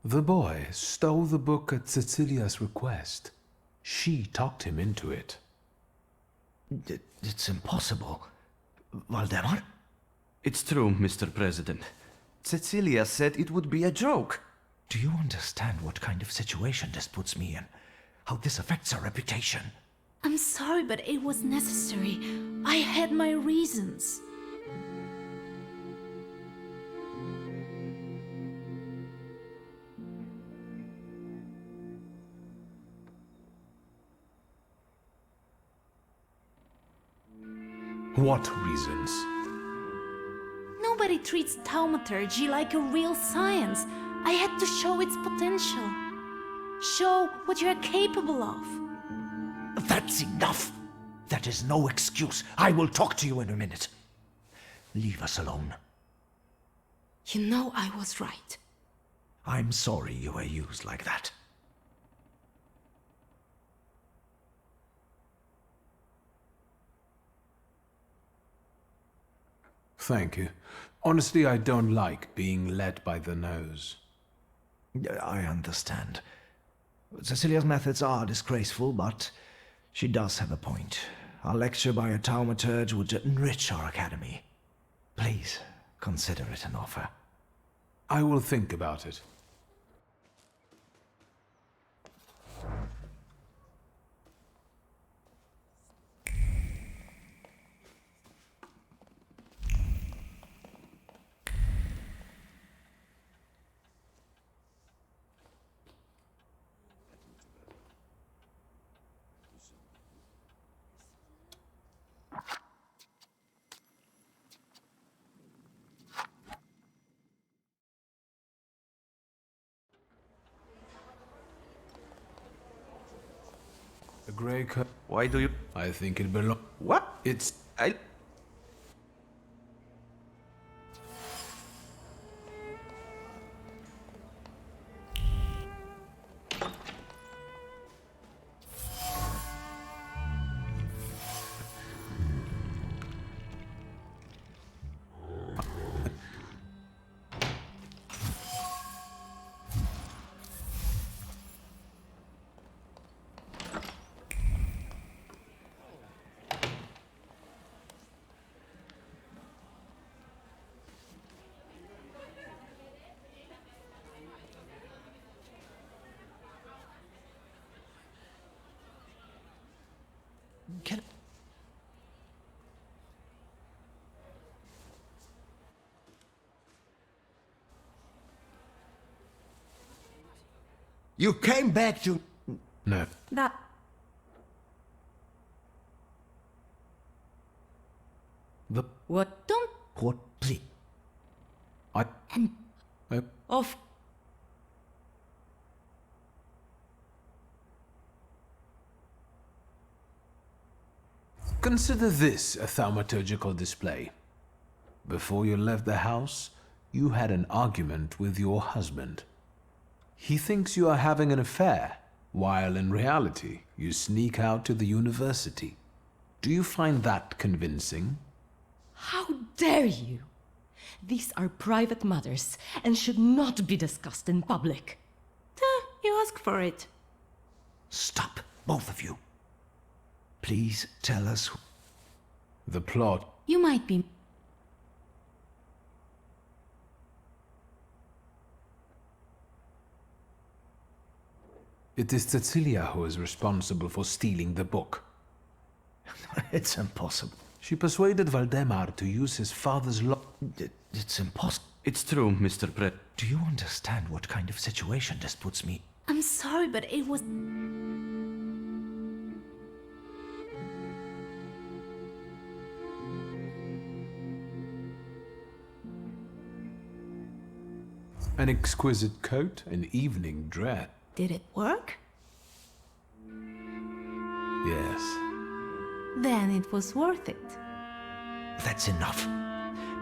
The boy stole the book at Cecilia's request. She talked him into it. It's impossible. Valdemar? It's true, Mr. President. Cecilia said it would be a joke. Do you understand what kind of situation this puts me in? How this affects our reputation? I'm sorry, but it was necessary. I had my reasons. What reasons? Nobody treats thaumaturgy like a real science. I had to show its potential. Show what you're capable of. That's enough! That is no excuse. I will talk to you in a minute. Leave us alone. You know I was right. I'm sorry you were used like that. Thank you. Honestly, I don't like being led by the nose. I understand. Cecilia's methods are disgraceful, but she does have a point. A lecture by a Thaumaturge would enrich our academy. Please, consider it an offer. I will think about it. A grey coat. Why do you... I think it belongs... What? It's... I... Can... You came back to... No. That... The... What? Don't... What? Please. I... Of... Consider this a thaumaturgical display. Before you left the house, you had an argument with your husband. He thinks you are having an affair, while in reality, you sneak out to the university. Do you find that convincing? How dare you? These are private matters and should not be discussed in public. You ask for it. Stop, both of you. Please tell us... The plot. You might be... It is Cecilia who is responsible for stealing the book. It's impossible. She persuaded Valdemar to use his father's It's impossible. It's true, Mr. Brett. Do you understand what kind of situation this puts me? I'm sorry, but it was... An exquisite coat, an evening dress. Did it work? Yes. Then it was worth it. That's enough.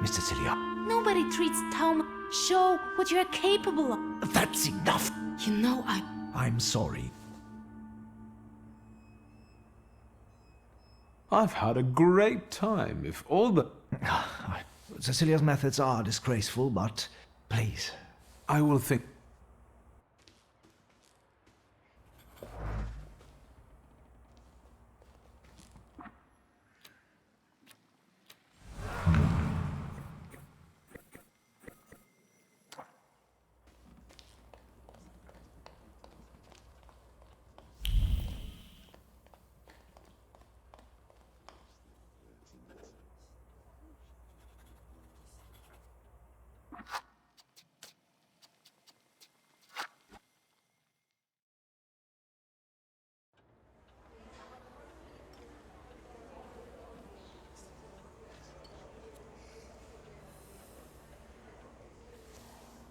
Miss Cecilia. Nobody treats Tauma. Show what you're capable of. That's enough. You know, I'm sorry. I've had a great time, if all the... Cecilia's methods are disgraceful, but please. I will think...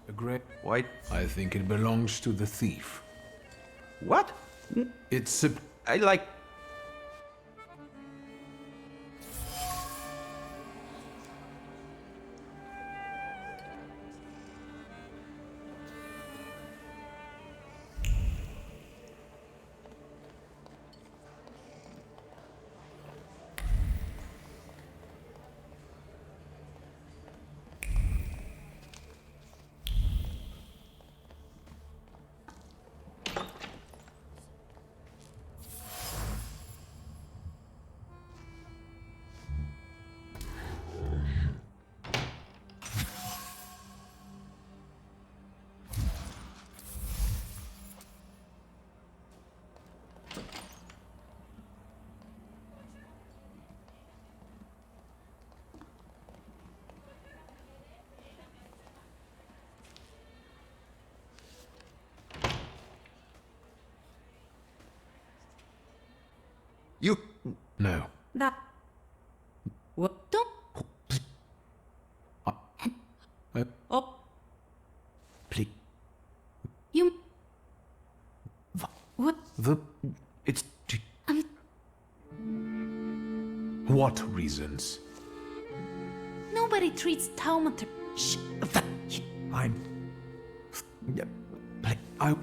A great... Why? I think it belongs to the thief. What? It's a... I like... You... No. That... What? Don't... Oh. Please. You... What? It's... What reasons? Nobody treats Thaumaturge... Shh! I'm... I...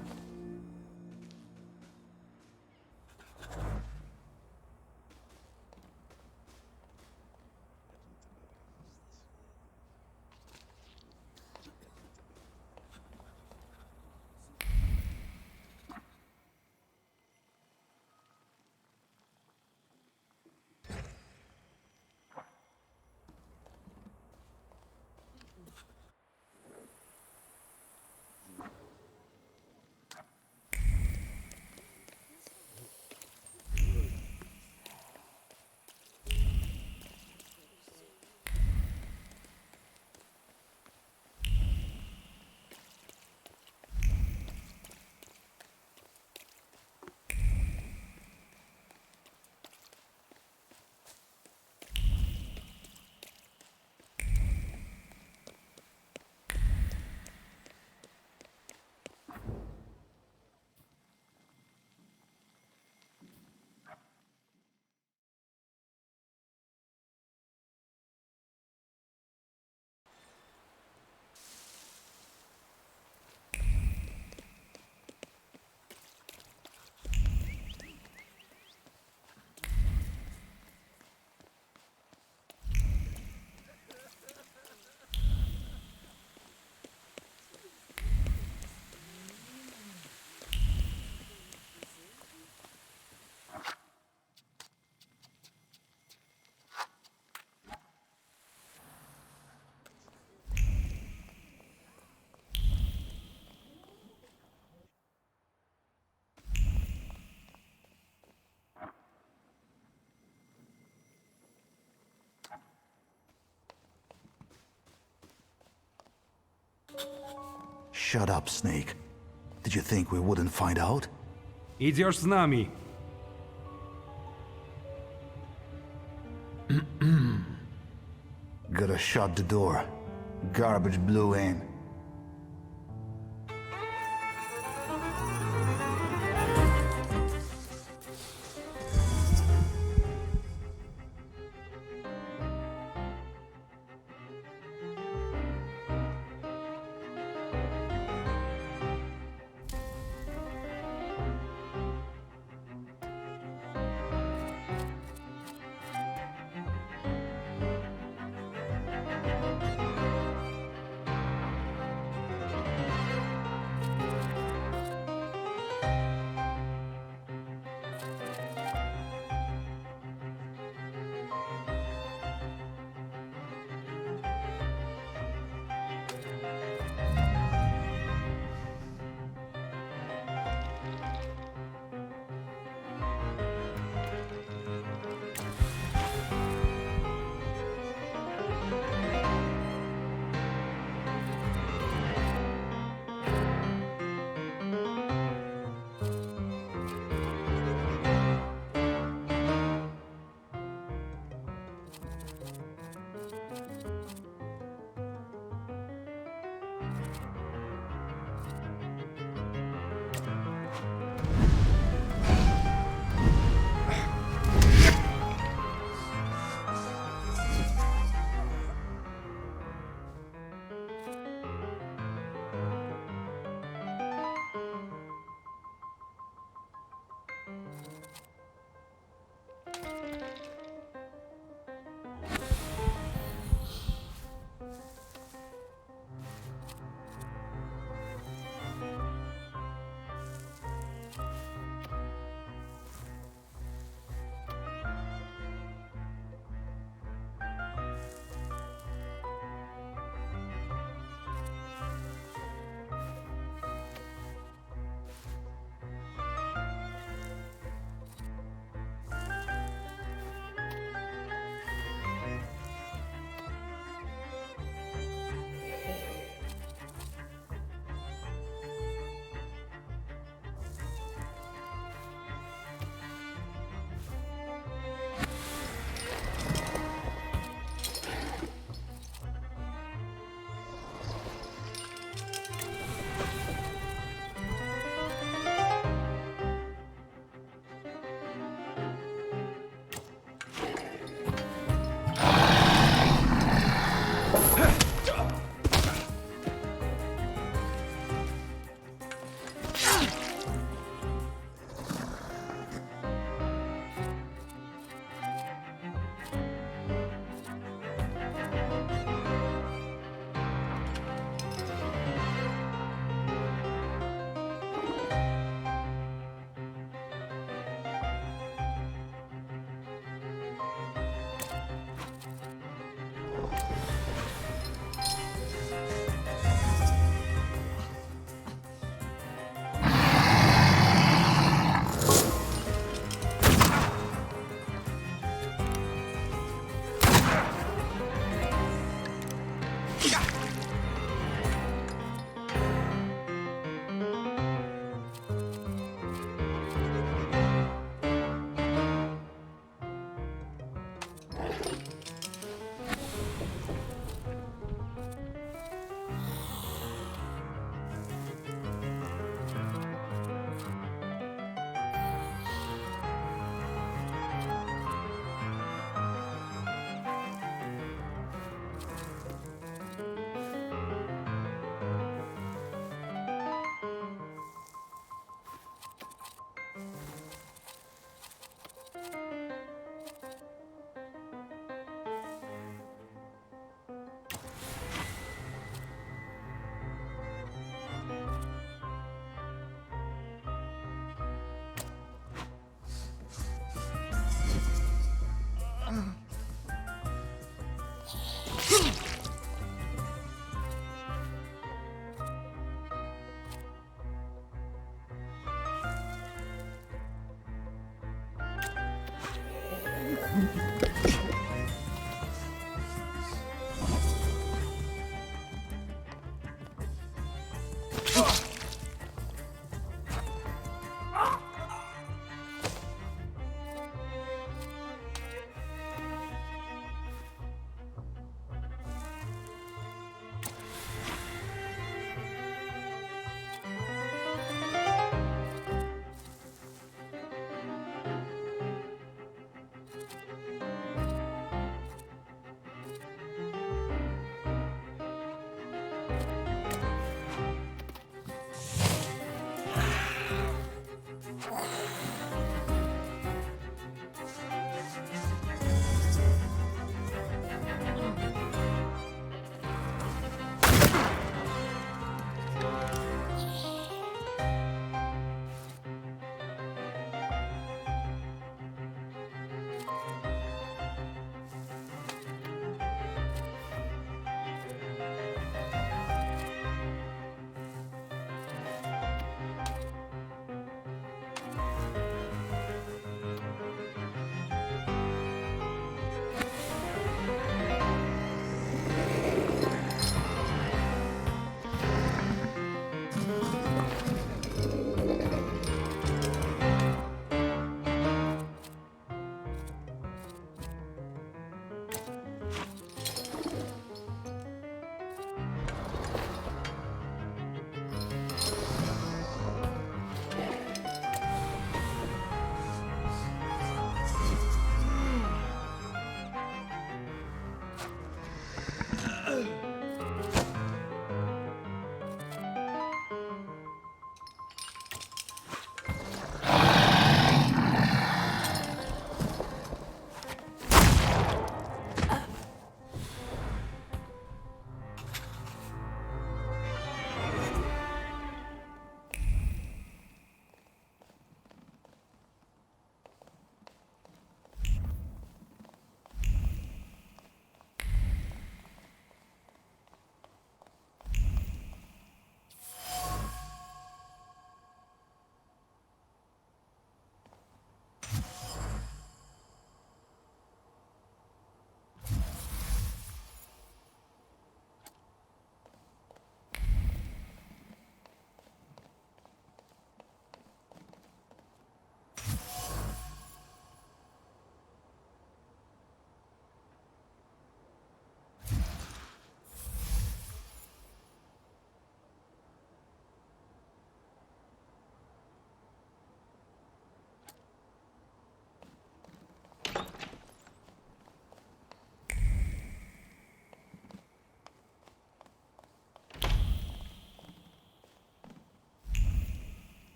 Shut up, Snake. Did you think we wouldn't find out? Идешь с нами. Gotta shut the door. Garbage blew in.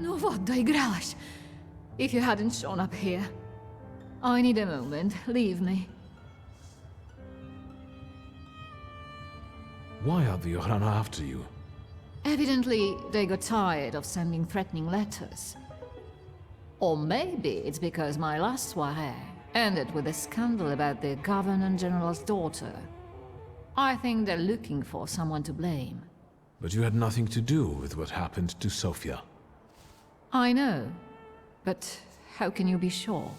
No vad doigrałaś? If you hadn't shown up here. I need a moment. Leave me. Why are the Yohrana after you? Evidently, they got tired of sending threatening letters. Or maybe it's because my last soirée ended with a scandal about the Governor General's daughter. I think they're looking for someone to blame. But you had nothing to do with what happened to Sofia. I know, but how can you be sure?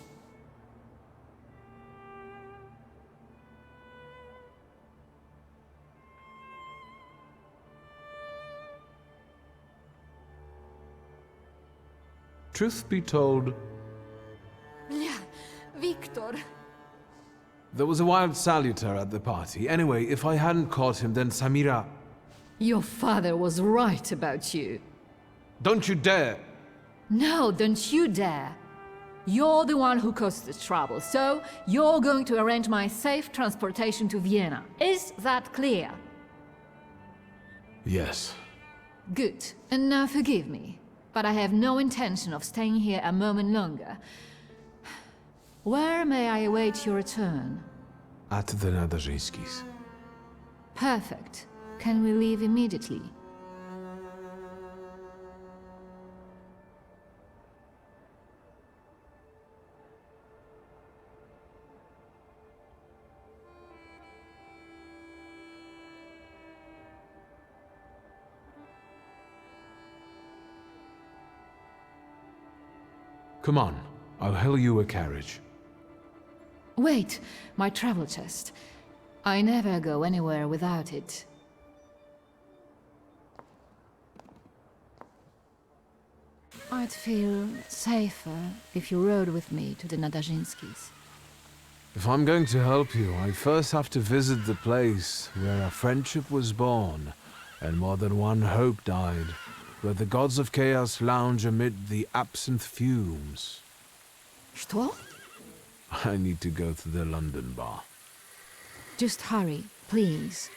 Truth be told, Yeah, Victor. there was a wild saluter at the party. Anyway, if I hadn't caught him, then Samira... Your father was right about you. Don't you dare! No, don't you dare. You're the one who caused the trouble, so you're going to arrange my safe transportation to Vienna. Is that clear? Yes. Good. And now forgive me, but I have no intention of staying here a moment longer. Where may I await your return? At the Nadarzyńskis. Perfect. Can we leave immediately? Come on, I'll hail you a carriage. Wait, my travel chest. I never go anywhere without it. I'd feel safer if you rode with me to the Nadajinskis. If I'm going to help you, I first have to visit the place where a friendship was born, and more than one hope died, where the gods of chaos lounge amid the absinthe fumes. Что? I need to go to the London bar. Just hurry, please.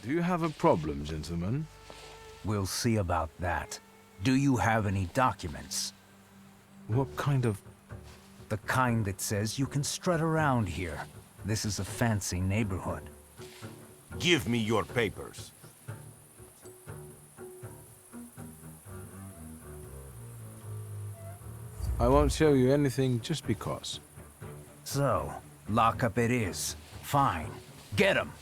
Do you have a problem, gentlemen? We'll see about that. Do you have any documents? What kind of... The kind that says you can strut around here. This is a fancy neighborhood. Give me your papers. I won't show you anything just because. So, lockup it is. Fine. Get him!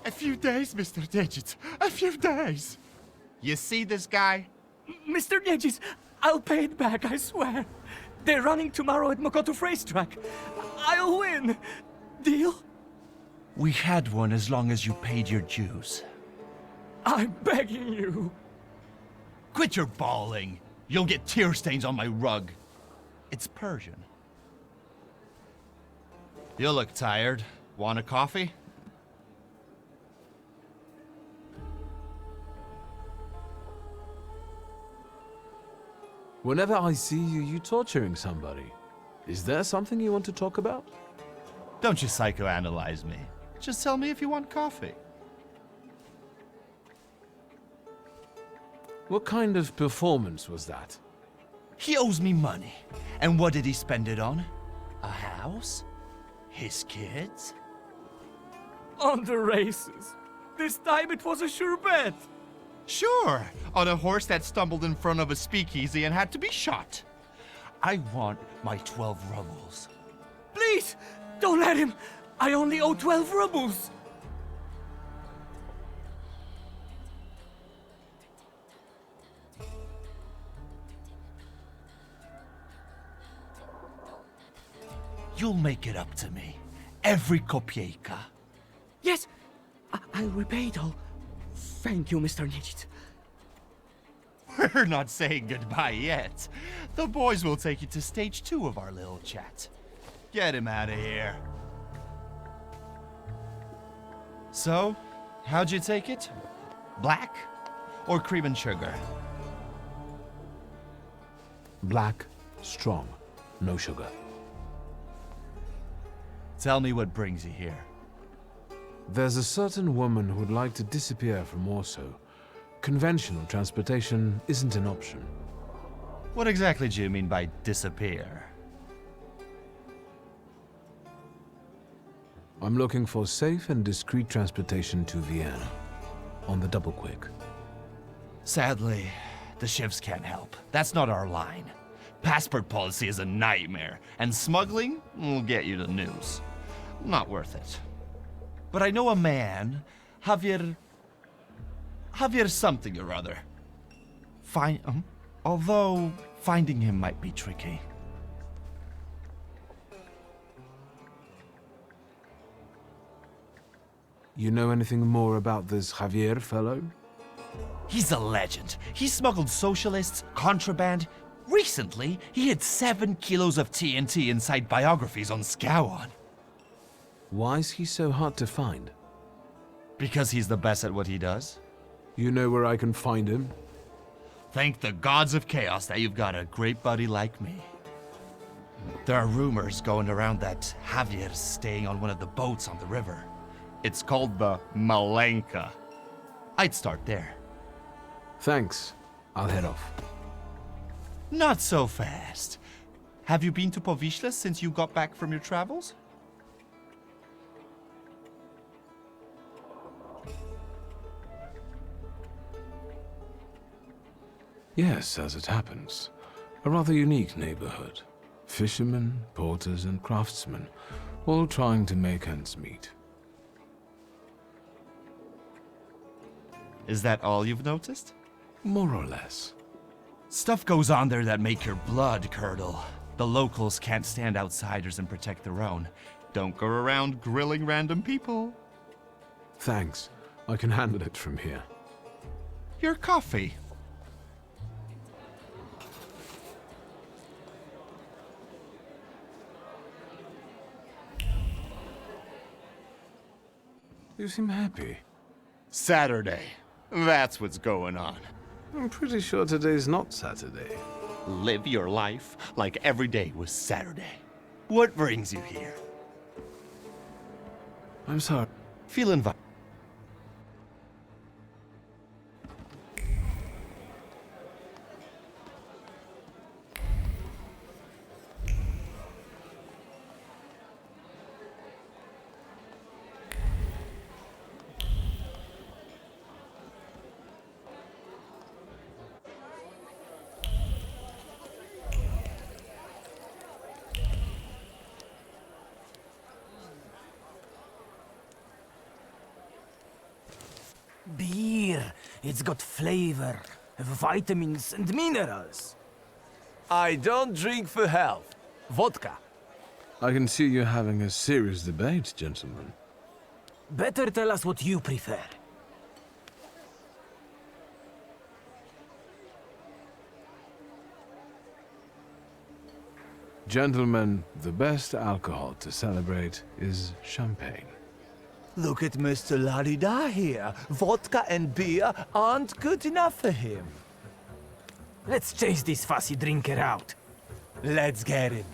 A few days, Mr. Digit. A few days. You see this guy? Mr. Digit, I'll pay it back, I swear. They're running tomorrow at Makoto Racetrack. I'll win. Deal? We had one as long as you paid your dues. I'm begging you. Quit your bawling. You'll get tear stains on my rug. It's Persian. You look tired. Want a coffee? Whenever I see you, you torturing somebody. Is there something you want to talk about? Don't you psychoanalyze me. Just tell me if you want coffee. What kind of performance was that? He owes me money. And what did he spend it on? A house? His kids? On the races. This time it was a sure bet. Sure, on a horse that stumbled in front of a speakeasy and had to be shot. I want my 12 rubles. Please, don't let him. I only owe 12 rubles. You'll make it up to me. Every kopieka. Yes, I'll repay it all. Thank you, Mr. Nijit. We're not saying goodbye yet. The boys will take you to stage 2 of our little chat. Get him out of here. So, how'd you take it? Black or cream and sugar? Black, strong, no sugar. Tell me what brings you here. There's a certain woman who'd like to disappear from Warsaw. Conventional transportation isn't an option. What exactly do you mean by disappear? I'm looking for safe and discreet transportation to Vienna. On the double quick. Sadly, the shifts can't help. That's not our line. Passport policy is a nightmare, and smuggling will get you the news. Not worth it. But I know a man, Javier something or other. Although finding him might be tricky. You know anything more about this Javier fellow? He's a legend. He smuggled socialists, contraband. Recently, he hid 7 kilos of TNT inside biographies on Scowan. Why is he so hard to find? Because he's the best at what he does. You know where I can find him? Thank the gods of chaos that you've got a great buddy like me. There are rumors going around that Javier's staying on one of the boats on the river. It's called the Malenka. I'd start there. Thanks. I'll head off. Not so fast. Have you been to Povishla since you got back from your travels? Yes, as it happens. A rather unique neighborhood. Fishermen, porters, and craftsmen, all trying to make ends meet. Is that all you've noticed? More or less. Stuff goes on there that make your blood curdle. The locals can't stand outsiders and protect their own. Don't go around grilling random people. Thanks. I can handle it from here. Your coffee. You seem happy. Saturday. That's what's going on. I'm pretty sure today's not Saturday. Live your life like every day was Saturday. What brings you here? I'm sorry. Feel invited. Beer. It's got flavor, vitamins, and minerals. I don't drink for health. Vodka. I can see you're having a serious debate, gentlemen. Better tell us what you prefer. Gentlemen, the best alcohol to celebrate is champagne. Look at Mr. La-di-da here. Vodka and beer aren't good enough for him. Let's chase this fussy drinker out. Let's get him.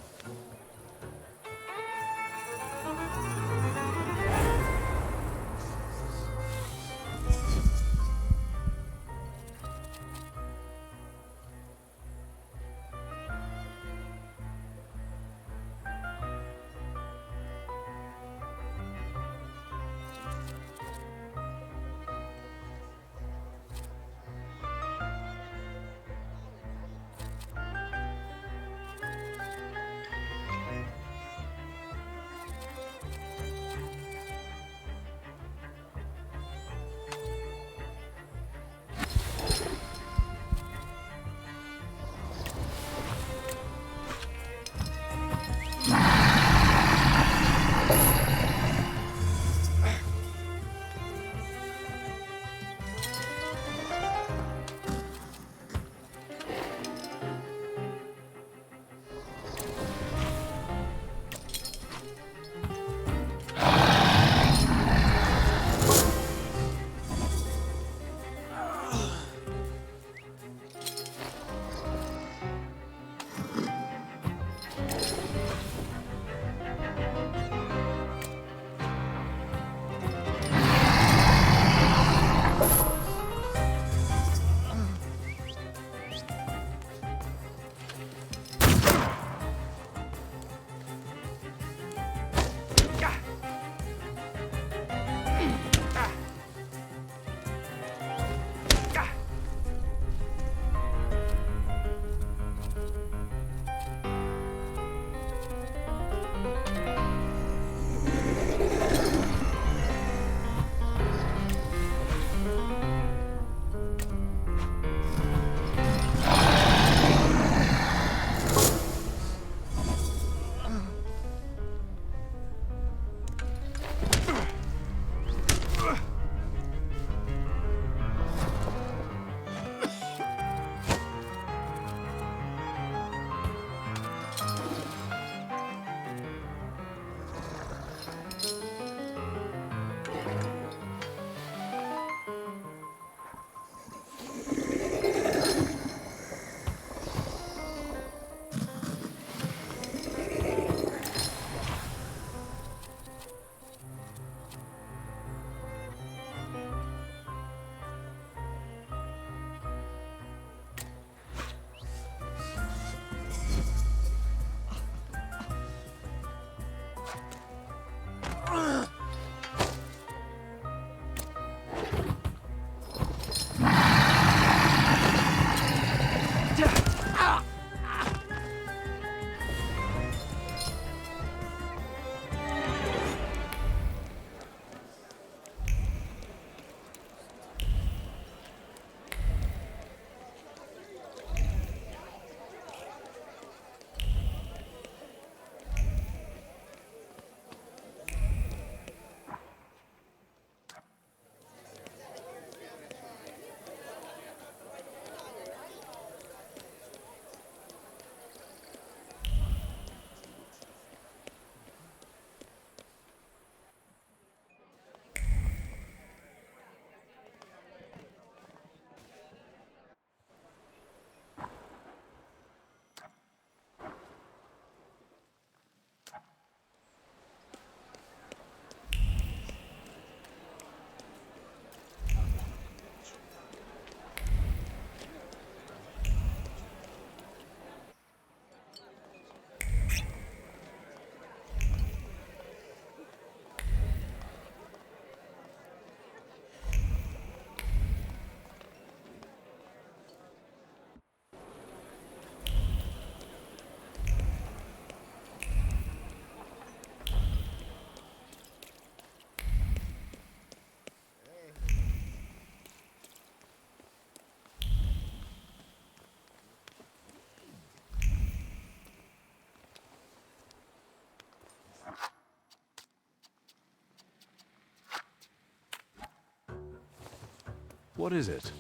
What is it?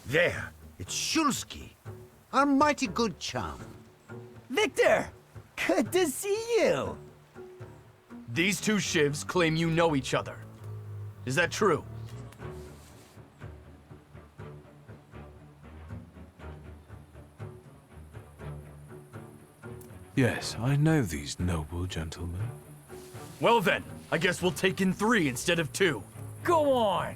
There, it's Shulsky, our mighty good chum. Victor! Good to see you! These two shivs claim you know each other. Is that true? Yes, I know these noble gentlemen. Well then, I guess we'll take in 3 instead of 2. Go on!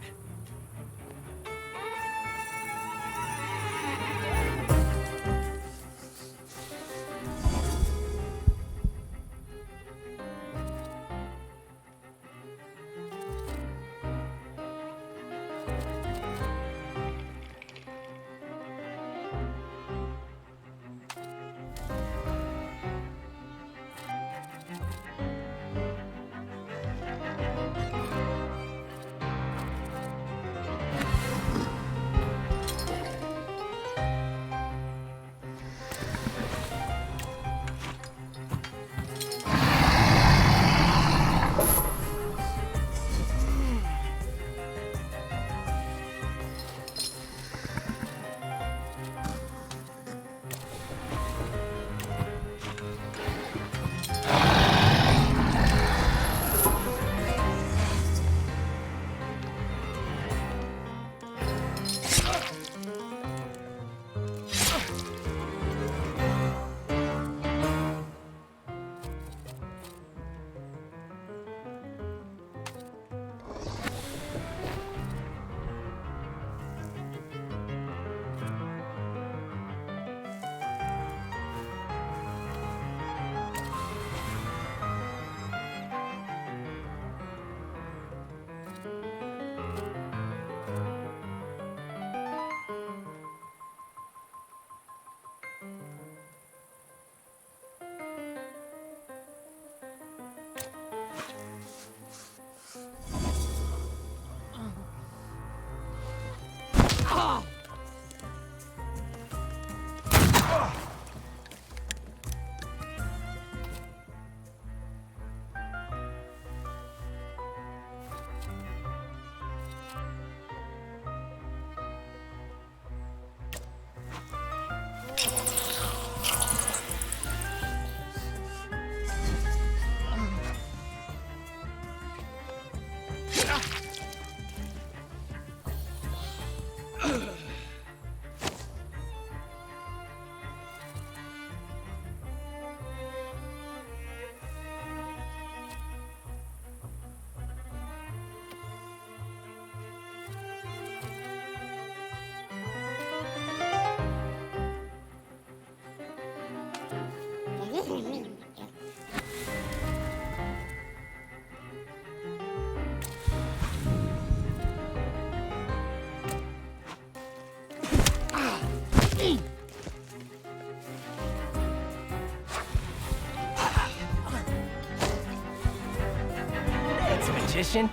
Magician.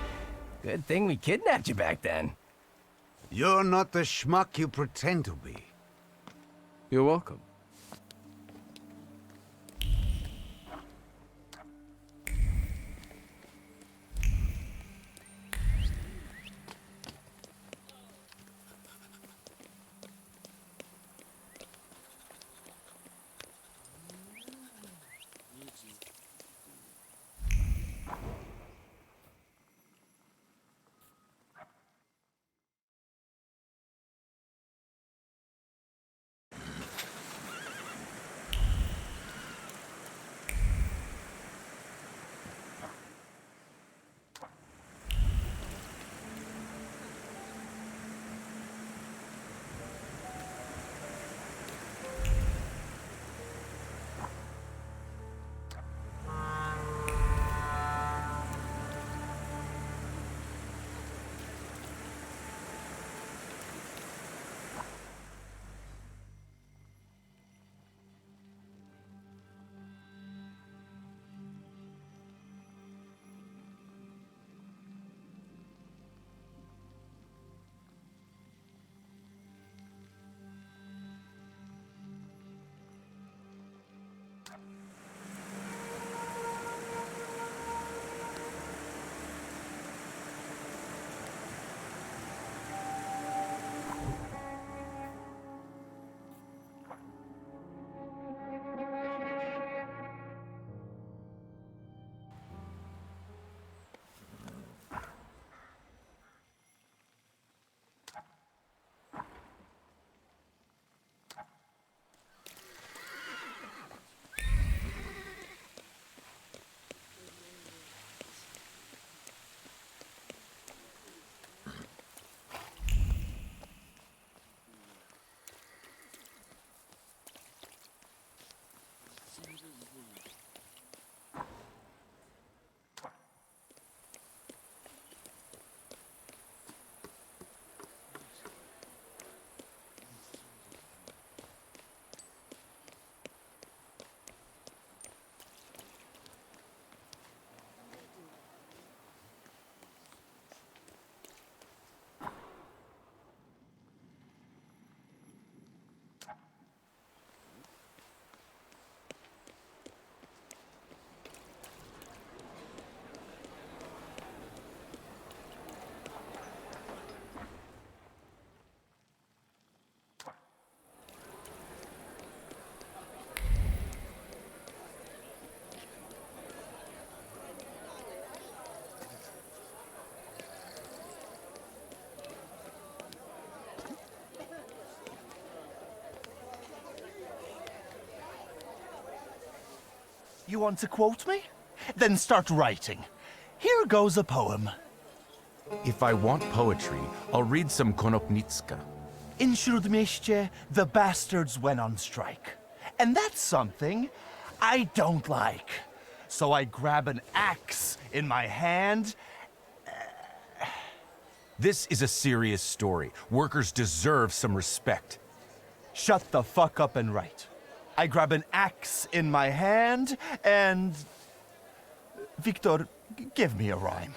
Good thing we kidnapped you back then. You're not the schmuck you pretend to be. You're welcome. You want to quote me? Then start writing. Here goes a poem. If I want poetry, I'll read some Konopnicka. In Śródmieście, the bastards went on strike. And that's something I don't like. So I grab an axe in my hand. This is a serious story. Workers deserve some respect. Shut the fuck up and write. I grab an axe in my hand and... Victor, give me a rhyme.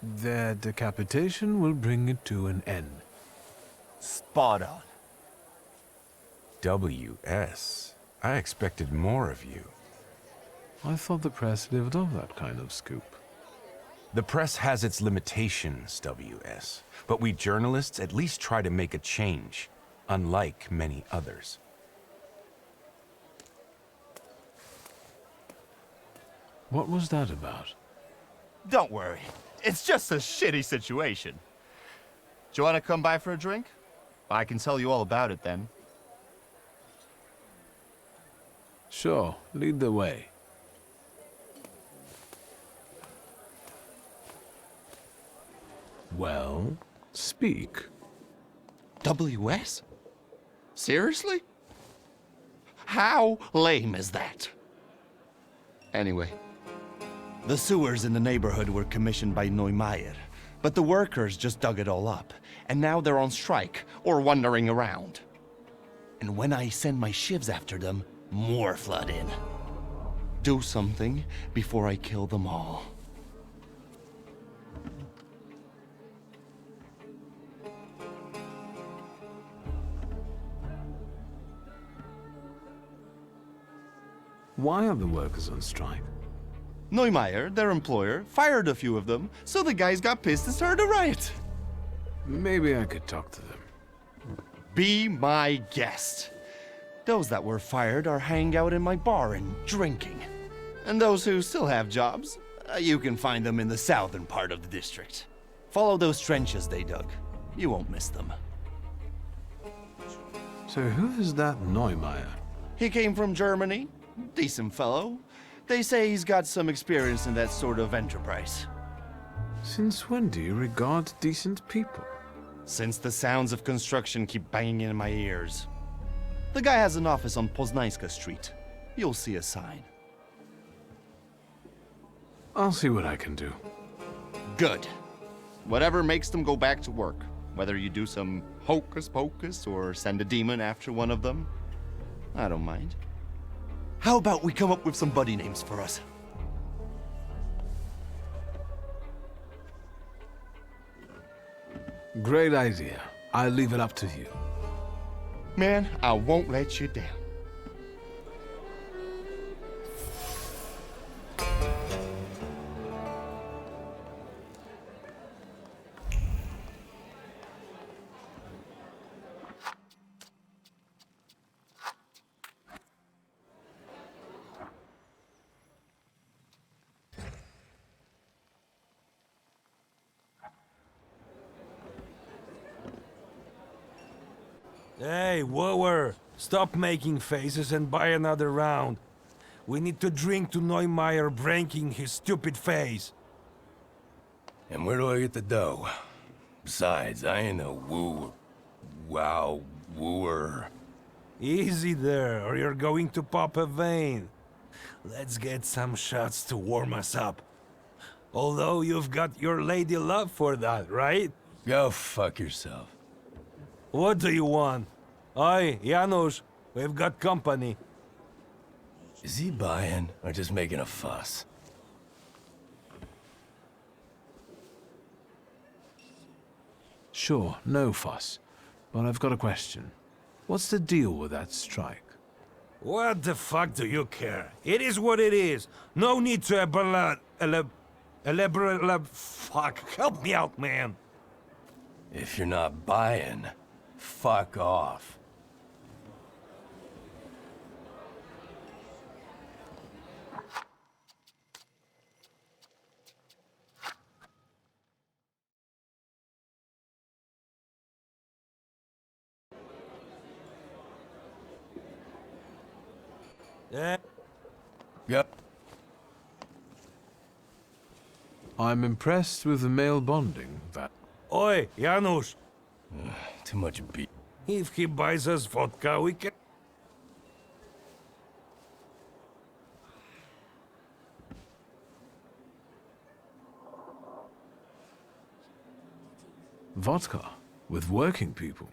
Their decapitation will bring it to an end. Spot on. W.S. I expected more of you. I thought the press lived off that kind of scoop. The press has its limitations, W.S. But we journalists at least try to make a change, unlike many others. What was that about? Don't worry. It's just a shitty situation. Do you want to come by for a drink? I can tell you all about it then. Sure, lead the way. Well, speak. W.S.? Seriously? How lame is that? Anyway, the sewers in the neighborhood were commissioned by Neumeier, but the workers just dug it all up, and now they're on strike or wandering around. And when I send my shivs after them, more flood in. Do something before I kill them all. Why are the workers on strike? Neumeier, their employer, fired a few of them, so the guys got pissed and started a riot. Maybe I could talk to them. Be my guest. Those that were fired are hanging out in my bar and drinking. And those who still have jobs, you can find them in the southern part of the district. Follow those trenches they dug. You won't miss them. So who is that Neumeier? He came from Germany. Decent fellow. They say he's got some experience in that sort of enterprise. Since when do you regard decent people? Since the sounds of construction keep banging in my ears. The guy has an office on Poznańska Street. You'll see a sign. I'll see what I can do. Good. Whatever makes them go back to work. Whether you do some hocus pocus or send a demon after one of them, I don't mind. How about we come up with some buddy names for us? Great idea. I'll leave it up to you. Man, I won't let you down. Hey, wooer! Stop making faces and buy another round. We need to drink to Neumeier breaking his stupid face. And where do I get the dough? Besides, I ain't no wooer. Easy there, or you're going to pop a vein. Let's get some shots to warm us up. Although you've got your lady love for that, right? Go fuck yourself. What do you want? Oi, Janusz, we've got company. Is he buying or just making a fuss? Sure, no fuss. But I've got a question. What's the deal with that strike? What the fuck do you care? It is what it is. No need to elaborate. Fuck, help me out, man. If you're not buying, fuck off. Yep. I'm impressed with the male bonding, that. Oi, Janusz! Too much beef. If he buys us vodka, we can... Vodka with working people.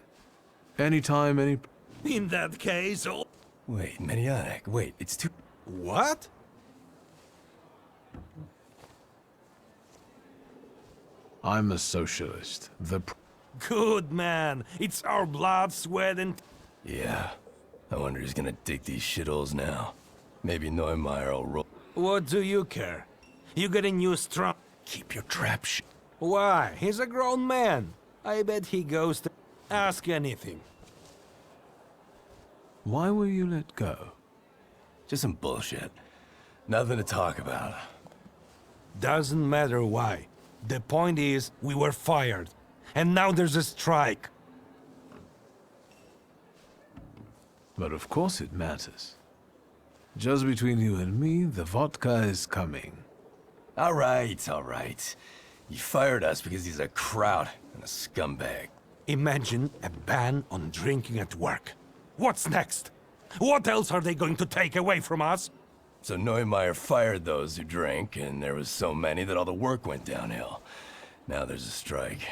Anytime, any. In that case, oh... Wait, Maniac, wait, it's too... What? I'm a socialist. Good man. It's our blood, sweat, and... Yeah. I wonder who's gonna dig these shitholes now. Maybe Neumeier will roll... What do you care? You get a new strong... Keep your trap shut. Why? He's a grown man. I bet he goes to... Ask anything. Why will you let go? Just some bullshit. Nothing to talk about. Doesn't matter why. The point is, we were fired. And now there's a strike. But of course it matters. Just between you and me, the vodka is coming. All right. You fired us because he's a kraut and a scumbag. Imagine a ban on drinking at work. What's next? What else are they going to take away from us? So Neumeier fired those who drank, and there was so many that all the work went downhill. Now there's a strike.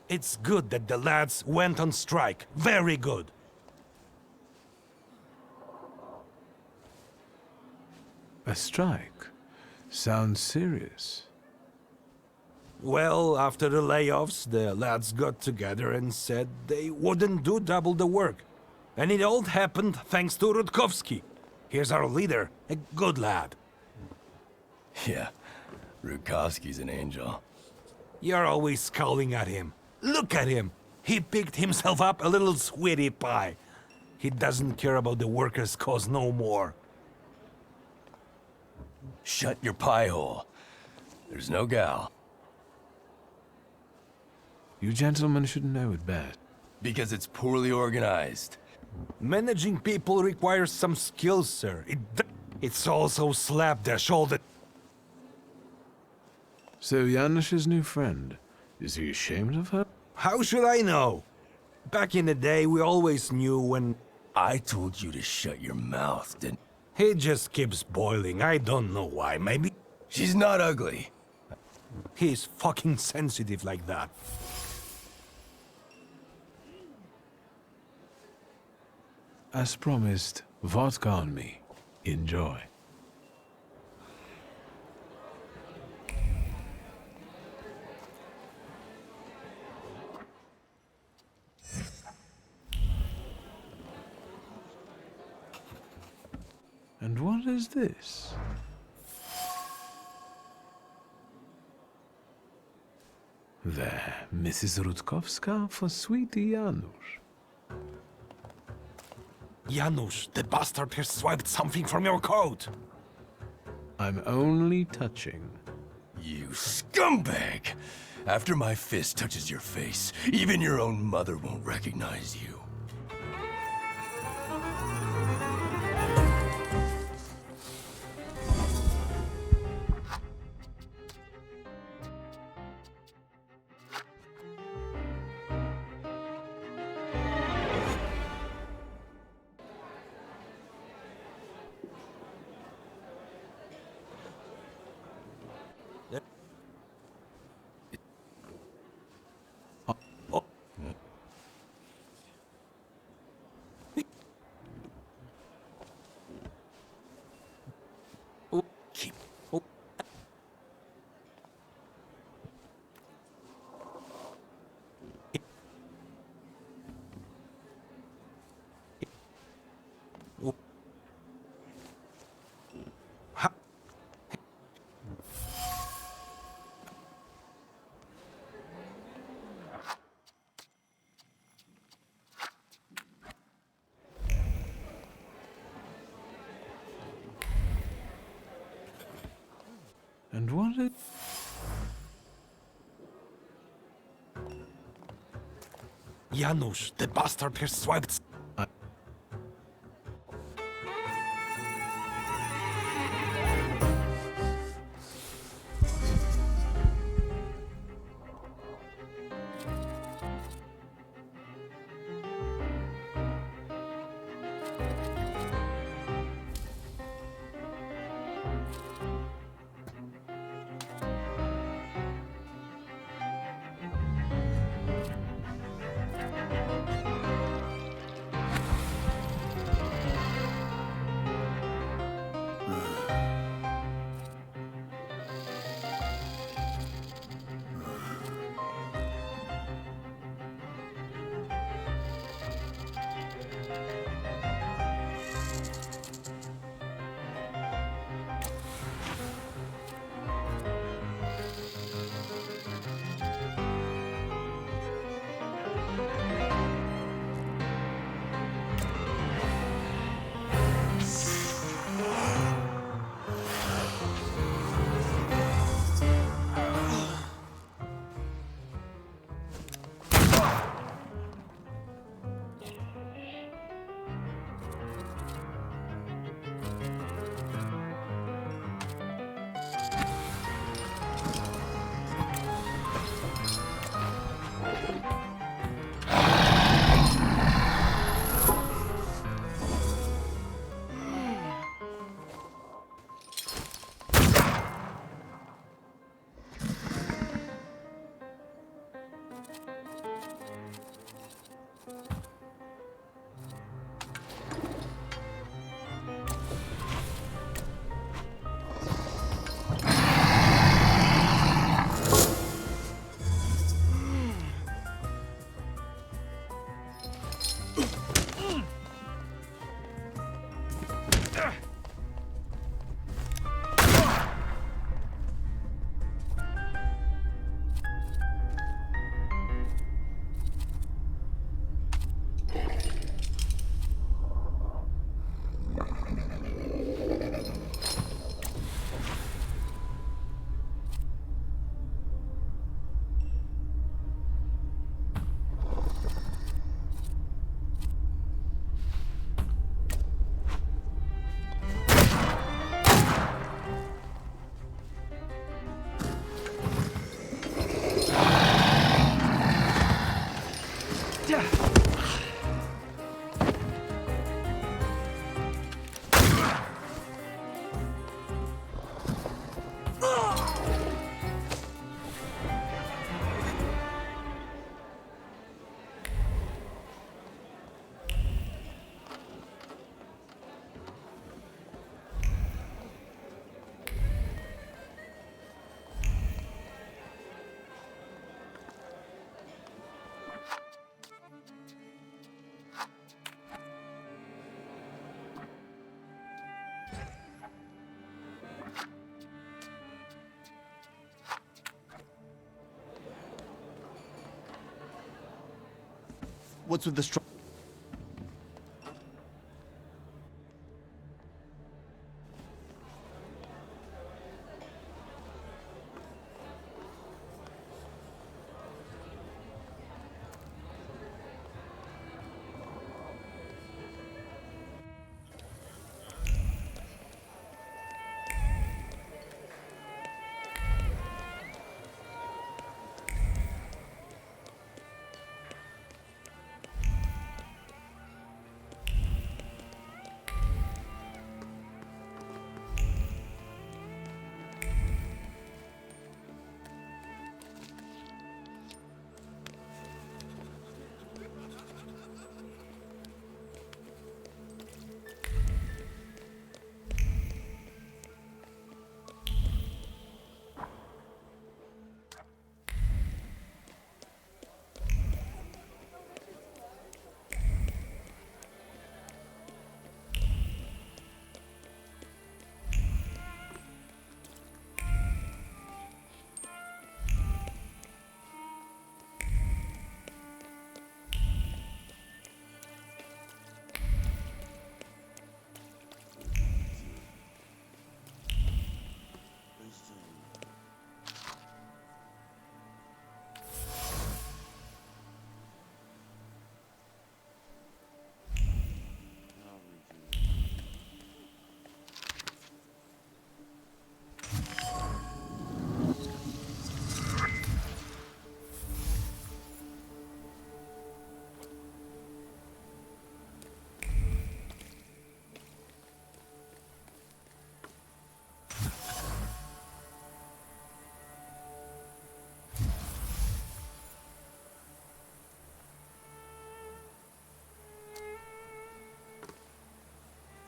It's good that the lads went on strike. Very good. A strike? Sounds serious. Well, after the layoffs, the lads got together and said they wouldn't do double the work. And it all happened thanks to Rutkowski. Here's our leader, a good lad. Yeah, Rutkowski's an angel. You're always scowling at him. Look at him. He picked himself up a little sweetie pie. He doesn't care about the workers' cause no more. Shut your pie hole. There's no gal. You gentlemen should know it best. Because it's poorly organized. Managing people requires some skills, sir. It's also slapdash all the... So Janusz's new friend, is he ashamed of her? How should I know? Back in the day, we always knew when... I told you to shut your mouth, didn't... He just keeps boiling. I don't know why. Maybe... She's not ugly. He's fucking sensitive like that. As promised, vodka on me. Enjoy. And what is this? There, Mrs. Rutkowska for sweetie Janusz. Janusz, the bastard has swiped something from your coat. I'm only touching. You scumbag! After my fist touches your face, even your own mother won't recognize you. And what it... Janusz, the bastard has swiped... What's with the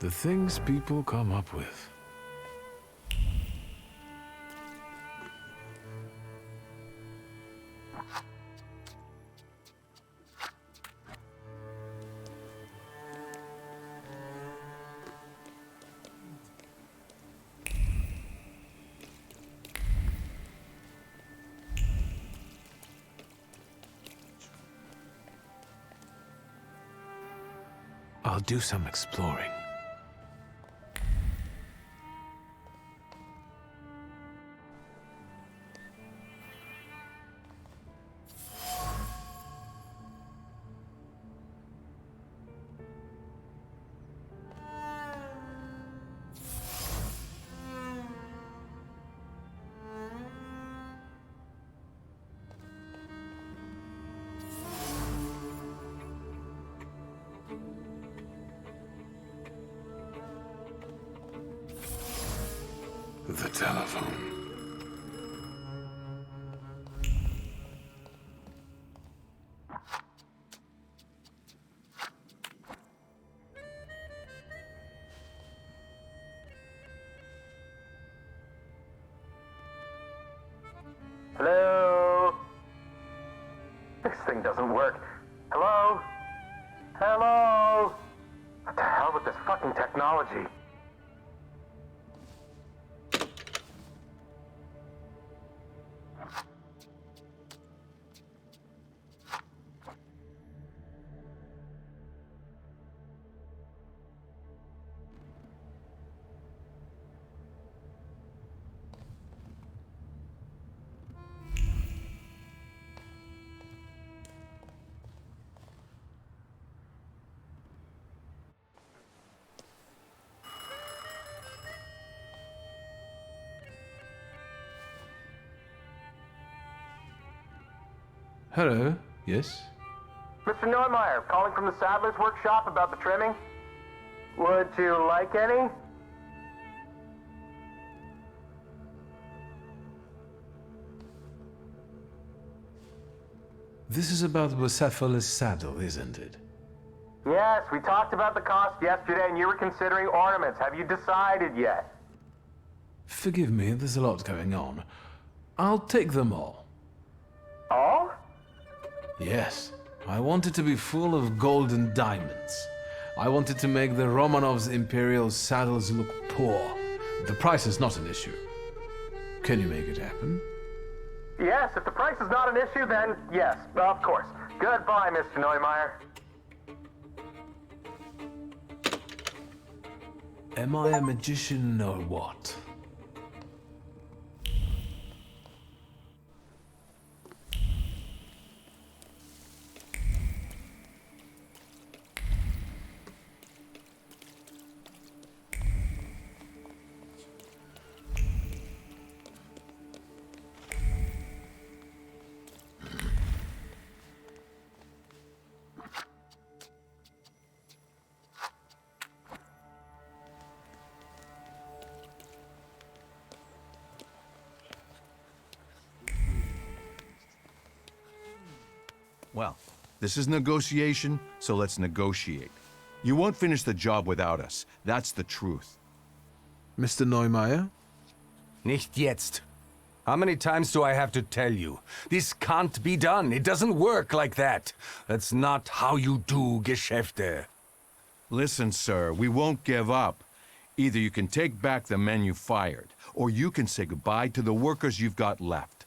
The things people come up with. I'll do some exploring. the telephone. Hello? This thing doesn't work. Hello? Hello? What the hell with this fucking technology? Hello, yes? Mr. Neumeier, calling from the Saddler's Workshop about the trimming. Would you like any? This is about Bucephalus saddle, isn't it? Yes, we talked about the cost yesterday and you were considering ornaments. Have you decided yet? Forgive me, there's a lot going on. I'll take them all. All? Yes. I want it to be full of gold and diamonds. I wanted to make the Romanovs' imperial saddles look poor. The price is not an issue. Can you make it happen? Yes, if the price is not an issue, then yes, of course. Goodbye, Mr. Neumeier. Am I a magician or what? Well, this is negotiation, so let's negotiate. You won't finish the job without us. That's the truth. Mr. Neumeier? Nicht jetzt. How many times do I have to tell you? This can't be done. It doesn't work like that. That's not how you do Geschäfte. Listen, sir, we won't give up. Either you can take back the men you fired, or you can say goodbye to the workers you've got left.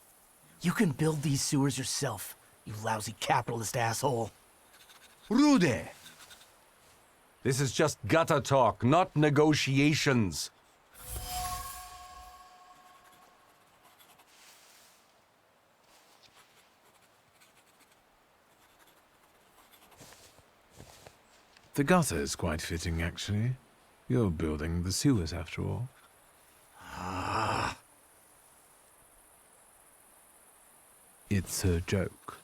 You can build these sewers yourself, you lousy capitalist asshole. Rude! This is just gutter talk, not negotiations. The gutter is quite fitting, actually. You're building the sewers, after all. It's a joke.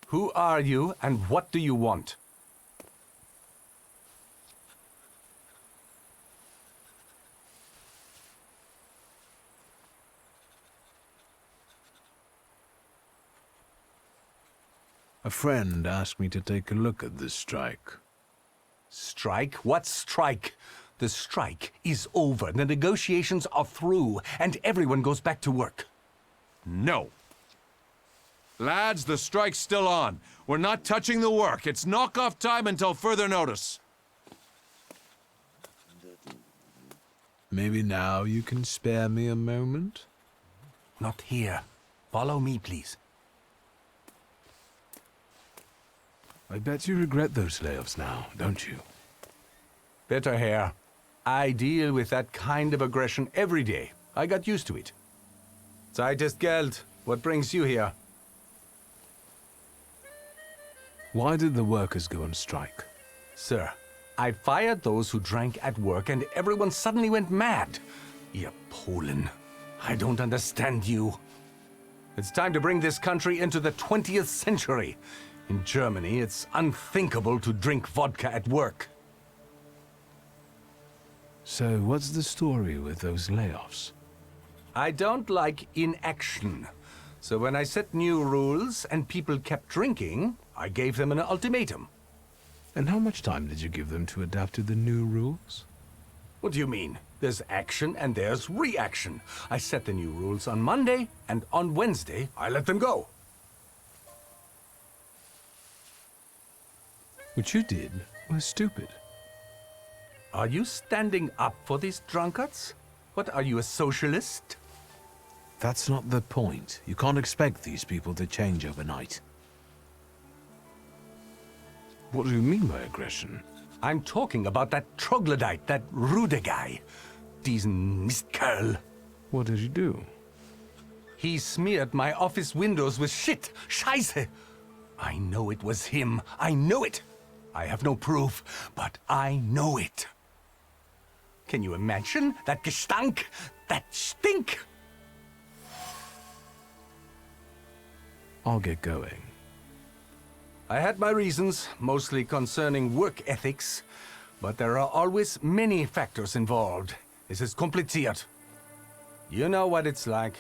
Who are you, and what do you want? A friend asked me to take a look at this strike. Strike? What strike? The strike is over. The negotiations are through, and everyone goes back to work. No. Lads, the strike's still on. We're not touching the work. It's knock-off time until further notice. Maybe now you can spare me a moment? Not here. Follow me, please. I bet you regret those layoffs now, don't you? Better hair. I deal with that kind of aggression every day. I got used to it. Zeit ist Geld. What brings you here? Why did the workers go on strike? Sir, I fired those who drank at work and everyone suddenly went mad. Ihr Polen. I don't understand you. It's time to bring this country into the 20th century. In Germany, it's unthinkable to drink vodka at work. So what's the story with those layoffs? I don't like inaction. So when I set new rules and people kept drinking, I gave them an ultimatum. And how much time did you give them to adapt to the new rules? What do you mean? There's action and there's reaction. I set the new rules on Monday, and on Wednesday, I let them go. What you did was stupid. Are you standing up for these drunkards? What, are you a socialist? That's not the point. You can't expect these people to change overnight. What do you mean by aggression? I'm talking about that troglodyte, that Rude guy. Diesen Mistkerl. What did you do? He smeared my office windows with shit. Scheiße. I know it was him. I know it. I have no proof, but I know it. Can you imagine that Gestank? That stink? I'll get going. I had my reasons, mostly concerning work ethics, but there are always many factors involved. Es ist kompliziert. You know what it's like.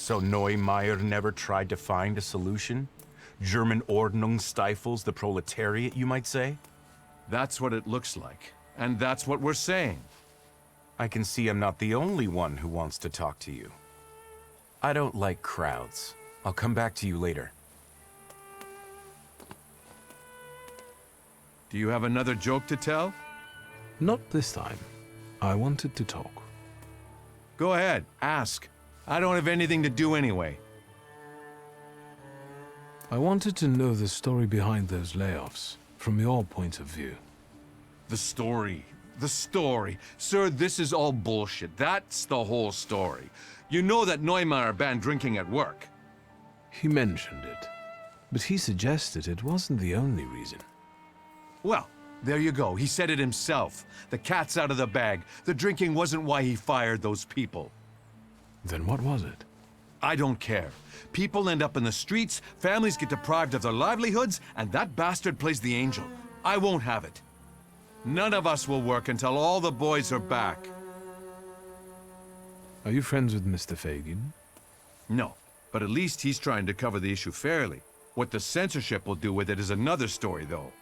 So Neumeier never tried to find a solution? German Ordnung stifles the proletariat, you might say? That's what it looks like. And that's what we're saying. I can see I'm not the only one who wants to talk to you. I don't like crowds. I'll come back to you later. Do you have another joke to tell? Not this time. I wanted to talk. Go ahead, ask. I don't have anything to do anyway. I wanted to know the story behind those layoffs, from your point of view. The story. The story. Sir, this is all bullshit. That's the whole story. You know that Neumeier banned drinking at work. He mentioned it, but he suggested it wasn't the only reason. Well, there you go. He said it himself. The cat's out of the bag. The drinking wasn't why he fired those people. Then what was it? I don't care. People end up in the streets, families get deprived of their livelihoods, and that bastard plays the angel. I won't have it. None of us will work until all the boys are back. Are you friends with Mr. Fagin? No, but at least he's trying to cover the issue fairly. What the censorship will do with it is another story, though.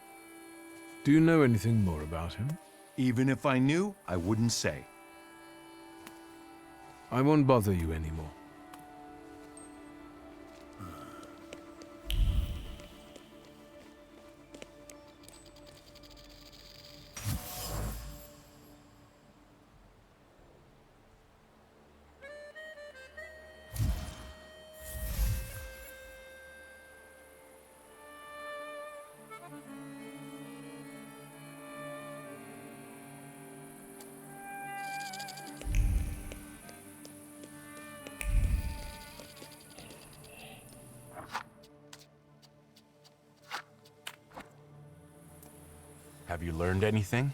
Do you know anything more about him? Even if I knew, I wouldn't say. I won't bother you anymore. Have you learned anything?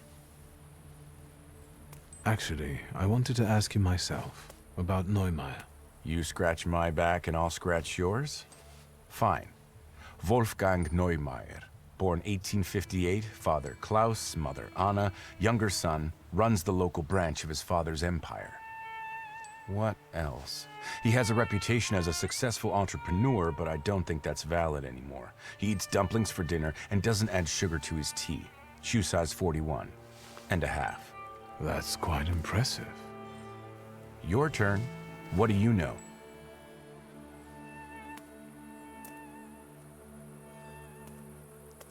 Actually, I wanted to ask you myself, about Neumeier. You scratch my back and I'll scratch yours? Fine. Wolfgang Neumeier, born 1858, father Klaus, mother Anna, younger son, runs the local branch of his father's empire. What else? He has a reputation as a successful entrepreneur, but I don't think that's valid anymore. He eats dumplings for dinner and doesn't add sugar to his tea. Shoe size 41 and a half. That's quite impressive. Your turn. What do you know?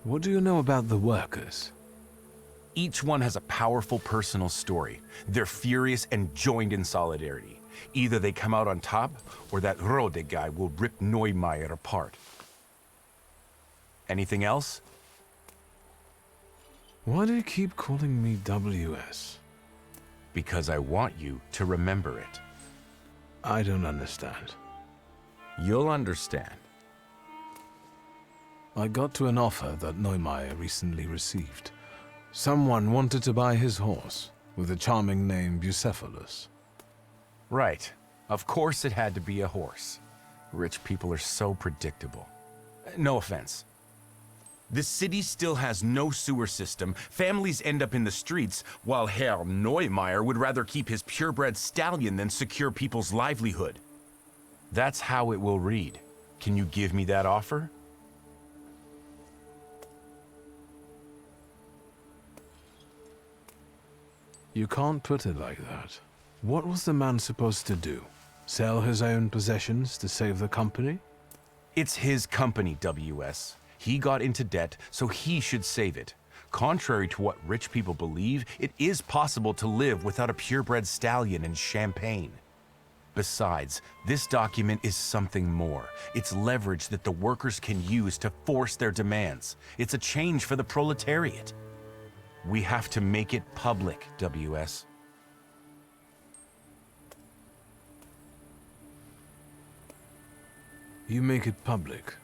What do you know about the workers? Each one has a powerful personal story. They're furious and joined in solidarity. Either they come out on top, or that Rode guy will rip Neumeier apart. Anything else? Why do you keep calling me WS? Because I want you to remember it. I don't understand. You'll understand. I got to an offer that Neumeier recently received. Someone wanted to buy his horse, with a charming name Bucephalus. Right. Of course it had to be a horse. Rich people are so predictable. No offense. The city still has no sewer system, families end up in the streets, while Herr Neumeier would rather keep his purebred stallion than secure people's livelihood. That's how it will read. Can you give me that offer? You can't put it like that. What was the man supposed to do? Sell his own possessions to save the company? It's his company, WS. He got into debt, so he should save it. Contrary to what rich people believe, it is possible to live without a purebred stallion and champagne. Besides, this document is something more. It's leverage that the workers can use to force their demands. It's a change for the proletariat. We have to make it public, WS. You make it public.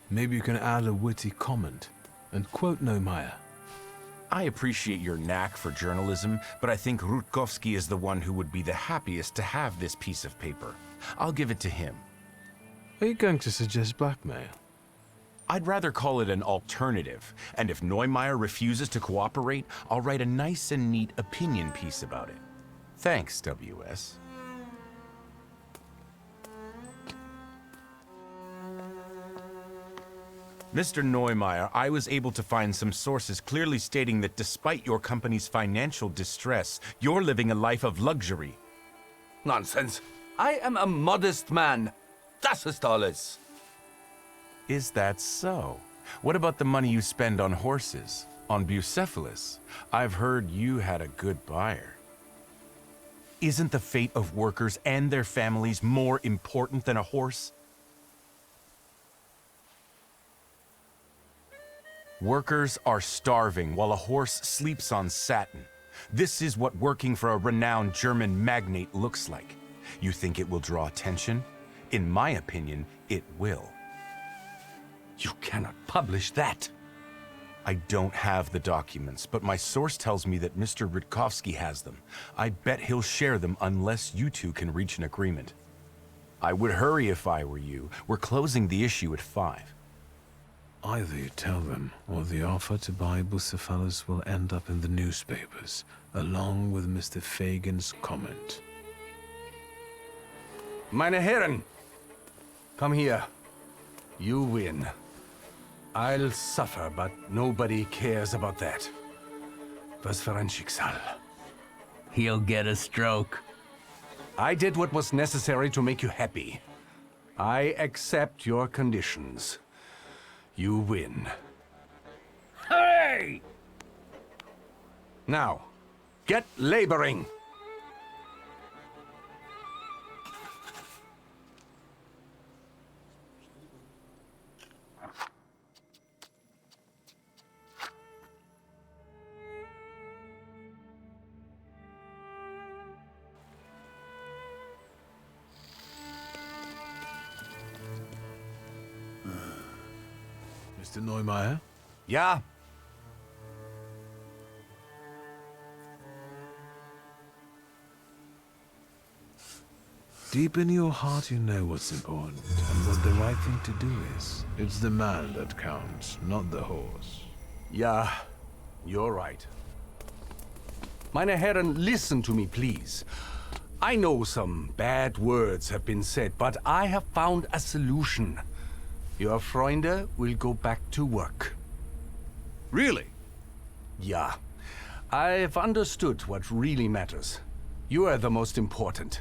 Maybe you can add a witty comment and quote Neumeier. I appreciate your knack for journalism, but I think Rutkowski is the one who would be the happiest to have this piece of paper. I'll give it to him. Are you going to suggest blackmail? I'd rather call it an alternative, and if Neumeier refuses to cooperate, I'll write a nice and neat opinion piece about it. Thanks, WS. Mr. Neumeier, I was able to find some sources clearly stating that despite your company's financial distress, you're living a life of luxury. Nonsense. I am a modest man. Das ist alles. Is that so? What about the money you spend on horses? On Bucephalus? I've heard you had a good buyer. Isn't the fate of workers and their families more important than a horse? Workers are starving while a horse sleeps on satin. This is what working for a renowned German magnate looks like. You think it will draw attention? In my opinion, it will. You cannot publish that. I don't have the documents, but my source tells me that Mr. Rutkowski has them. I bet he'll share them unless you two can reach an agreement. I would hurry if I were you. We're closing the issue at 5. Either you tell them, or the offer to buy Bucephalus will end up in the newspapers, along with Mr. Fagin's comment. Meine Herren, come here. You win. I'll suffer, but nobody cares about that. Was für ein Schicksal. He'll get a stroke. I did what was necessary to make you happy. I accept your conditions. You win. Hooray! Now, get laboring! Mr. Neumeier? Ja? Deep in your heart you know what's important, and what the right thing to do is. It's the man that counts, not the horse. Ja, you're right. Meine Herren, listen to me, please. I know some bad words have been said, but I have found a solution. Your Freunde will go back to work. Really? Ja. I've understood what really matters. You are the most important.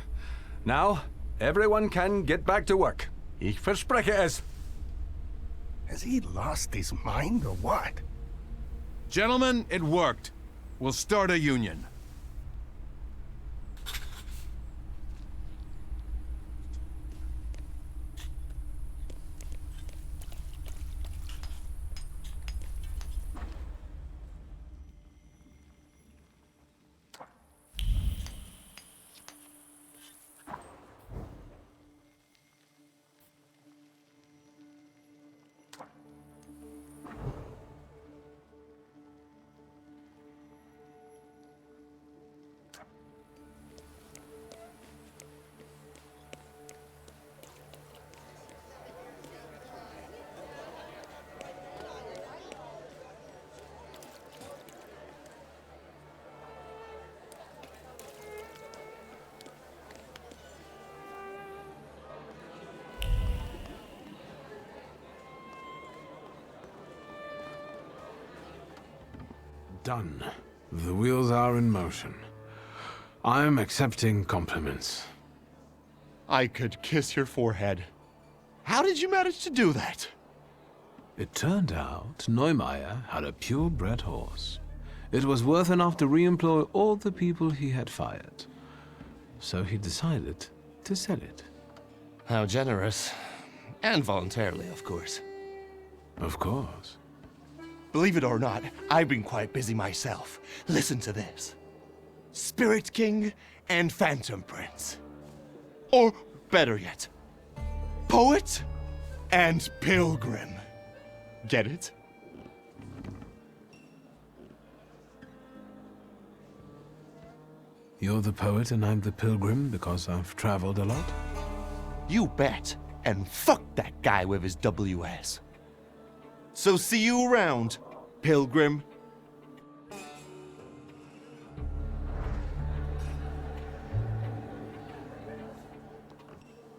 Now, everyone can get back to work. Ich verspreche es. Has he lost his mind or what? Gentlemen, it worked. We'll start a union. Done. The wheels are in motion. I'm accepting compliments. I could kiss your forehead. How did you manage to do that? It turned out Neumeier had a purebred horse. It was worth enough to re-employ all the people he had fired. So he decided to sell it. How generous. And voluntarily, of course. Of course. Believe it or not, I've been quite busy myself. Listen to this. Spirit King and Phantom Prince. Or, better yet, Poet and Pilgrim. Get it? You're the poet and I'm the pilgrim because I've traveled a lot? You bet. And fuck that guy with his WS. So see you around, Pilgrim.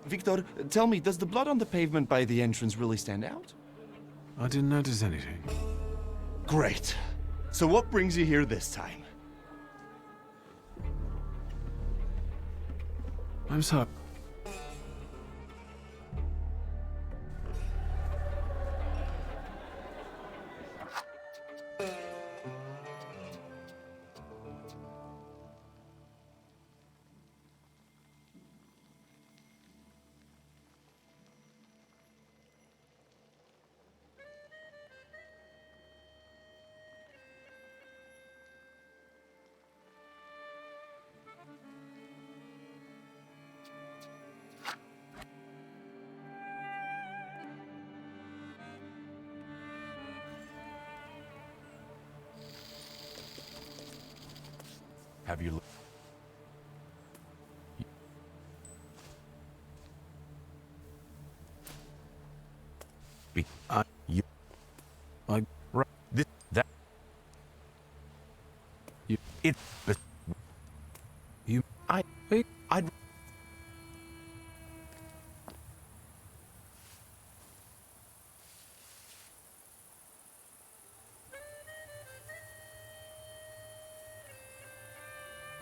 Victor, tell me, does the blood on the pavement by the entrance really stand out? I didn't notice anything. Great. So what brings you here this time? I'm sorry. Have you...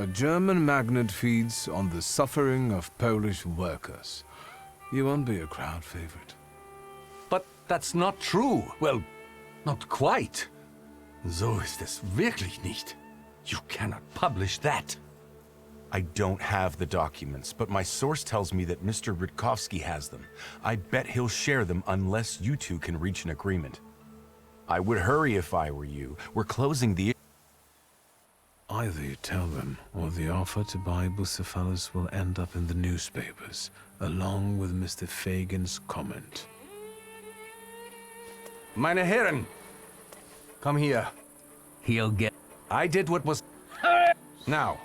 A German magnet feeds on the suffering of Polish workers. You won't be a crowd favorite. But that's not true. Well, not quite. So ist es wirklich nicht. You cannot publish that. I don't have the documents, but my source tells me that Mr. Rutkovsky has them. I bet he'll share them unless you two can reach an agreement. I would hurry if I were you. We're closing the... Either you tell them, or the offer to buy Bucephalus will end up in the newspapers, along with Mr. Fagin's comment. Meine Herren, come here. He'll get... I did what was... Now.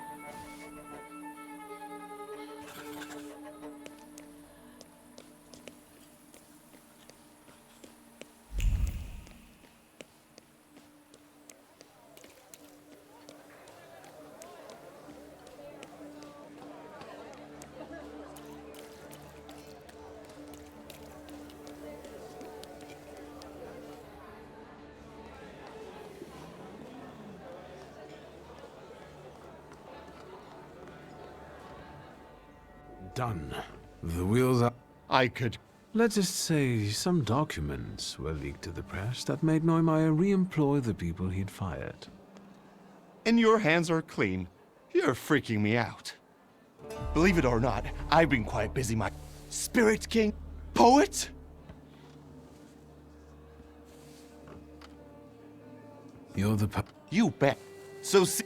Done. The wheels are... I could... Let's just say some documents were leaked to the press that made Neumeier re-employ the people he'd fired. And your hands are clean. You're freaking me out. Believe it or not, I've been quite busy my... Spirit King? Poet? You're the You bet. So see...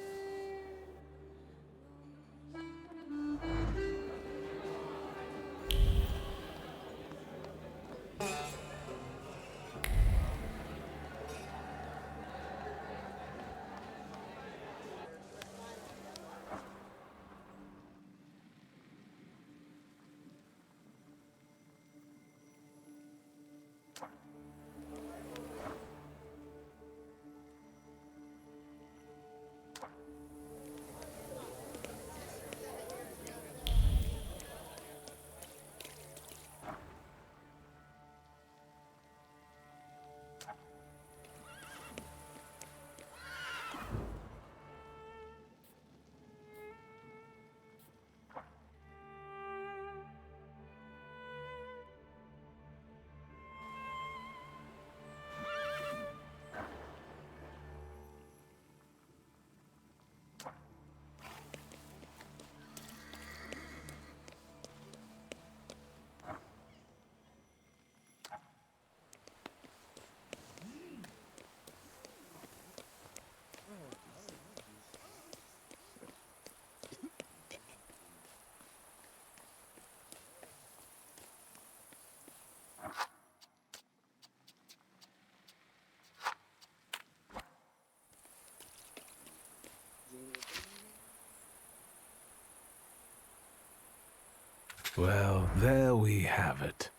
Well, there we have it.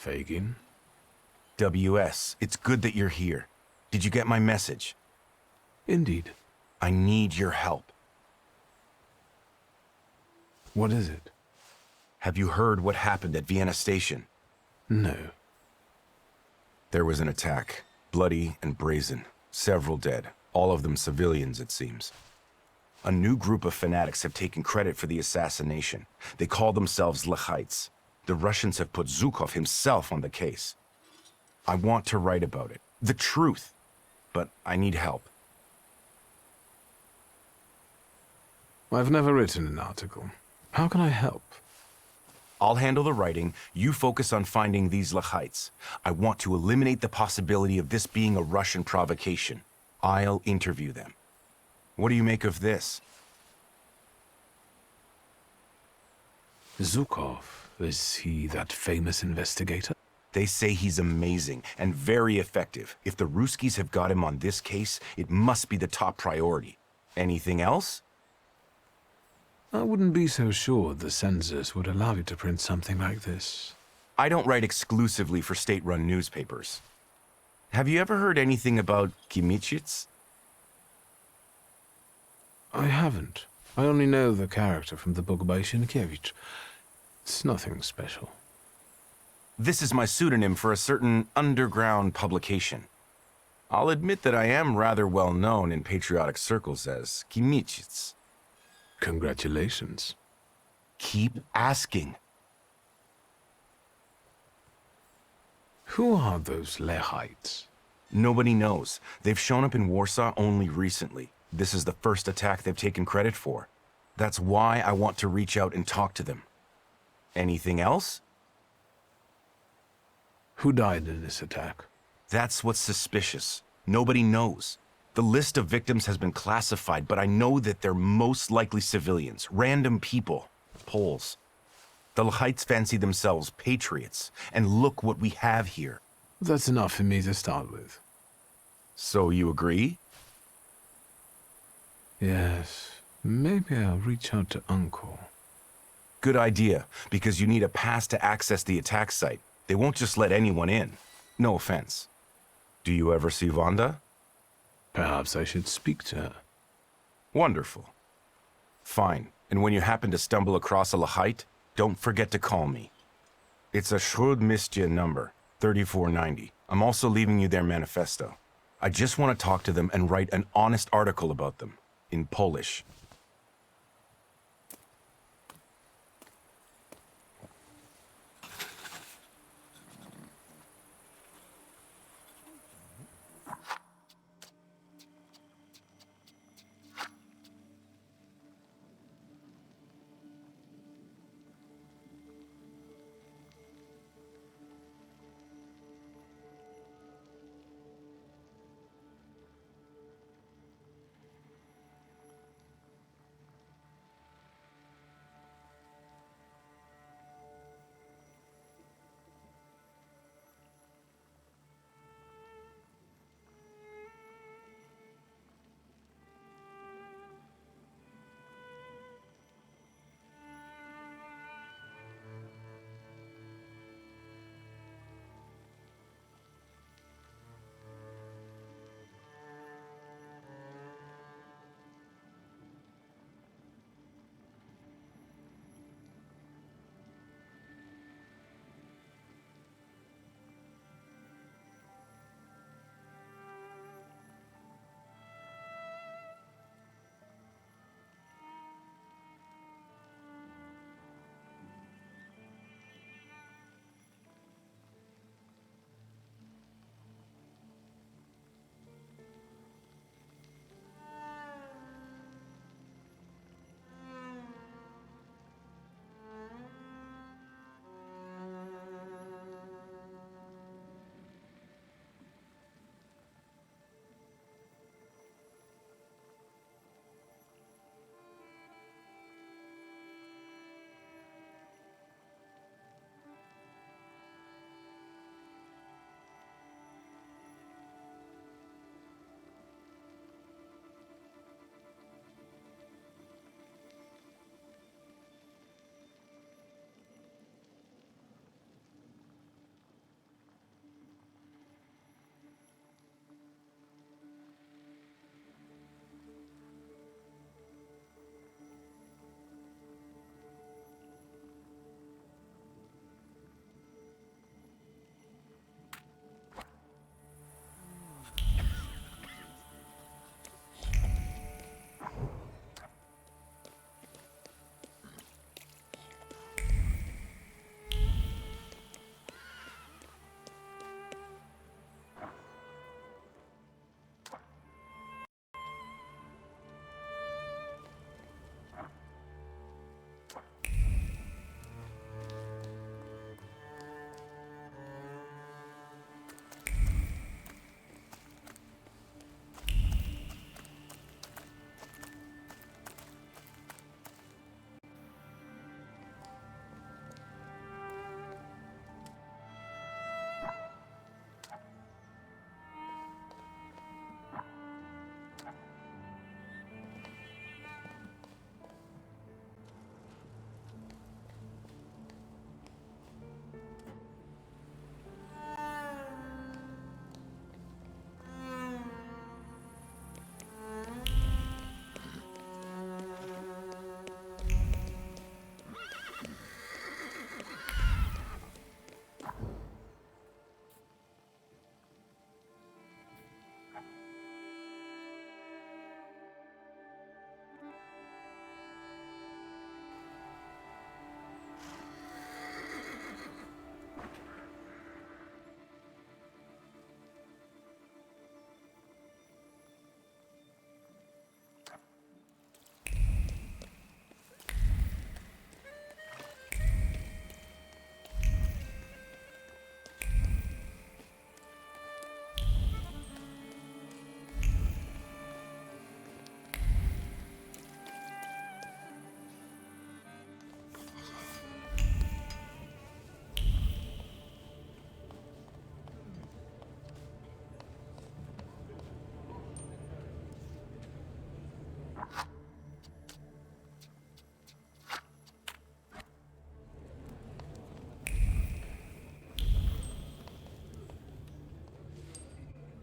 Fagin? WS, it's good that you're here. Did you get my message? Indeed. I need your help. What is it? Have you heard what happened at Vienna Station? No. There was an attack. Bloody and brazen. Several dead. All of them civilians, it seems. A new group of fanatics have taken credit for the assassination. They call themselves Lechites. The Russians have put Zhukov himself on the case. I want to write about it. The truth. But I need help. I've never written an article. How can I help? I'll handle the writing. You focus on finding these Lechites. I want to eliminate the possibility of this being a Russian provocation. I'll interview them. What do you make of this? Zhukov, is he that famous investigator? They say he's amazing and very effective. If the Ruskies have got him on this case, it must be the top priority. Anything else? I wouldn't be so sure the censors would allow you to print something like this. I don't write exclusively for state-run newspapers. Have you ever heard anything about Kimitsits? I haven't. I only know the character from the book by Sienkiewicz. It's nothing special. This is my pseudonym for a certain underground publication. I'll admit that I am rather well known in patriotic circles as Kimitsits. Congratulations. Keep asking. Who are those Lechites? Nobody knows. They've shown up in Warsaw only recently. This is the first attack they've taken credit for. That's why I want to reach out and talk to them. Anything else? Who died in this attack? That's what's suspicious. Nobody knows. The list of victims has been classified, but I know that they're most likely civilians, random people, Poles. The Lechites fancy themselves patriots, and look what we have here. That's enough for me to start with. So you agree? Yes. Maybe I'll reach out to Uncle. Good idea, because you need a pass to access the attack site. They won't just let anyone in. No offense. Do you ever see Wanda? Perhaps I should speak to her. Wonderful. Fine. And when you happen to stumble across a Lechite, don't forget to call me. It's a Śródmieście number, 3490. I'm also leaving you their manifesto. I just want to talk to them and write an honest article about them, in Polish.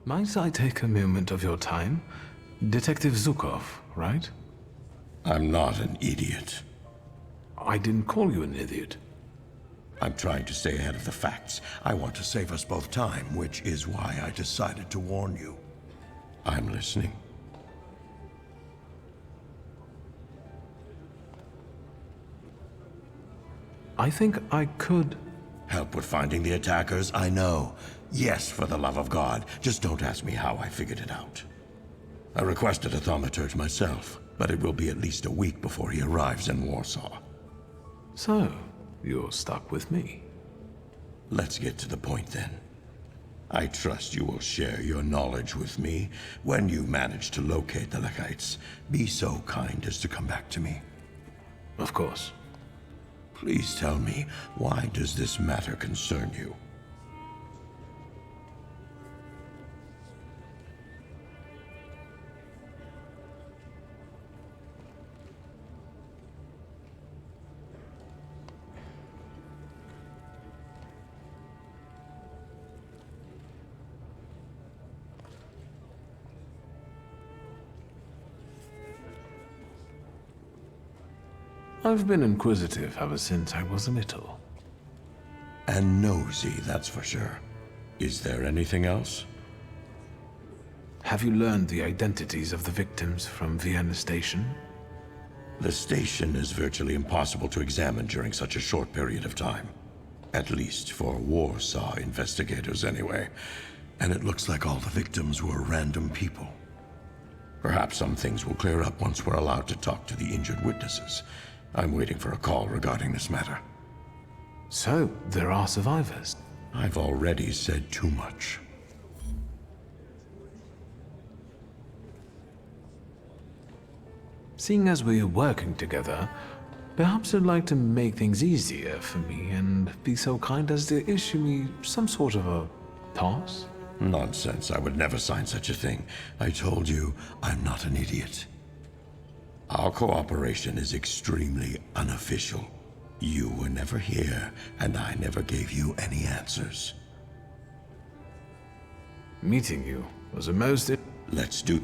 Might I take a moment of your time? Detective Zukov, right? I'm not an idiot. I didn't call you an idiot. I'm trying to stay ahead of the facts. I want to save us both time, which is why I decided to warn you. I'm listening. I think I could... Help with finding the attackers? I know. Yes, for the love of God. Just don't ask me how I figured it out. I requested a Thaumaturge myself, but it will be at least a week before he arrives in Warsaw. So, you're stuck with me. Let's get to the point then. I trust you will share your knowledge with me. When you manage to locate the Lekites, be so kind as to come back to me. Of course. Please tell me, why does this matter concern you? I've been inquisitive ever since I was little. And nosy, that's for sure. Is there anything else? Have you learned the identities of the victims from Vienna Station? The station is virtually impossible to examine during such a short period of time. At least for Warsaw investigators anyway. And it looks like all the victims were random people. Perhaps some things will clear up once we're allowed to talk to the injured witnesses. I'm waiting for a call regarding this matter. So, there are survivors? I've already said too much. Seeing as we're working together, perhaps you'd like to make things easier for me and be so kind as to issue me some sort of a pass? Nonsense, I would never sign such a thing. I told you, I'm not an idiot. Our cooperation is extremely unofficial. You were never here, and I never gave you any answers. Meeting you was a most... Let's do...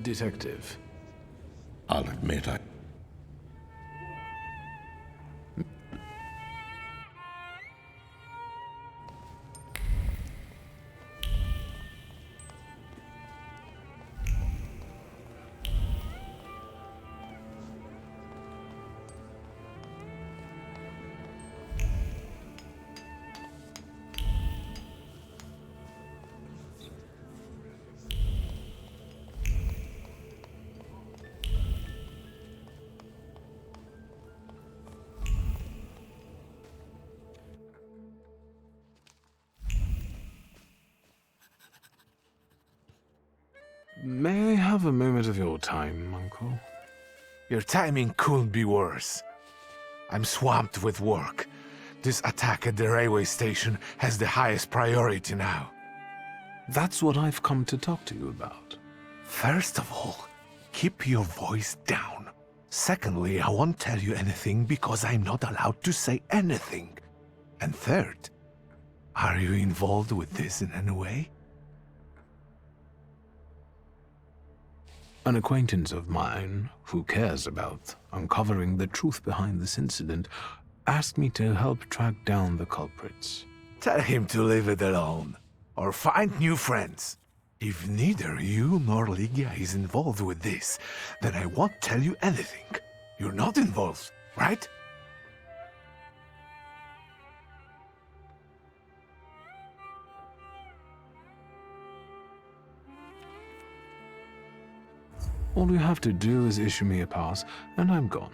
Detective. I'll admit I... May I have a moment of your time, Uncle? Your timing couldn't be worse. I'm swamped with work. This attack at the railway station has the highest priority now. That's what I've come to talk to you about. First of all, keep your voice down. Secondly, I won't tell you anything because I'm not allowed to say anything. And third, are you involved with this in any way? An acquaintance of mine, who cares about uncovering the truth behind this incident, asked me to help track down the culprits. Tell him to leave it alone, or find new friends. If neither you nor Ligia is involved with this, then I won't tell you anything. You're not involved, right? All you have to do is issue me a pass, and I'm gone.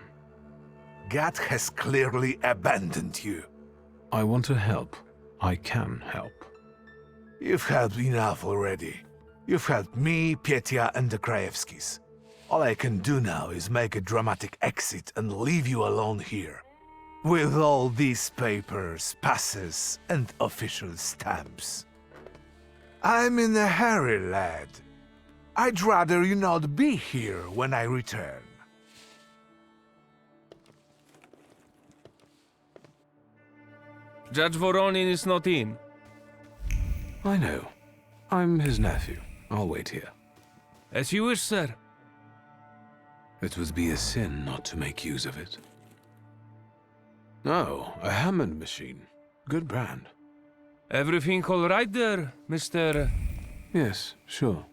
Gat has clearly abandoned you. I want to help. I can help. You've helped enough already. You've helped me, Petya, and the Krajewskis. All I can do now is make a dramatic exit and leave you alone here. With all these papers, passes, and official stamps. I'm in a hurry, lad. I'd rather you not be here when I return. Judge Voronin is not in. I know. I'm his nephew. I'll wait here. As you wish, sir. It would be a sin not to make use of it. Oh, a Hammond machine. Good brand. Everything all right there, Mr. Yes, sure.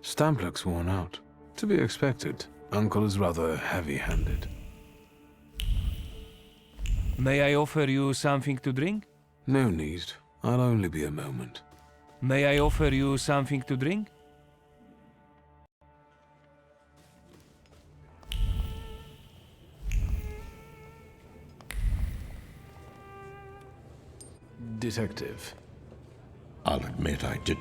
Stamp looks worn out. To be expected. Uncle is rather heavy-handed. May I offer you something to drink? No need. I'll only be a moment. May I offer you something to drink? Detective. I'll admit I did.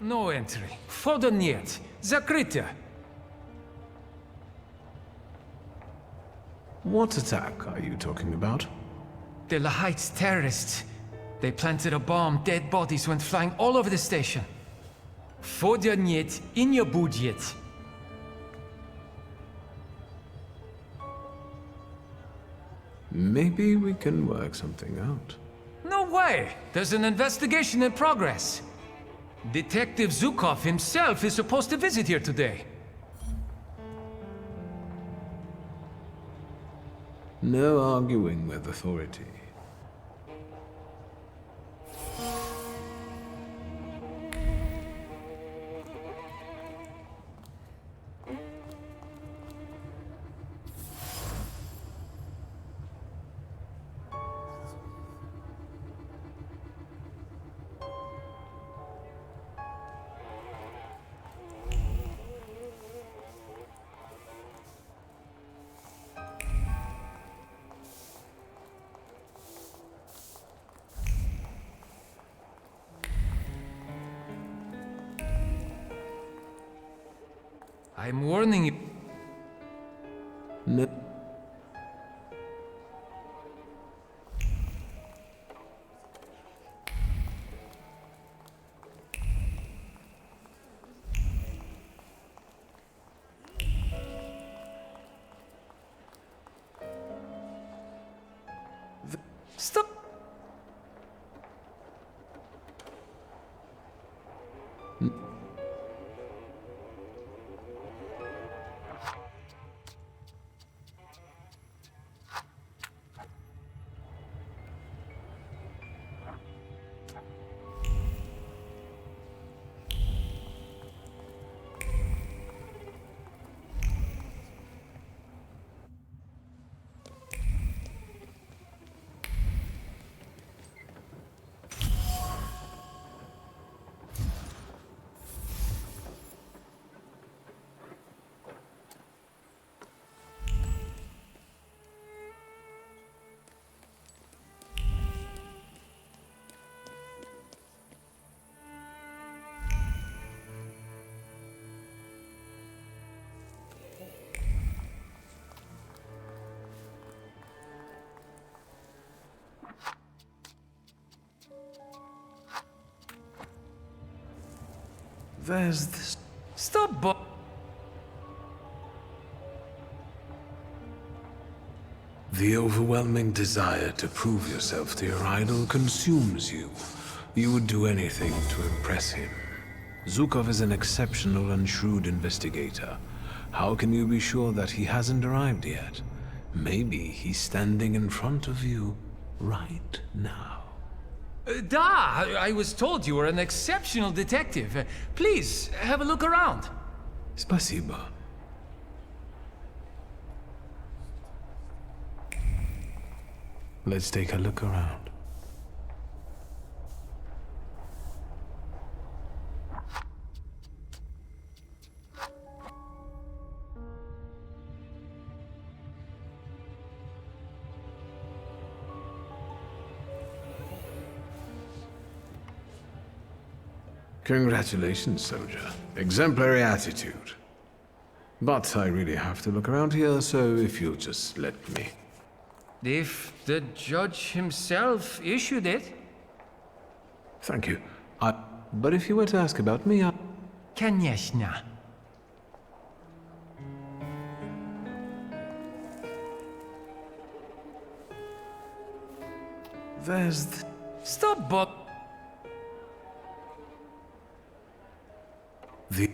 No entry. Wchodzę niet. Zakryte. What attack are you talking about? The Lahite's terrorists. They planted a bomb. Dead bodies went flying all over the station. Wchodzę niet i nie budżet. Maybe we can work something out. No way! There's an investigation in progress. Detective Zukov himself is supposed to visit here today. No arguing with authority. I'm warning you. No. Stop! There's this... Stop The overwhelming desire to prove yourself to your idol consumes you. You would do anything to impress him. Zukov is an exceptional and shrewd investigator. How can you be sure that he hasn't arrived yet? Maybe he's standing in front of you right now. I was told you were an exceptional detective. Please, have a look around. Spasibo. Let's take a look around. Congratulations, soldier. Exemplary attitude. But I really have to look around here, so if you'll just let me. If the judge himself issued it. Thank you. But if you were to ask about me, Конечно. There's the... Stop The...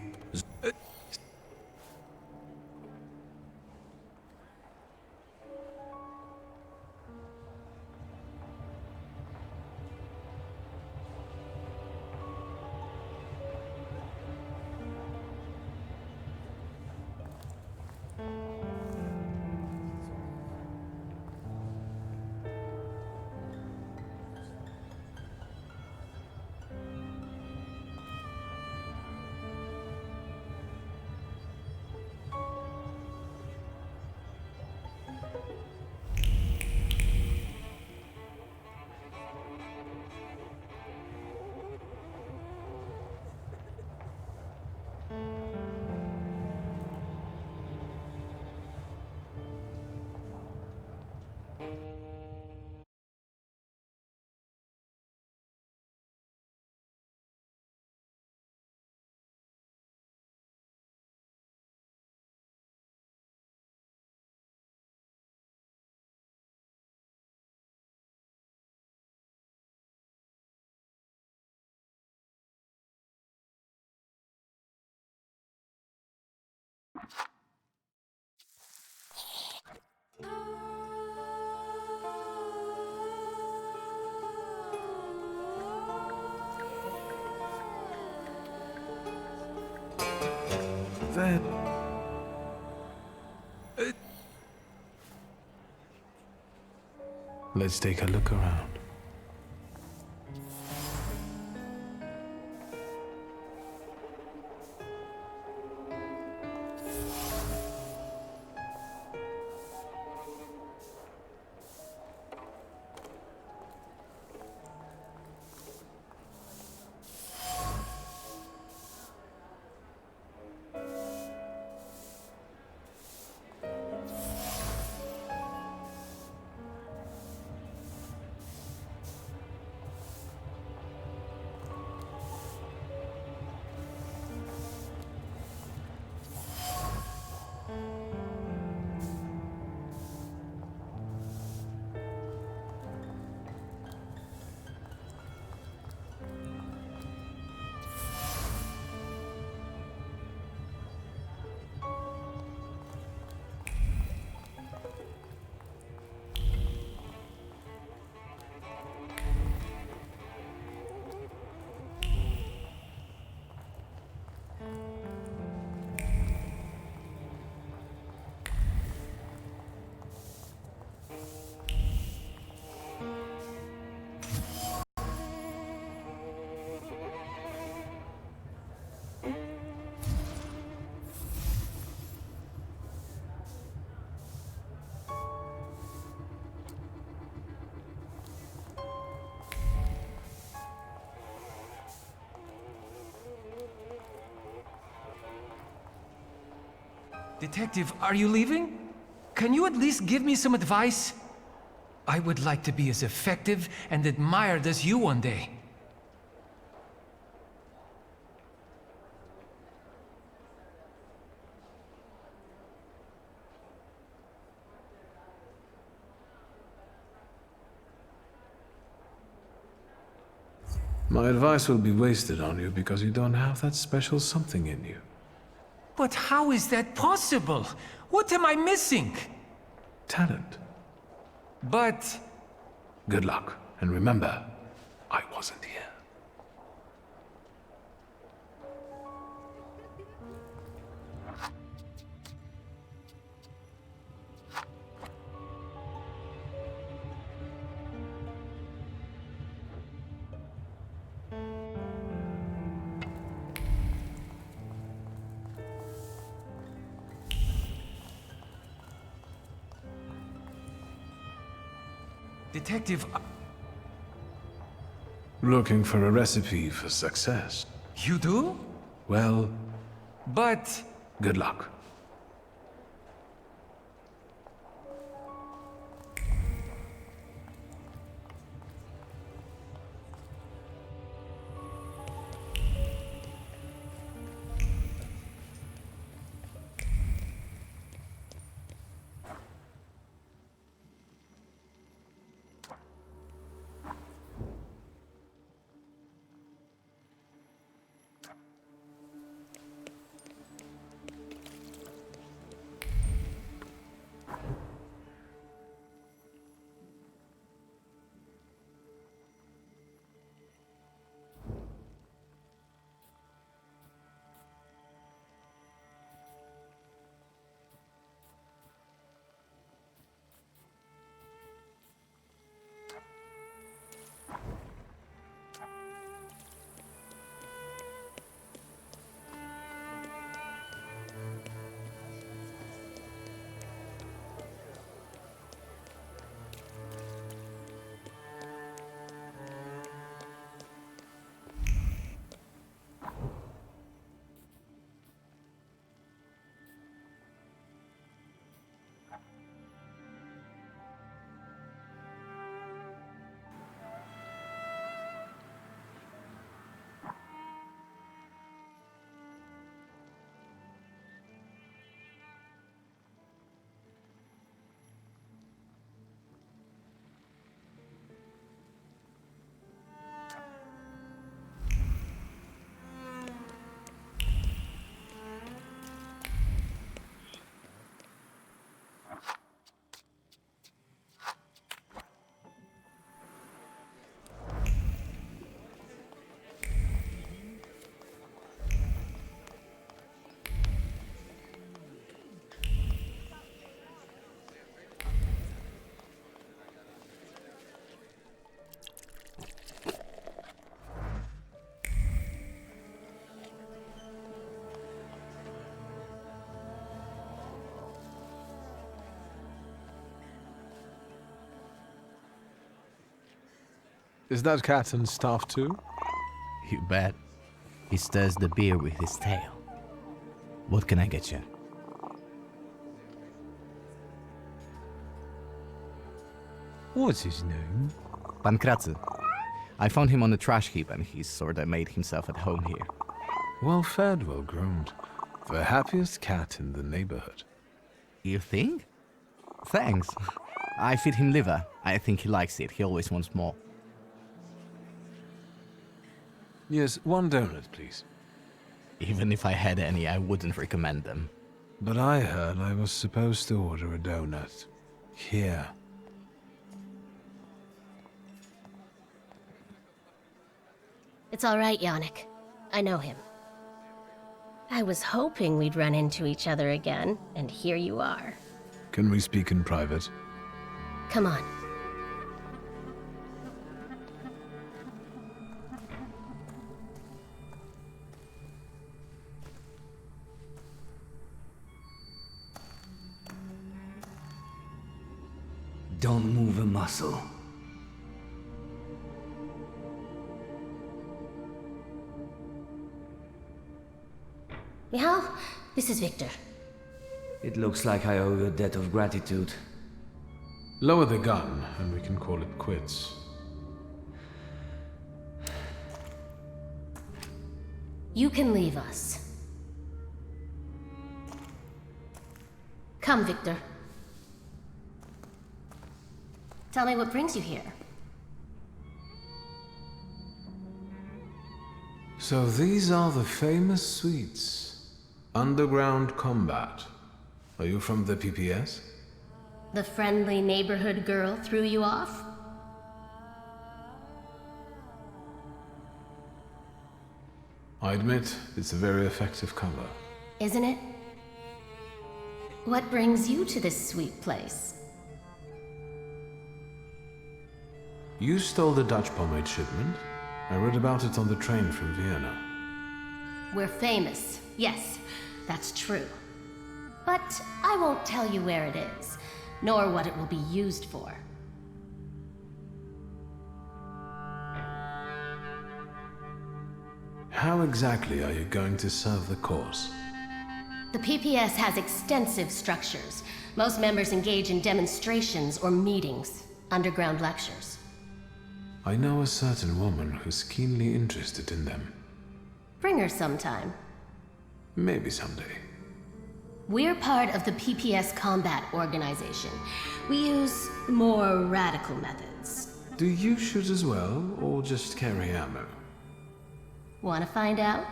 Let's take a look around. Detective, are you leaving? Can you at least give me some advice? I would like to be as effective and admired as you one day. My advice will be wasted on you because you don't have that special something in you. But how is that possible? What am I missing? Talent. But... Good luck. And remember, I wasn't here. Detective... Looking for a recipe for success. You do? Well... But... Good luck. Is that Captain's staff too? You bet. He stirs the beer with his tail. What can I get you? What's his name? Pankratzy. I found him on a trash heap and he's sorta made himself at home here. Well fed, well groomed. The happiest cat in the neighborhood. You think? Thanks. I feed him liver. I think he likes it. He always wants more. Yes, one donut, please. Even if I had any, I wouldn't recommend them. But I heard I was supposed to order a donut. Here. It's all right, Yannick. I know him. I was hoping we'd run into each other again, and here you are. Can we speak in private? Come on. Don't move a muscle. Michal, this is Victor. It looks like I owe you a debt of gratitude. Lower the gun, and we can call it quits. You can leave us. Come, Victor. Tell me what brings you here. So these are the famous suites. Underground combat. Are you from the PPS? The friendly neighborhood girl threw you off? I admit, it's a very effective cover. Isn't it? What brings you to this sweet place? You stole the Dutch pomade shipment? I read about it on the train from Vienna. We're famous. Yes, that's true. But I won't tell you where it is, nor what it will be used for. How exactly are you going to serve the cause? The PPS has extensive structures. Most members engage in demonstrations or meetings, underground lectures. I know a certain woman who's keenly interested in them. Bring her sometime. Maybe someday. We're part of the PPS Combat Organization. We use more radical methods. Do you shoot as well, or just carry ammo? Want to find out?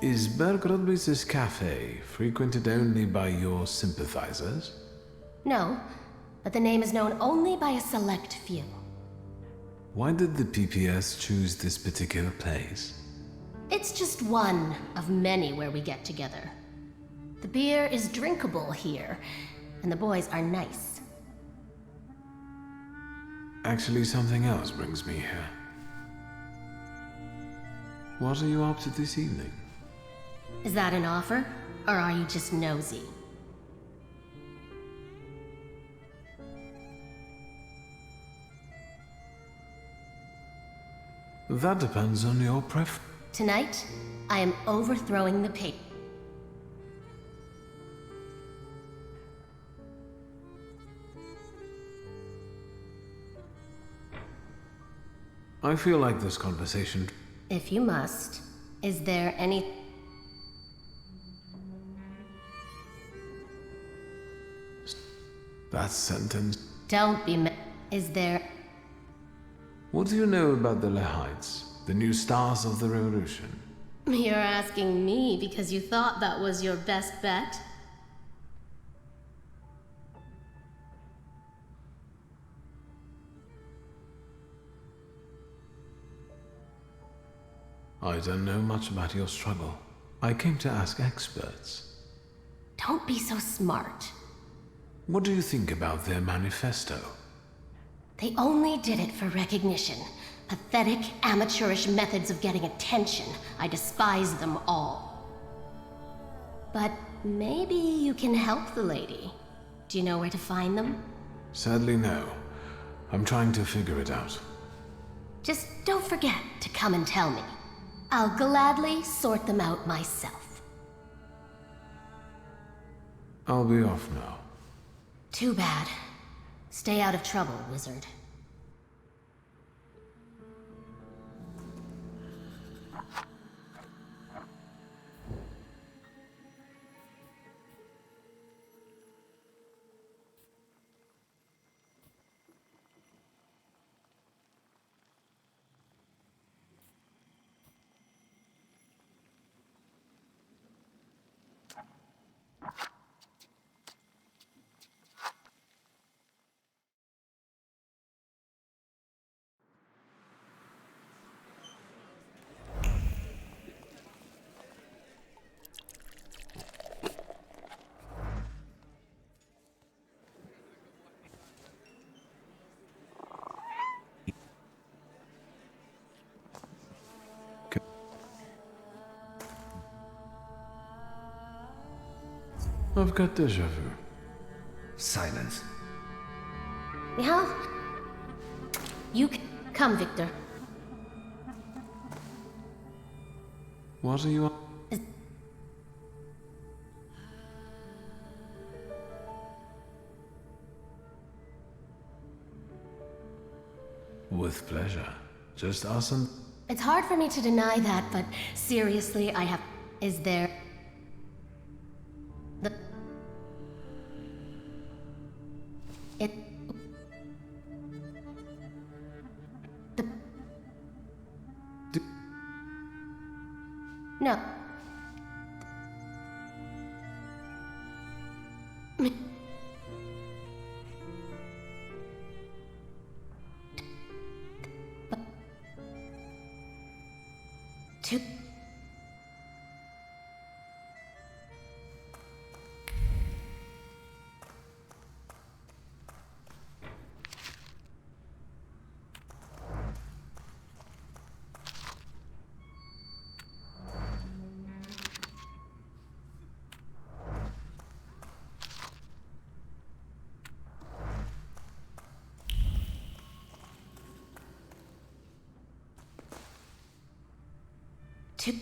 Is Bergrodblitz's cafe frequented only by your sympathizers? No, but the name is known only by a select few. Why did the PPS choose this particular place? It's just one of many where we get together. The beer is drinkable here, and the boys are nice. Actually, something else brings me here. What are you up to this evening? Is that an offer, or are you just nosy? That depends on your preference. Tonight, I am overthrowing the paper. I feel like this conversation. If you must, is there any... That sentence. Don't be Is there... What do you know about the Lehites, the new stars of the revolution? You're asking me because you thought that was your best bet? I don't know much about your struggle. I came to ask experts. Don't be so smart. What do you think about their manifesto? They only did it for recognition. Pathetic, amateurish methods of getting attention. I despise them all. But maybe you can help the lady. Do you know where to find them? Sadly, no. I'm trying to figure it out. Just don't forget to come and tell me. I'll gladly sort them out myself. I'll be off now. Too bad. Stay out of trouble, wizard. I've got déjà vu. Silence. Yeah? Come, Victor. What are you up? With pleasure. Just us and... It's hard for me to deny that, but seriously, I have... Is there... The... It... No. To... To...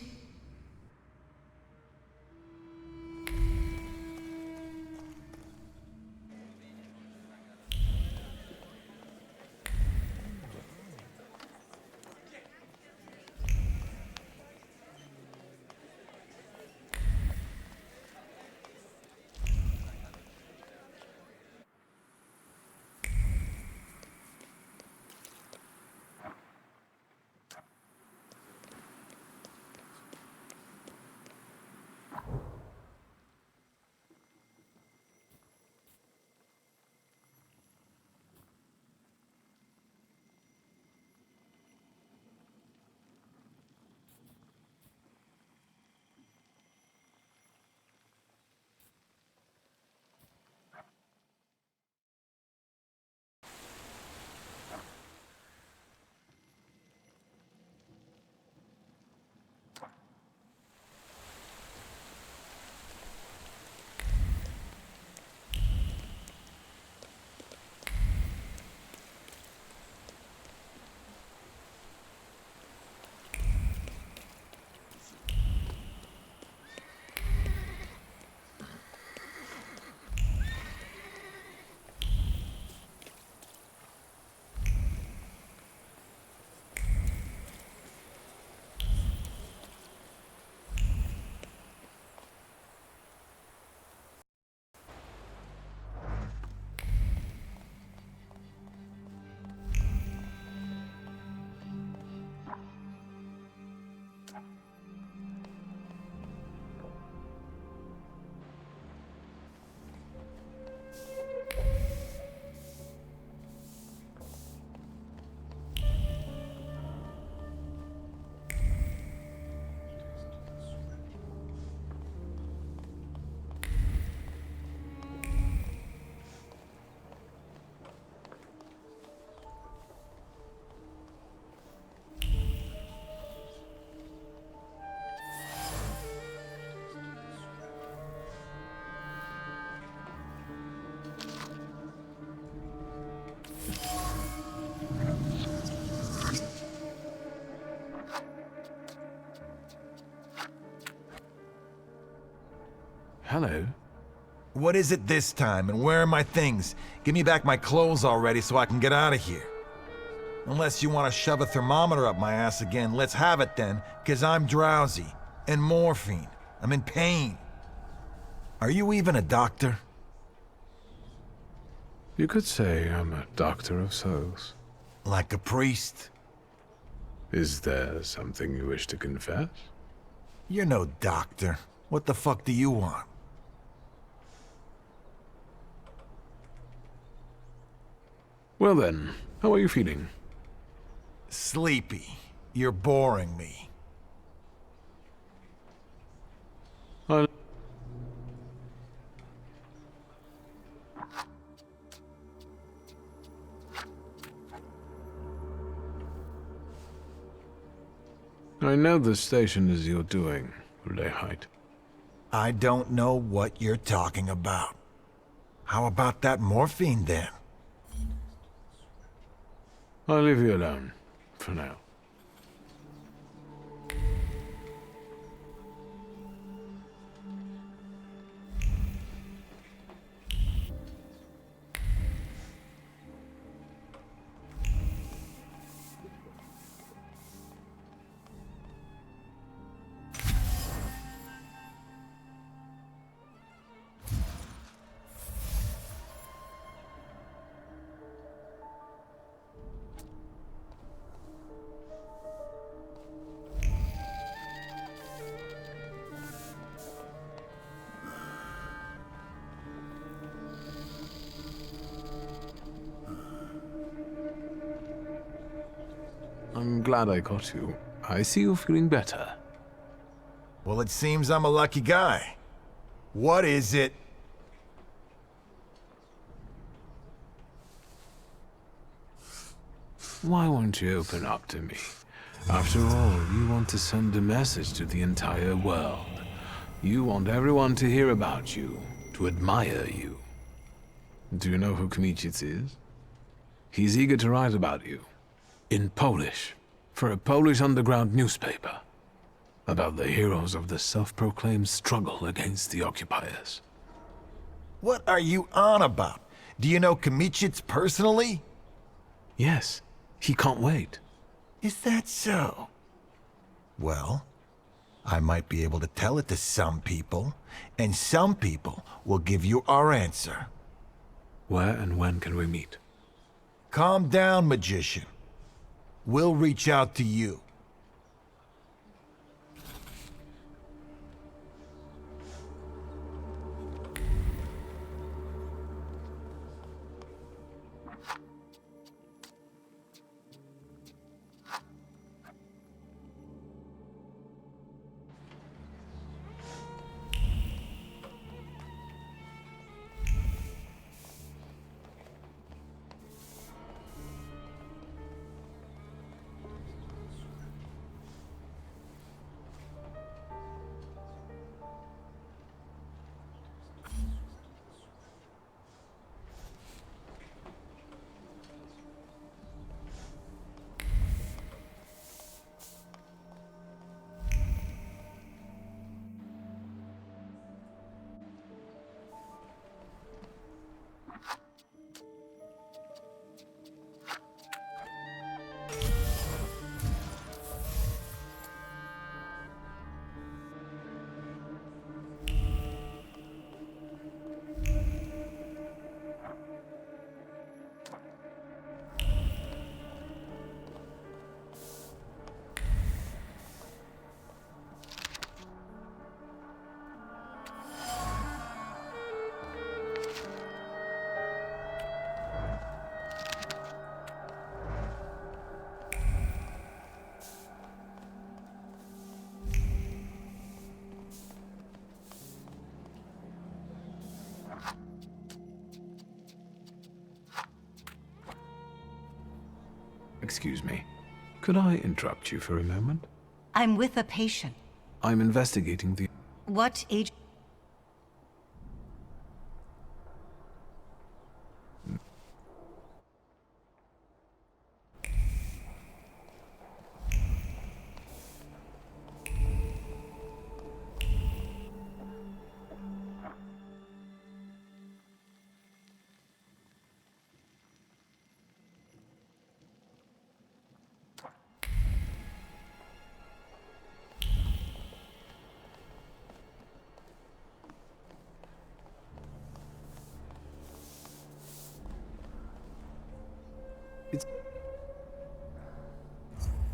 Hello. What is it this time, and where are my things? Give me back my clothes already so I can get out of here. Unless you want to shove a thermometer up my ass again, let's have it then, because I'm drowsy. And morphine. I'm in pain. Are you even a doctor? You could say I'm a doctor of souls. Like a priest? Is there something you wish to confess? You're no doctor. What the fuck do you want? Well then, how are you feeling? Sleepy. You're boring me. I know the station is your doing, Lehite. I don't know what you're talking about. How about that morphine then? I'll leave you alone, for now. I'm glad I caught you. I see you're feeling better. Well, it seems I'm a lucky guy. What is it? Why won't you open up to me? After all, you want to send a message to the entire world. You want everyone to hear about you, to admire you. Do you know who Kmicic is? He's eager to write about you. In Polish. For a Polish underground newspaper. About the heroes of the self-proclaimed struggle against the occupiers. What are you on about? Do you know Kmicic personally? Yes. He can't wait. Is that so? Well, I might be able to tell it to some people, and some people will give you our answer. Where and when can we meet? Calm down, magician. We'll reach out to you. Excuse me. Could I interrupt you for a moment? I'm with a patient. I'm investigating the... What age?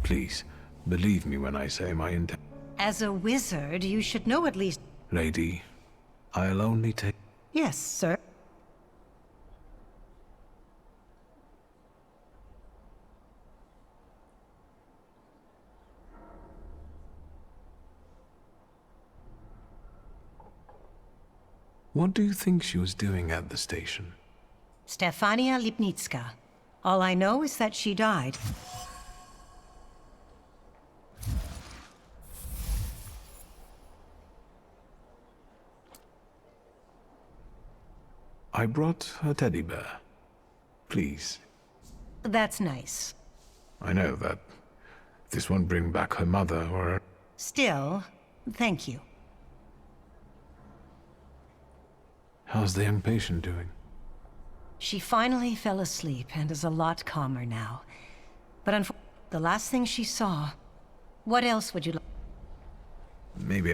Please, believe me when I say my intent. As a wizard, you should know at least... Lady, I'll only take... Yes, sir. What do you think she was doing at the station? Stefania Lipnitska. All I know is that she died. I brought her teddy bear. Please. That's nice. I know that this won't bring back her mother or... Still, thank you. How's the young patient doing? She finally fell asleep and is a lot calmer now. But unfortunately, the last thing she saw... What else would you like? Maybe...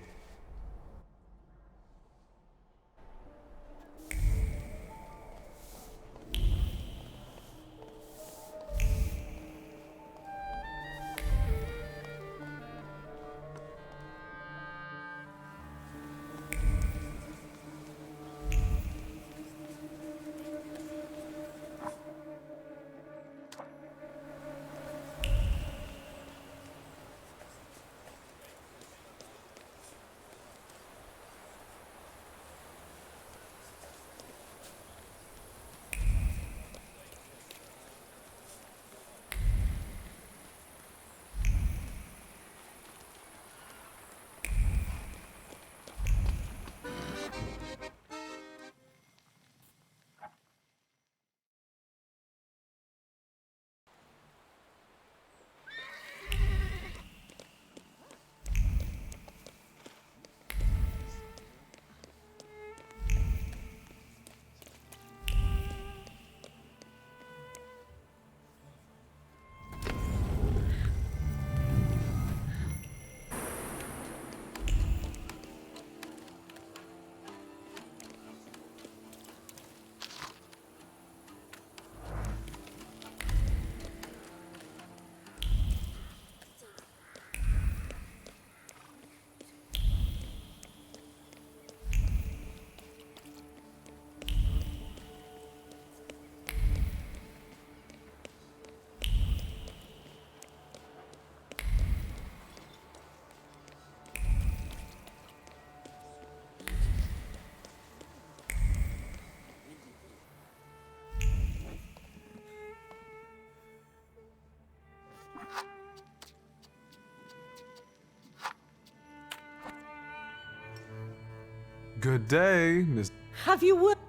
Good day, Miss... Have you worked?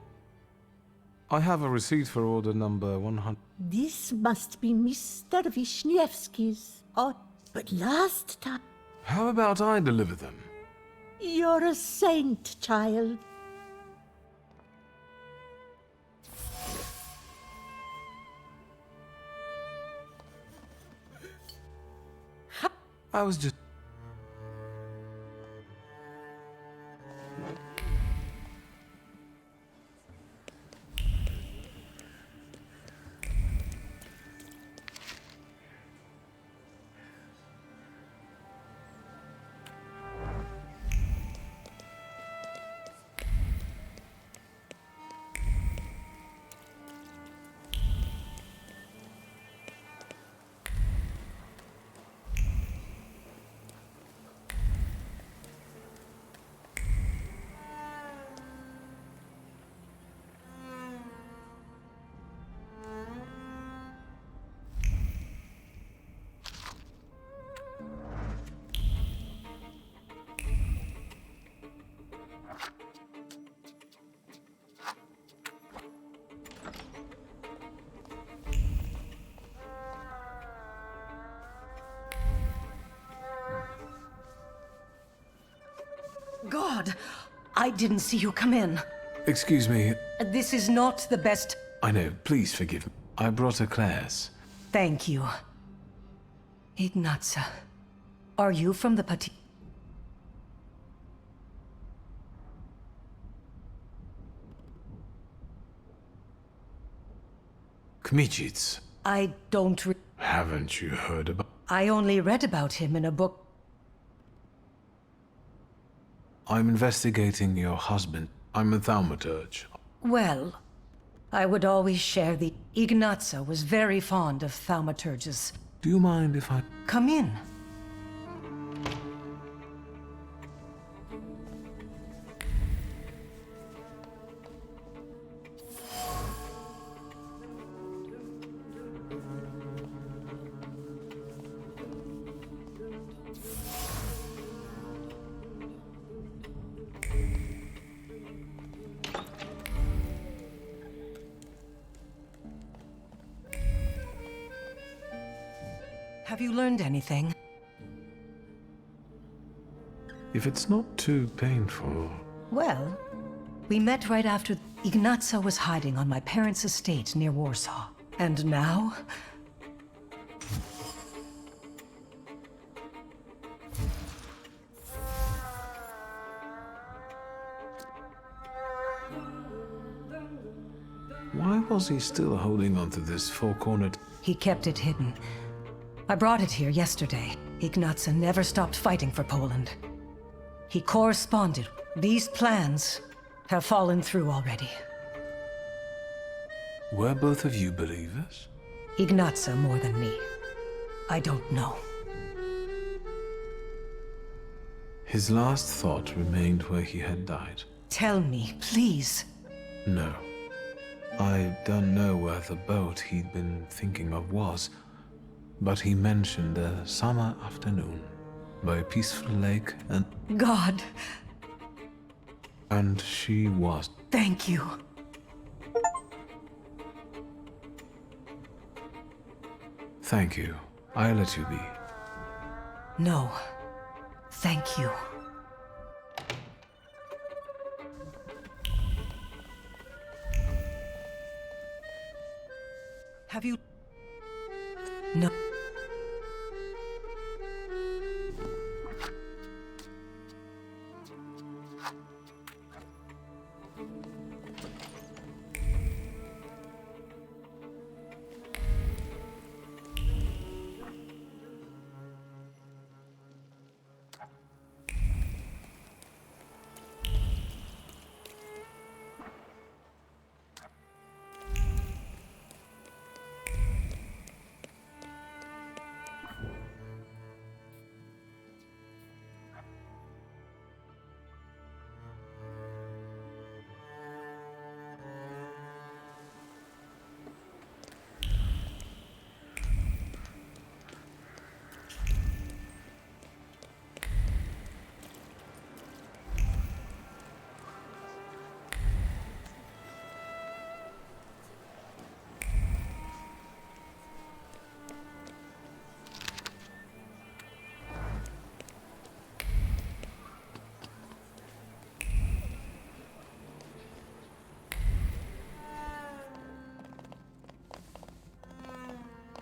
I have a receipt for order number 100. This must be Mr. Wisniewski's. Oh, but last time... How about I deliver them? You're a saint, child. I was just... God, I didn't see you come in. Excuse me. This is not the best... I know, please forgive me. I brought eclairs. Thank you. Ignatsa, are you from the Pati... Kmicic. I don't Haven't you heard about... I only read about him in a book. I'm investigating your husband. I'm a thaumaturge. Well, I would always share the... Ignatsa was very fond of thaumaturges. Do you mind if I... Come in. Have you learned anything? If it's not too painful... Well, we met right after Ignatsa was hiding on my parents' estate near Warsaw. And now... Why was he still holding on to this four-cornered... He kept it hidden. I brought it here yesterday. Ignatsa never stopped fighting for Poland. He corresponded. These plans have fallen through already. Were both of you believers? Ignatsa more than me. I don't know. His last thought remained where he had died. Tell me, please. No. I don't know where the boat he'd been thinking of was, but he mentioned a summer afternoon by a peaceful lake and... God! And she was... Thank you. Thank you. I'll let you be. No. Thank you. Have you... No.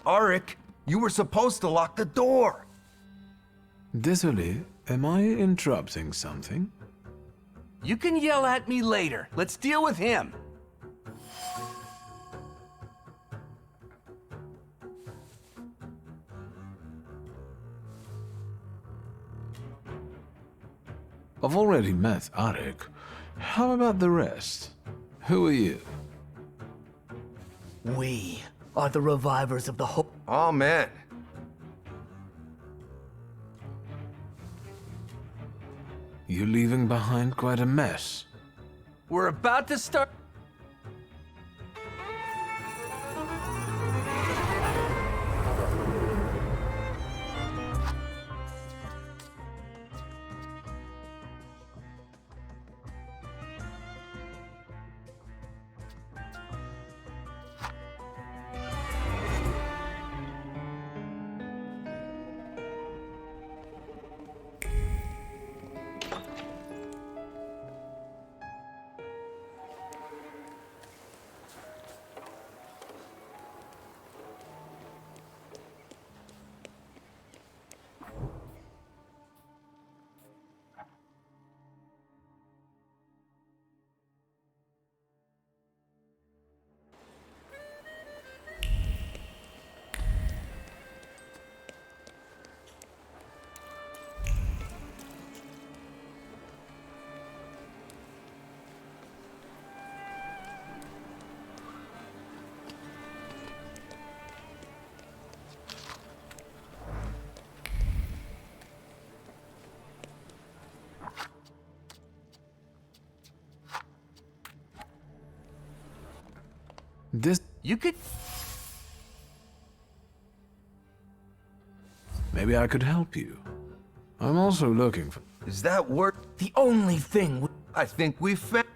Arik, you were supposed to lock the door. Désolé, am I interrupting something? You can yell at me later. Let's deal with him. I've already met Arik. How about the rest? Who are you? We are the revivers of the hope. Amen. You're leaving behind quite a mess. We're about to start. This... You could... Maybe I could help you. I'm also looking for... Is that work? The only thing I think we found...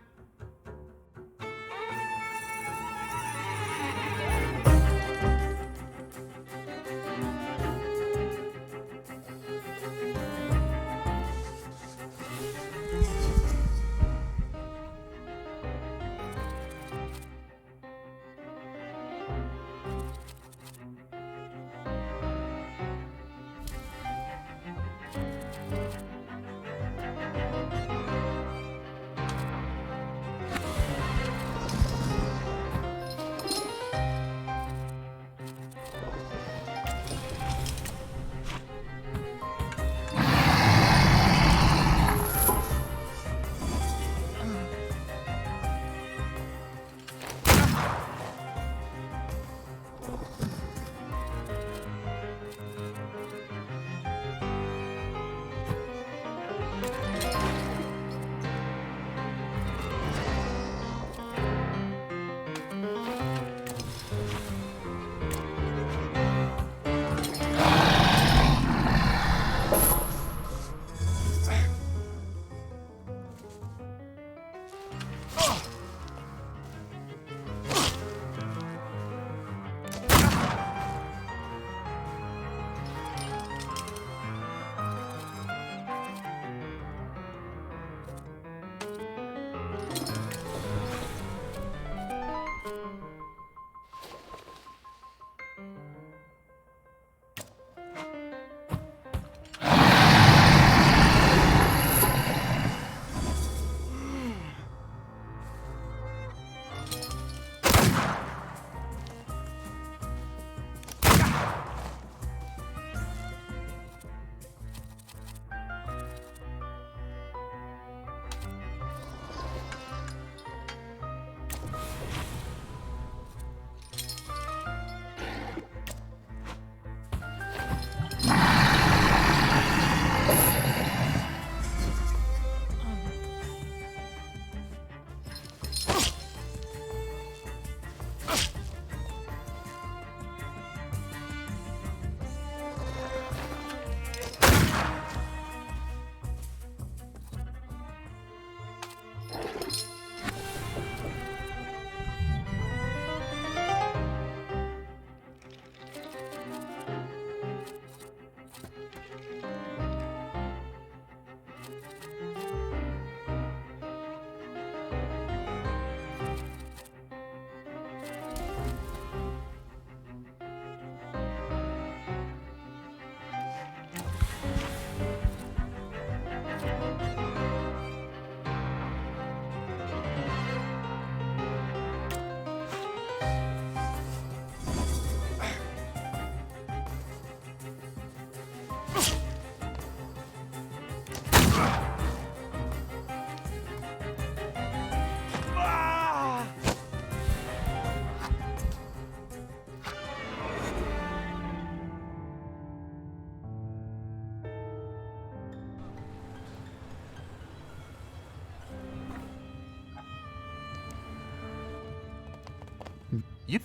You...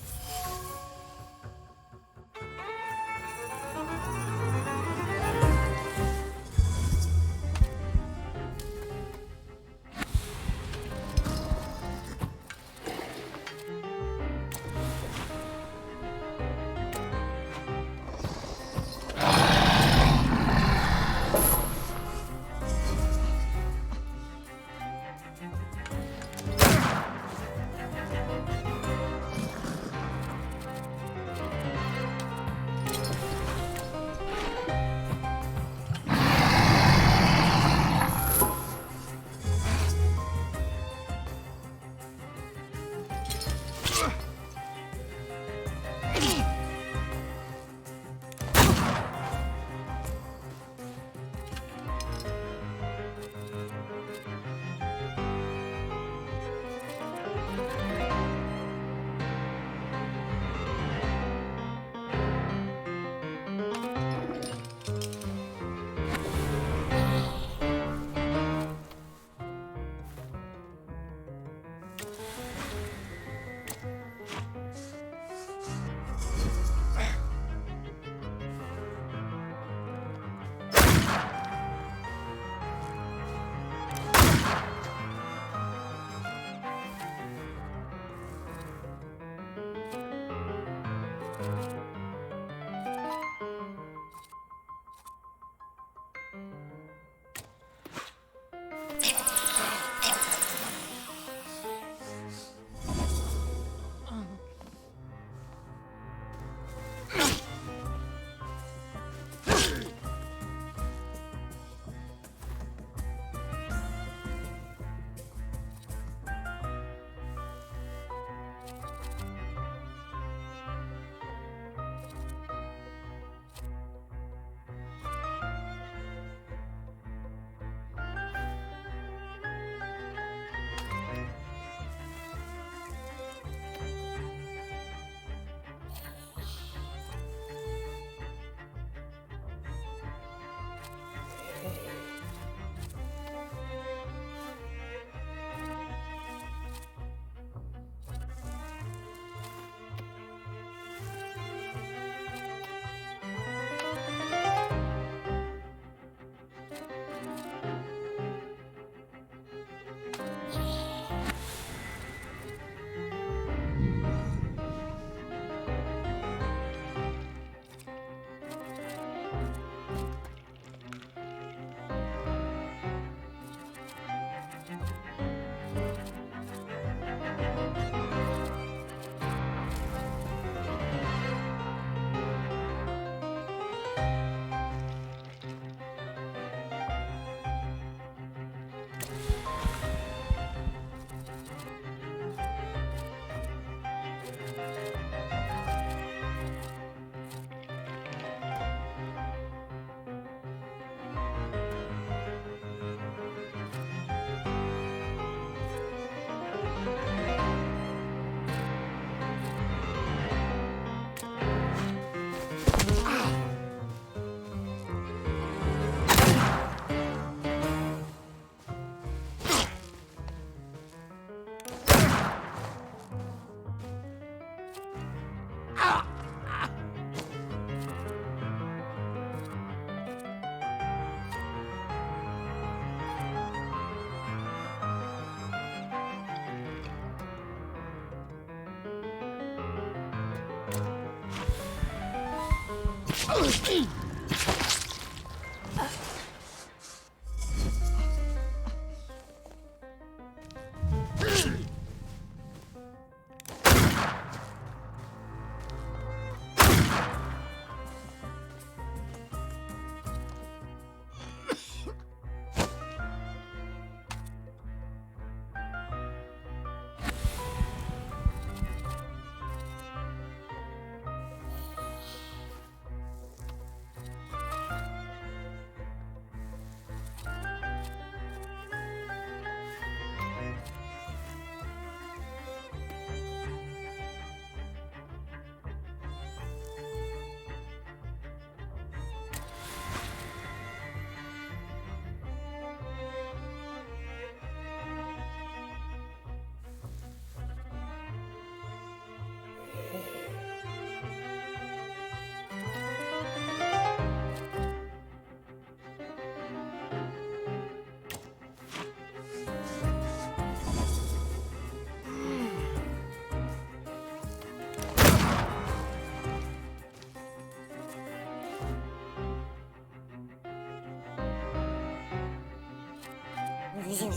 Can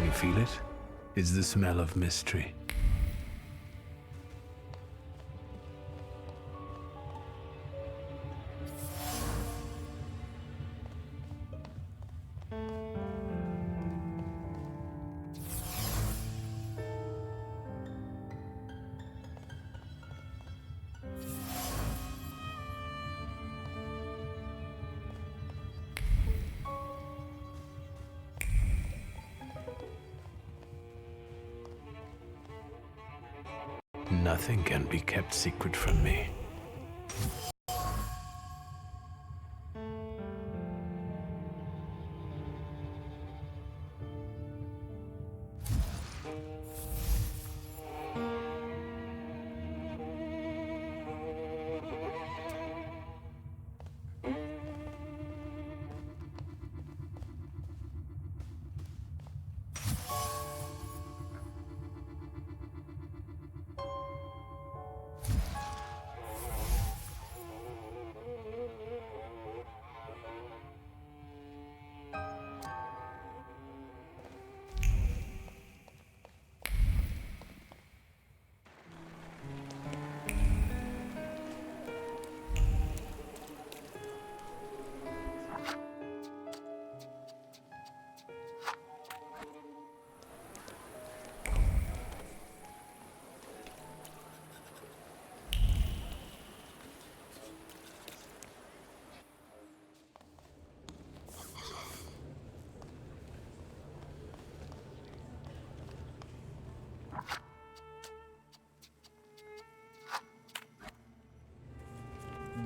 you feel it? It's the smell of mystery. Nothing can be kept secret from me.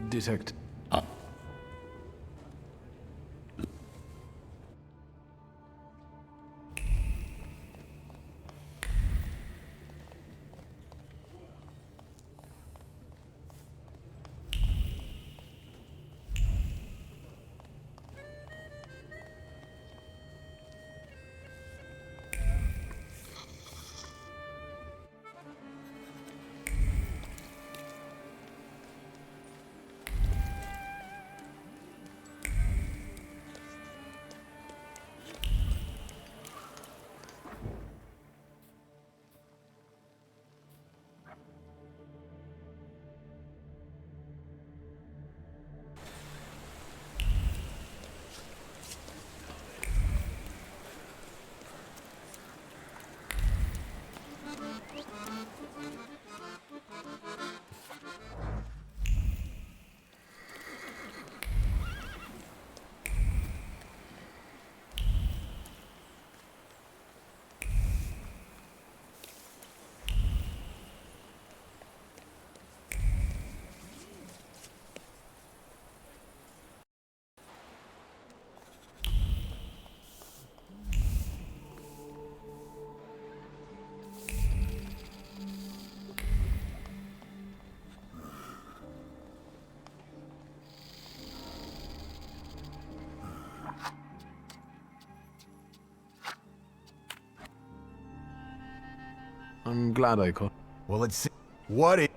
Detect. I'm glad I caught. Well, let's see. What is...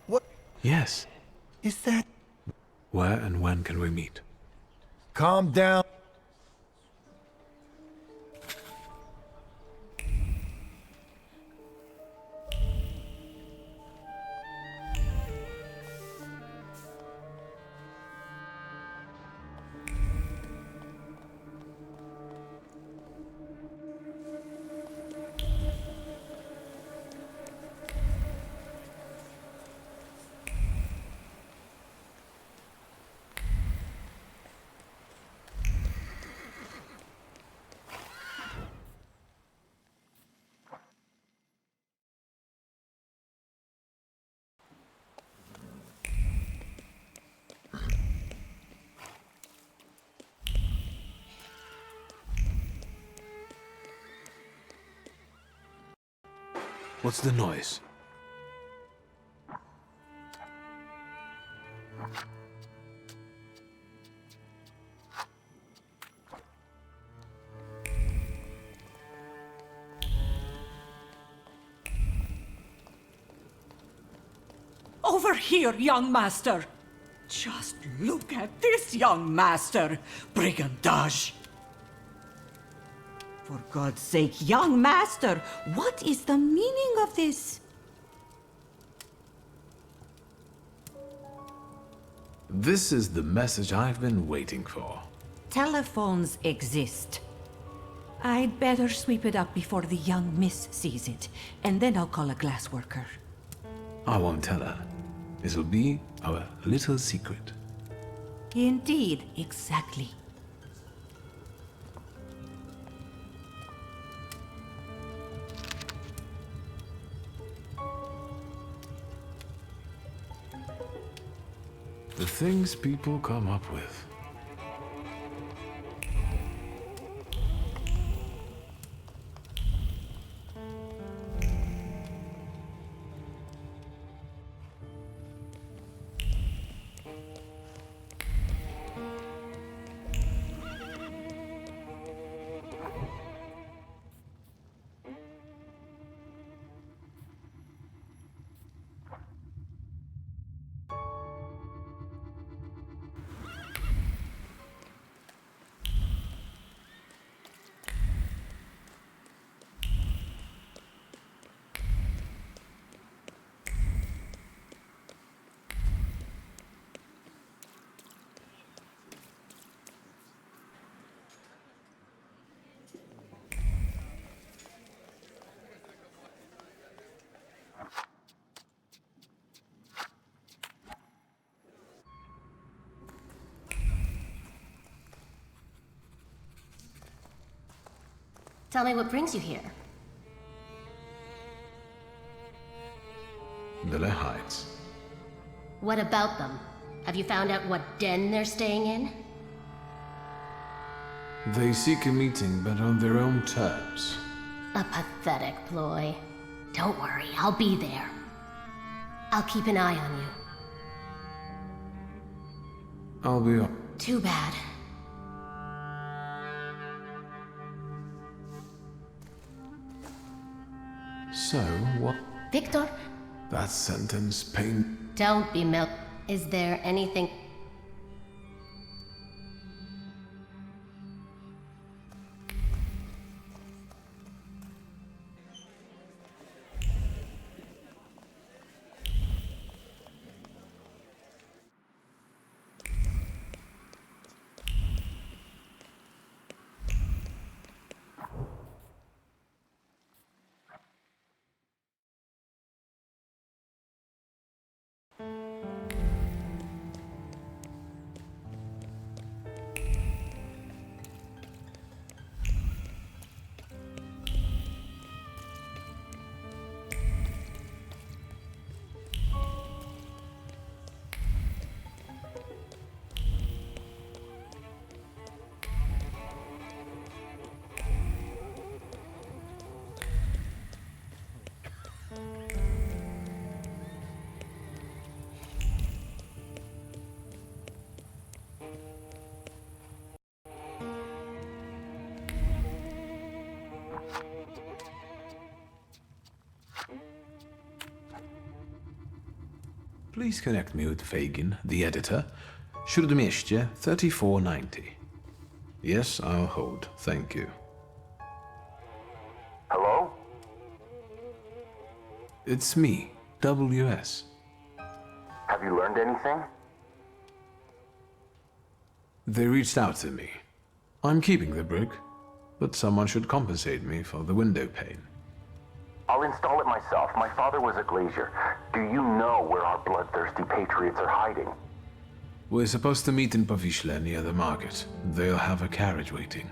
What? Yes. Is that... Where and when can we meet? Calm down. What's the noise? Over here, young master! Just look at this, young master! Brigandage! For God's sake, young master, what is the meaning of this? This is the message I've been waiting for. Telephones exist. I'd better sweep it up before the young miss sees it, and then I'll call a glassworker. I won't tell her. It'll be our little secret. Indeed, exactly. The things people come up with. Tell me what brings you here. The Heights. What about them? Have you found out what den they're staying in? They seek a meeting, but on their own terms. A pathetic ploy. Don't worry, I'll be there. I'll keep an eye on you. I'll be up. Too bad. So, what? Victor? That sentence pain. Don't be melt. Is there anything... Please connect me with Fagin, the editor. Śródmieście 3490. Yes, I'll hold. Thank you. Hello? It's me, WS. Have you learned anything? They reached out to me. I'm keeping the brick, but someone should compensate me for the window pane. I'll install it myself. My father was a glazier. Do you know where our bloodthirsty patriots are hiding? We're supposed to meet in Powiśle near the market. They'll have a carriage waiting.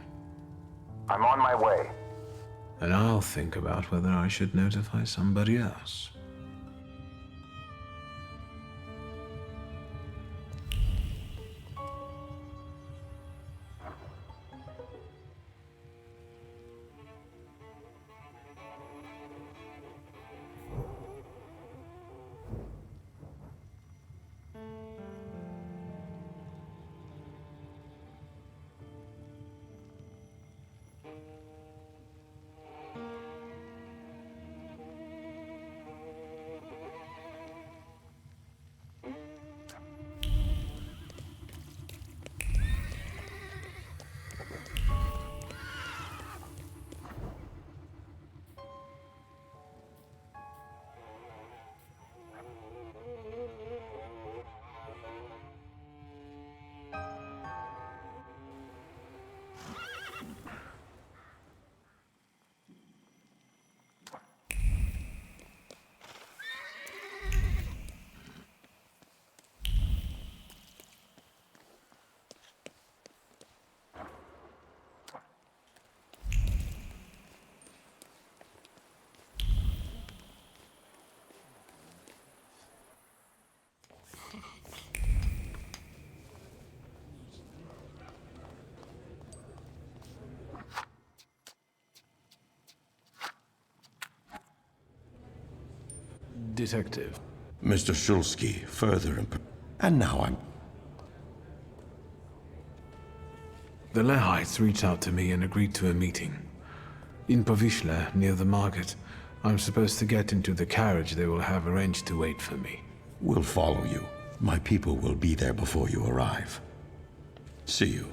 I'm on my way. And I'll think about whether I should notify somebody else. detective. Mr. Shulsky, further and now I'm... The Lehites reached out to me and agreed to a meeting. In Povyshla, near the market. I'm supposed to get into the carriage they will have arranged to wait for me. We'll follow you. My people will be there before you arrive. See you.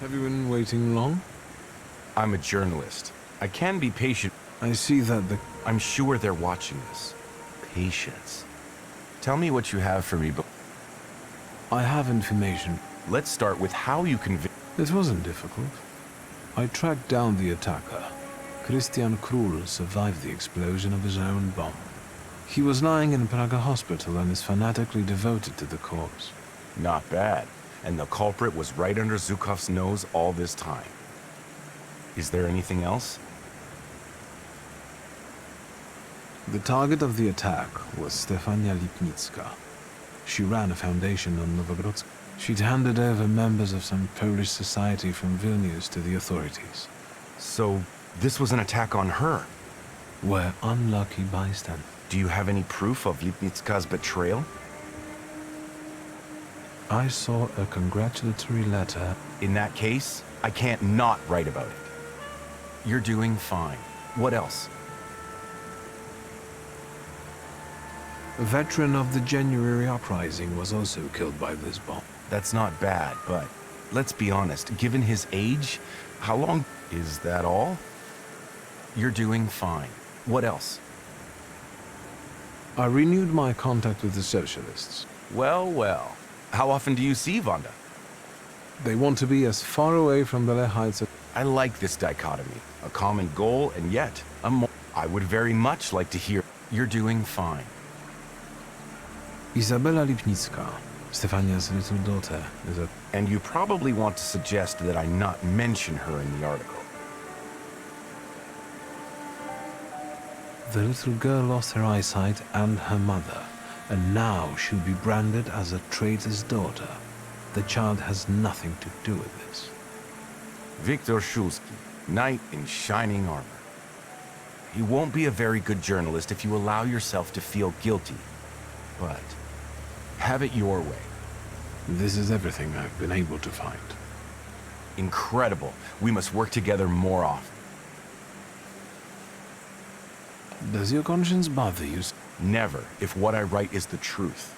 Have you been waiting long? I'm a journalist. I can be patient. I see that I'm sure they're watching this. Patience. Tell me what you have for me, but... I have information. Let's start with how you It wasn't difficult. I tracked down the attacker. Christian Krull survived the explosion of his own bomb. He was lying in Praga hospital and is fanatically devoted to the cause. Not bad. And the culprit was right under Zhukov's nose all this time. Is there anything else? The target of the attack was Stefania Lipnicka. She ran a foundation on Novogrodzka. She'd handed over members of some Polish society from Vilnius to the authorities. So, this was an attack on her? We're unlucky bystander. Do you have any proof of Lipnicka's betrayal? I saw a congratulatory letter. In that case, I can't not write about it. You're doing fine. What else? A veteran of the January uprising was also killed by this bomb. That's not bad, but let's be honest, given his age, how long is that all? You're doing fine. What else? I renewed my contact with the socialists. Well, well. How often do you see Wanda? They want to be as far away from the Lehites as... I like this dichotomy. A common goal, and yet, I would very much like to hear... You're doing fine. Izabela Lipnicka, Stefania's little daughter, is a... And you probably want to suggest that I not mention her in the article. The little girl lost her eyesight and her mother, and now she'll be branded as a traitor's daughter. The child has nothing to do with this. Viktor Shulsky, knight in shining armor. You won't be a very good journalist if you allow yourself to feel guilty. But have it your way. This is everything I've been able to find. Incredible. We must work together more often. Does your conscience bother you? Never, if what I write is the truth.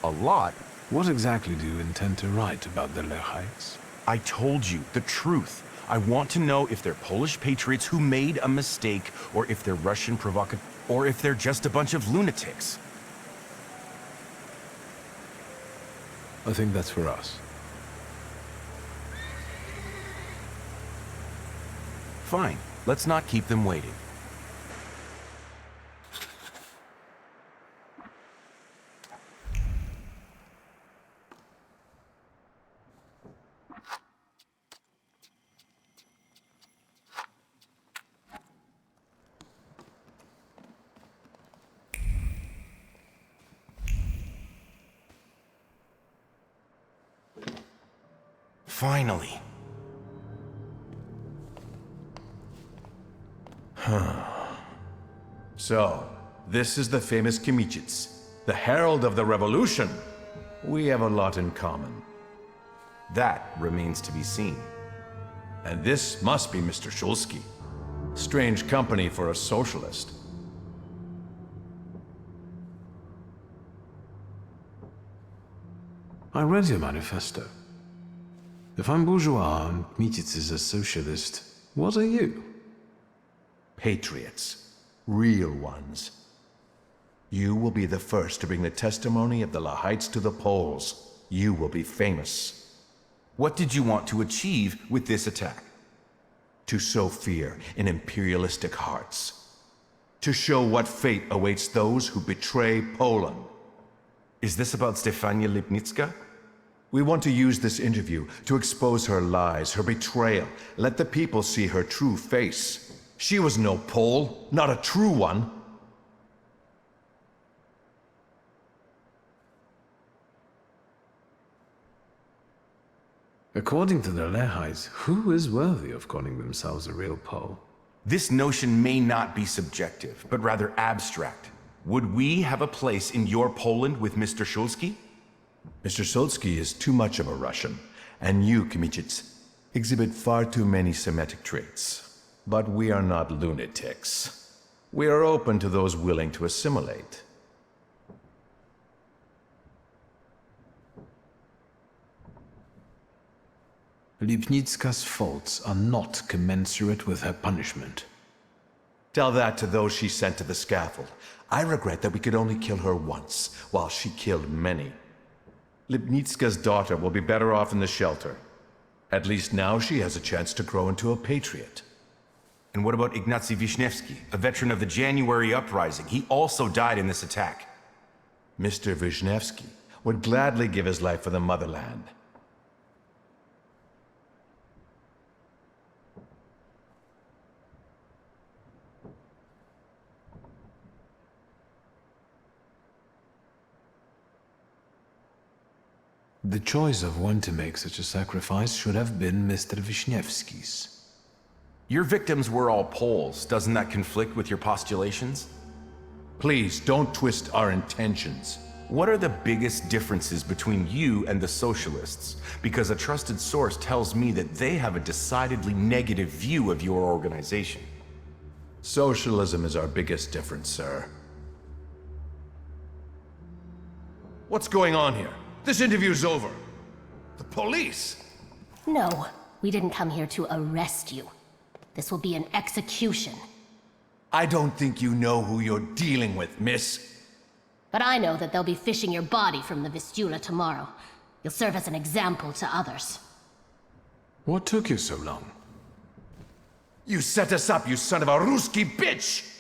A lot. What exactly do you intend to write about the Lehites? I told you, the truth. I want to know if they're Polish patriots who made a mistake, or if they're Russian provocateurs, or if they're just a bunch of lunatics. I think that's for us. Fine. Let's not keep them waiting. Finally. So, this is the famous Kimichits, the herald of the revolution. We have a lot in common. That remains to be seen. And this must be Mr. Shulsky. Strange company for a socialist. I read your manifesto. If I'm bourgeois and Kmititz is a socialist, what are you? Patriots. Real ones. You will be the first to bring the testimony of the Lahites to the polls. You will be famous. What did you want to achieve with this attack? To sow fear in imperialistic hearts. To show what fate awaits those who betray Poland. Is this about Stefania Lipnitska? We want to use this interview to expose her lies, her betrayal. Let the people see her true face. She was no Pole, not a true one. According to the Lehites, who is worthy of calling themselves a real Pole? This notion may not be subjective, but rather abstract. Would we have a place in your Poland with Mr. Shulsky? Mr. Shulsky is too much of a Russian, and you, Kmititz, exhibit far too many Semitic traits. But we are not lunatics. We are open to those willing to assimilate. Lipnitska's faults are not commensurate with her punishment. Tell that to those she sent to the scaffold. I regret that we could only kill her once, while she killed many. Lipnitska's daughter will be better off in the shelter. At least now she has a chance to grow into a patriot. And what about Ignacy Wisniewski, a veteran of the January uprising? He also died in this attack. Mr. Wisniewski would gladly give his life for the motherland. The choice of one to make such a sacrifice should have been Mr. Wisniewski's. Your victims were all Poles. Doesn't that conflict with your postulations? Please, don't twist our intentions. What are the biggest differences between you and the socialists? Because a trusted source tells me that they have a decidedly negative view of your organization. Socialism is our biggest difference, sir. What's going on here? This interview's over. The police! No, we didn't come here to arrest you. This will be an execution. I don't think you know who you're dealing with, miss. But I know that they'll be fishing your body from the Vistula tomorrow. You'll serve as an example to others. What took you so long? You set us up, you son of a Ruski bitch!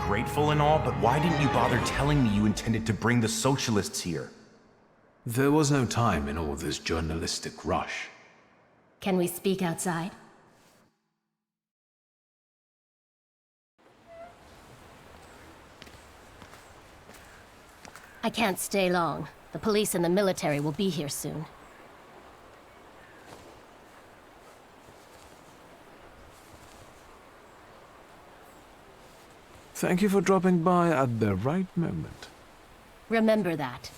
grateful and all, but why didn't you bother telling me you intended to bring the socialists here? There was no time in all this journalistic rush. Can we speak outside? I can't stay long. The police and the military will be here soon. Thank you for dropping by at the right moment. Remember that.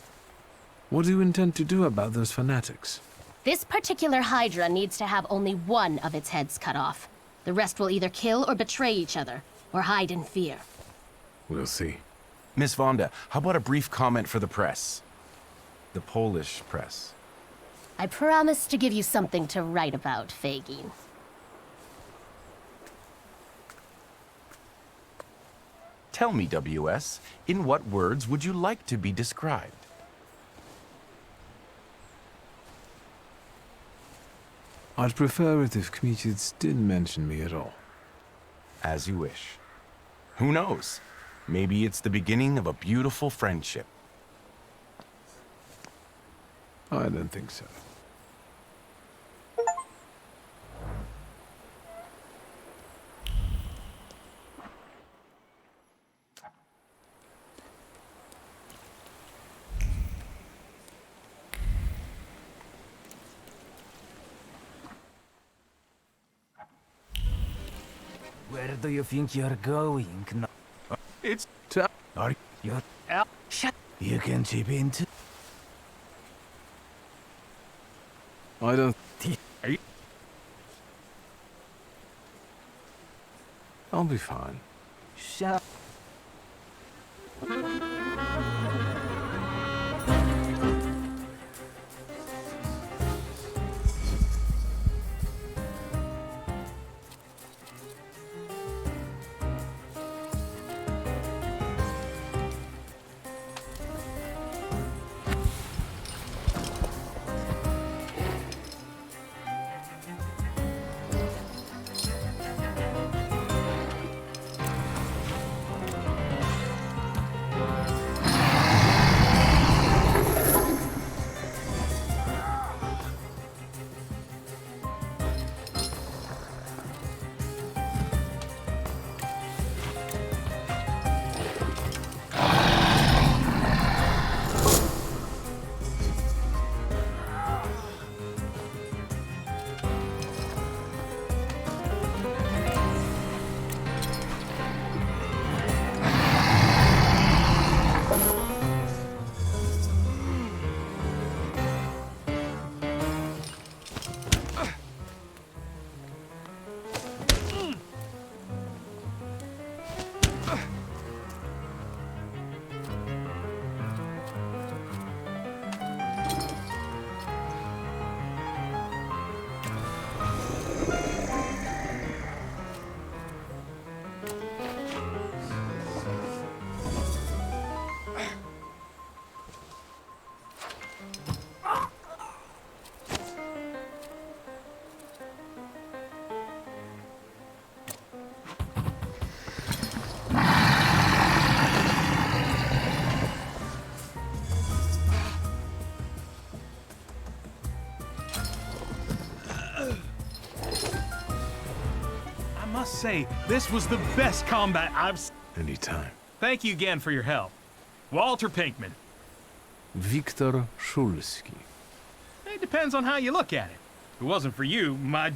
What do you intend to do about those fanatics? This particular Hydra needs to have only one of its heads cut off. The rest will either kill or betray each other, or hide in fear. We'll see. Miss Vonda, how about a brief comment for the press? The Polish press. I promise to give you something to write about, Fagin. Tell me, WS, in what words would you like to be described? I'd prefer it if Kmicic didn't mention me at all. As you wish. Who knows? Maybe it's the beginning of a beautiful friendship. I don't think so. Where do you think you're going? It's Are you out? Shut. You can chip into. I don't. Are you? I'll be fine. Shut. I must say, this was the best combat I've seen. Anytime. Thank you again for your help. Walter Pinkman. Wiktor Szulski. It depends on how you look at it. If it wasn't for you, my